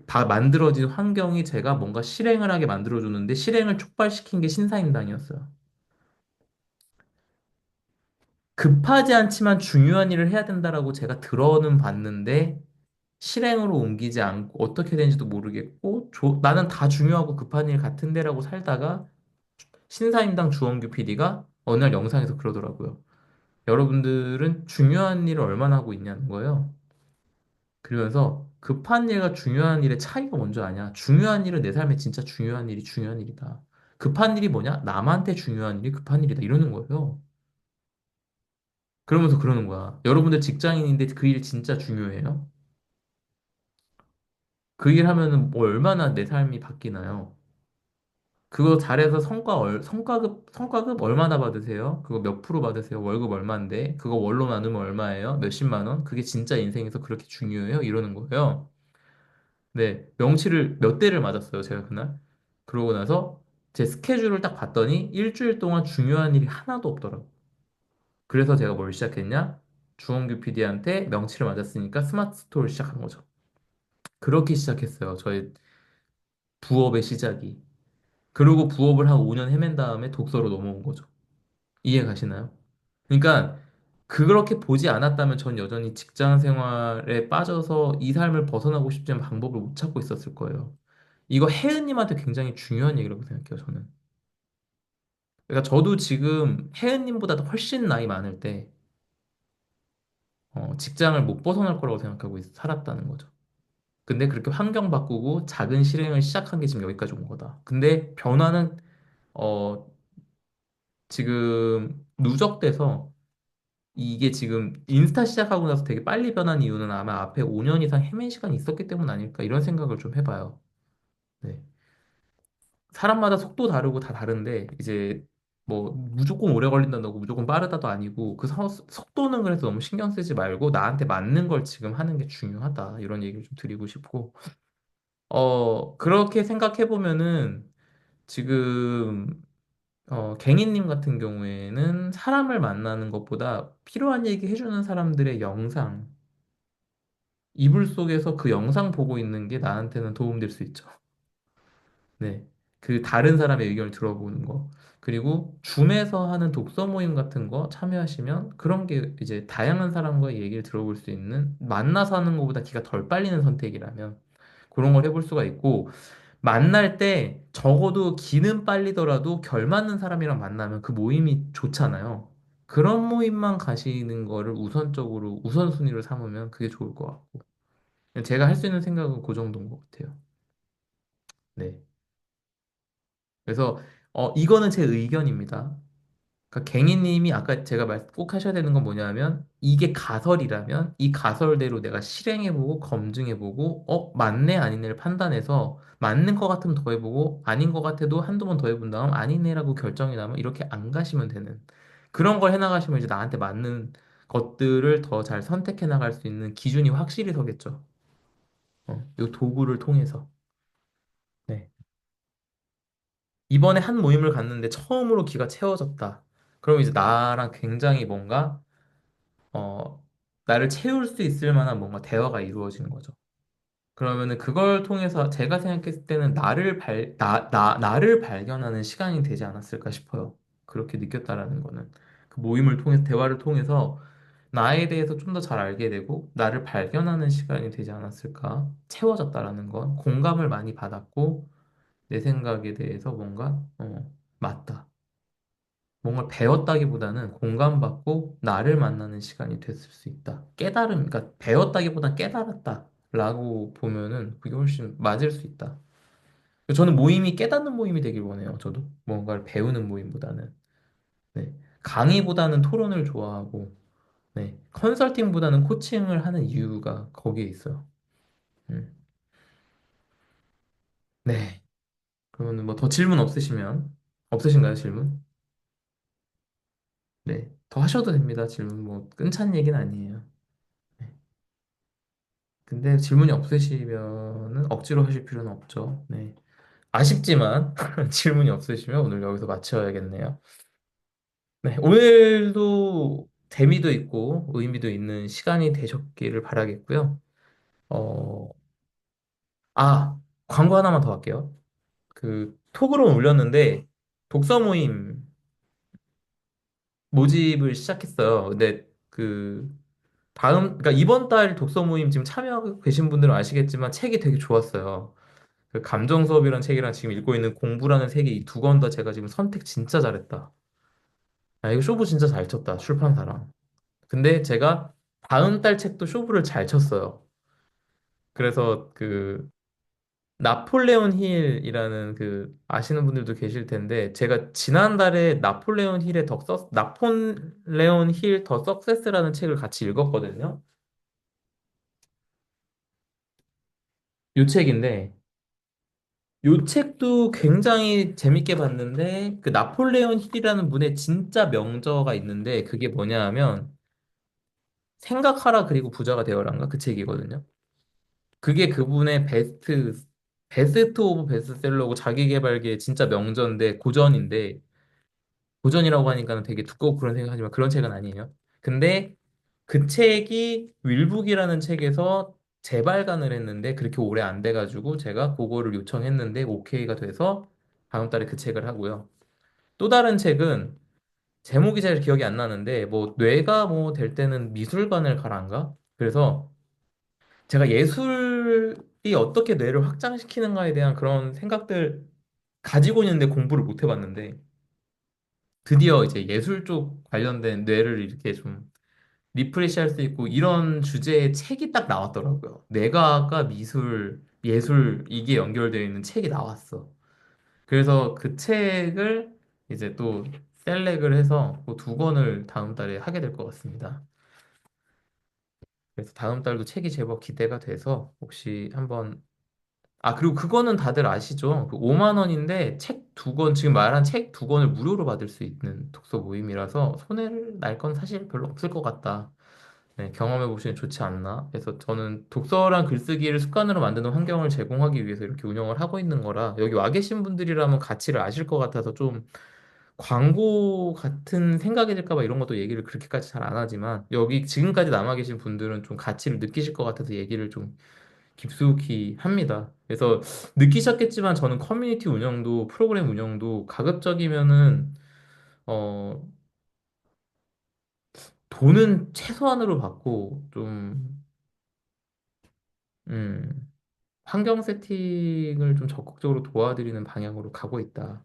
다 만들어진 환경이 제가 뭔가 실행을 하게 만들어주는데 실행을 촉발시킨 게 신사임당이었어요. 급하지 않지만 중요한 일을 해야 된다라고 제가 들어는 봤는데 실행으로 옮기지 않고 어떻게 되는지도 모르겠고 나는 다 중요하고 급한 일 같은데라고 살다가 신사임당 주원규 PD가 어느 날 영상에서 그러더라고요. 여러분들은 중요한 일을 얼마나 하고 있냐는 거예요. 그러면서 급한 일과 중요한 일의 차이가 뭔지 아냐? 중요한 일은 내 삶에 진짜 중요한 일이 중요한 일이다. 급한 일이 뭐냐? 남한테 중요한 일이 급한 일이다. 이러는 거예요. 그러면서 그러는 거야. 여러분들 직장인인데 그 일 진짜 중요해요? 그 일 하면은 뭐 얼마나 내 삶이 바뀌나요? 그거 잘해서 성과급 얼마나 받으세요? 그거 몇 프로 받으세요? 월급 얼마인데? 그거 월로 나누면 얼마예요? 몇십만 원? 그게 진짜 인생에서 그렇게 중요해요? 이러는 거예요. 네, 명치를 몇 대를 맞았어요, 제가 그날. 그러고 나서 제 스케줄을 딱 봤더니 일주일 동안 중요한 일이 하나도 없더라고. 그래서 제가 뭘 시작했냐? 주원규 PD한테 명치를 맞았으니까 스마트 스토어를 시작한 거죠. 그렇게 시작했어요, 저의 부업의 시작이. 그리고 부업을 한 5년 헤맨 다음에 독서로 넘어온 거죠. 이해 가시나요? 그러니까 그렇게 보지 않았다면 전 여전히 직장 생활에 빠져서 이 삶을 벗어나고 싶지만 방법을 못 찾고 있었을 거예요. 이거 혜은님한테 굉장히 중요한 얘기라고 생각해요, 저는. 그러니까 저도 지금 혜은님보다 훨씬 나이 많을 때 직장을 못 벗어날 거라고 생각하고 살았다는 거죠. 근데 그렇게 환경 바꾸고 작은 실행을 시작한 게 지금 여기까지 온 거다. 근데 변화는 어, 지금 누적돼서 이게 지금 인스타 시작하고 나서 되게 빨리 변한 이유는 아마 앞에 5년 이상 헤맨 시간이 있었기 때문 아닐까 이런 생각을 좀 해봐요. 네. 사람마다 속도 다르고 다 다른데 이제 뭐 무조건 오래 걸린다고 무조건 빠르다도 아니고 그 속도는 그래서 너무 신경 쓰지 말고 나한테 맞는 걸 지금 하는 게 중요하다. 이런 얘기를 좀 드리고 싶고 그렇게 생각해 보면은 지금 갱이님 같은 경우에는 사람을 만나는 것보다 필요한 얘기 해주는 사람들의 영상, 이불 속에서 그 영상 보고 있는 게 나한테는 도움될 수 있죠. 네. 그 다른 사람의 의견을 들어보는 거. 그리고 줌에서 하는 독서 모임 같은 거 참여하시면 그런 게 이제 다양한 사람과의 얘기를 들어볼 수 있는 만나서 하는 것보다 기가 덜 빨리는 선택이라면 그런 걸 해볼 수가 있고 만날 때 적어도 기는 빨리더라도 결 맞는 사람이랑 만나면 그 모임이 좋잖아요. 그런 모임만 가시는 거를 우선적으로 우선순위로 삼으면 그게 좋을 것 같고. 제가 할 수 있는 생각은 그 정도인 것 같아요. 네. 그래서 이거는 제 의견입니다. 그러니까 갱이님이 아까 제가 꼭 하셔야 되는 건 뭐냐면 이게 가설이라면 이 가설대로 내가 실행해보고 검증해보고 맞네 아니네를 판단해서 맞는 것 같으면 더 해보고 아닌 것 같아도 한두 번 더 해본 다음 아니네라고 결정이 나면 이렇게 안 가시면 되는 그런 걸 해나가시면 이제 나한테 맞는 것들을 더 잘 선택해 나갈 수 있는 기준이 확실히 서겠죠. 이 도구를 통해서. 네. 이번에 한 모임을 갔는데 처음으로 기가 채워졌다. 그럼 이제 나랑 굉장히 뭔가 어, 나를 채울 수 있을 만한 뭔가 대화가 이루어지는 거죠. 그러면은 그걸 통해서 제가 생각했을 때는 나를 발견하는 시간이 되지 않았을까 싶어요. 그렇게 느꼈다라는 거는. 그 모임을 통해서, 대화를 통해서 나에 대해서 좀 더 잘 알게 되고, 나를 발견하는 시간이 되지 않았을까. 채워졌다라는 건 공감을 많이 받았고, 내 생각에 대해서 뭔가, 맞다. 뭔가 배웠다기보다는 공감받고 나를 만나는 시간이 됐을 수 있다. 그러니까 배웠다기보단 깨달았다라고 보면은 그게 훨씬 맞을 수 있다. 저는 모임이 깨닫는 모임이 되길 원해요. 저도 뭔가를 배우는 모임보다는. 네. 강의보다는 토론을 좋아하고, 네. 컨설팅보다는 코칭을 하는 이유가 거기에 있어요. 음. 네. 그러면 뭐 더 질문 없으신가요, 질문? 네. 더 하셔도 됩니다, 질문. 뭐, 끈찬 얘기는 아니에요. 네. 근데 질문이 없으시면은 억지로 하실 필요는 없죠. 네. 아쉽지만 질문이 없으시면 오늘 여기서 마쳐야겠네요. 네. 오늘도 재미도 있고 의미도 있는 시간이 되셨기를 바라겠고요. 어, 광고 하나만 더 할게요. 그 톡으로 올렸는데 독서 모임 모집을 시작했어요. 근데 그러니까 이번 달 독서 모임 지금 참여하고 계신 분들은 아시겠지만 책이 되게 좋았어요. 그 감정 수업이라는 책이랑 지금 읽고 있는 공부라는 책이 이 두 권 다 제가 지금 선택 진짜 잘했다. 이거 쇼부 진짜 잘 쳤다. 출판사랑. 근데 제가 다음 달 책도 쇼부를 잘 쳤어요. 그래서 그 나폴레온 힐이라는 그 아시는 분들도 계실 텐데 제가 지난달에 나폴레온 힐 더 석세스라는 책을 같이 읽었거든요. 요 책인데 요 책도 굉장히 재밌게 봤는데 그 나폴레온 힐이라는 분의 진짜 명저가 있는데 그게 뭐냐 하면 생각하라 그리고 부자가 되어라인가 그 책이거든요. 그게 그분의 베스트 오브 베스트셀러고 자기계발기의 진짜 명저인데 고전이라고 하니까는 되게 두껍고 그런 생각하지만 그런 책은 아니에요. 근데 그 책이 윌북이라는 책에서 재발간을 했는데 그렇게 오래 안 돼가지고 제가 그거를 요청했는데 오케이가 돼서 다음 달에 그 책을 하고요. 또 다른 책은 제목이 잘 기억이 안 나는데 뭐 뇌가 뭐 될 때는 미술관을 가란가? 그래서 제가 예술이 어떻게 뇌를 확장시키는가에 대한 그런 생각들 가지고 있는데 공부를 못 해봤는데 드디어 이제 예술 쪽 관련된 뇌를 이렇게 좀 리프레시 할 수 있고 이런 주제의 책이 딱 나왔더라고요. 뇌과학과 예술 이게 연결되어 있는 책이 나왔어. 그래서 그 책을 이제 또 셀렉을 해서 그두 권을 다음 달에 하게 될 것 같습니다. 그래서 다음 달도 책이 제법 기대가 돼서 혹시 한번 아, 그리고 그거는 다들 아시죠? 그 5만 원인데 책 두 권, 지금 말한 책 두 권을 무료로 받을 수 있는 독서 모임이라서 손해를 날 건 사실 별로 없을 것 같다. 네, 경험해 보시면 좋지 않나? 그래서 저는 독서랑 글쓰기를 습관으로 만드는 환경을 제공하기 위해서 이렇게 운영을 하고 있는 거라 여기 와 계신 분들이라면 가치를 아실 것 같아서 좀 광고 같은 생각이 들까 봐 이런 것도 얘기를 그렇게까지 잘 안 하지만 여기 지금까지 남아 계신 분들은 좀 가치를 느끼실 것 같아서 얘기를 좀 깊숙이 합니다. 그래서 느끼셨겠지만 저는 커뮤니티 운영도 프로그램 운영도 가급적이면은 어 돈은 최소한으로 받고 좀 음, 환경 세팅을 좀 적극적으로 도와드리는 방향으로 가고 있다.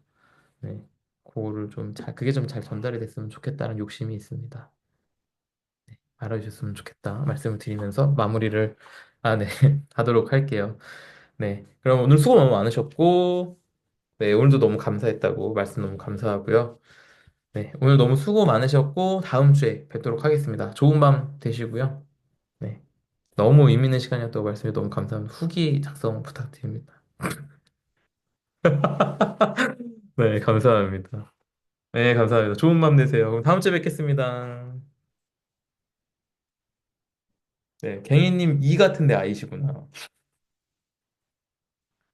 네. 그거를 좀 잘, 그게 좀 잘 전달이 됐으면 좋겠다는 욕심이 있습니다. 알아주셨으면 좋겠다. 말씀을 드리면서 마무리를, 아, 네, 하도록 할게요. 네. 그럼 오늘 수고 너무 많으셨고, 네, 오늘도 너무 감사했다고 말씀 너무 감사하고요. 네, 오늘 너무 수고 많으셨고, 다음 주에 뵙도록 하겠습니다. 좋은 밤 되시고요. 네. 너무 의미 있는 시간이었다고 말씀해 너무 감사합니다. 후기 작성 부탁드립니다. 네, 감사합니다. 네, 감사합니다. 좋은 밤 되세요. 그럼 다음 주에 뵙겠습니다. 네, 갱이님 이 같은데 아이시구나.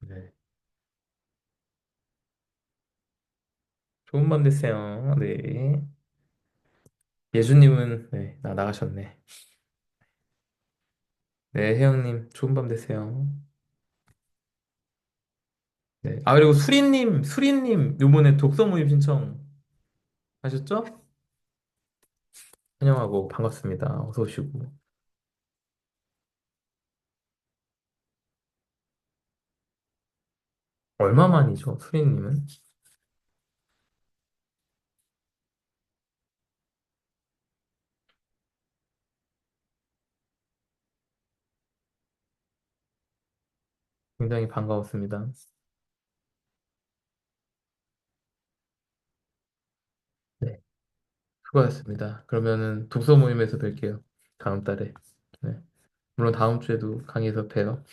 네, 좋은 밤 되세요. 네. 예주님은, 네, 나가셨네. 네, 혜영님, 좋은 밤 되세요. 네. 아, 그리고 수리님, 요번에 독서 모임 신청하셨죠? 환영하고 반갑습니다. 어서 오시고. 얼마 만이죠, 수리님은? 굉장히 반가웠습니다. 네, 수고하셨습니다. 그러면은 독서 모임에서 뵐게요. 다음 달에. 네. 물론 다음 주에도 강의에서 봬요.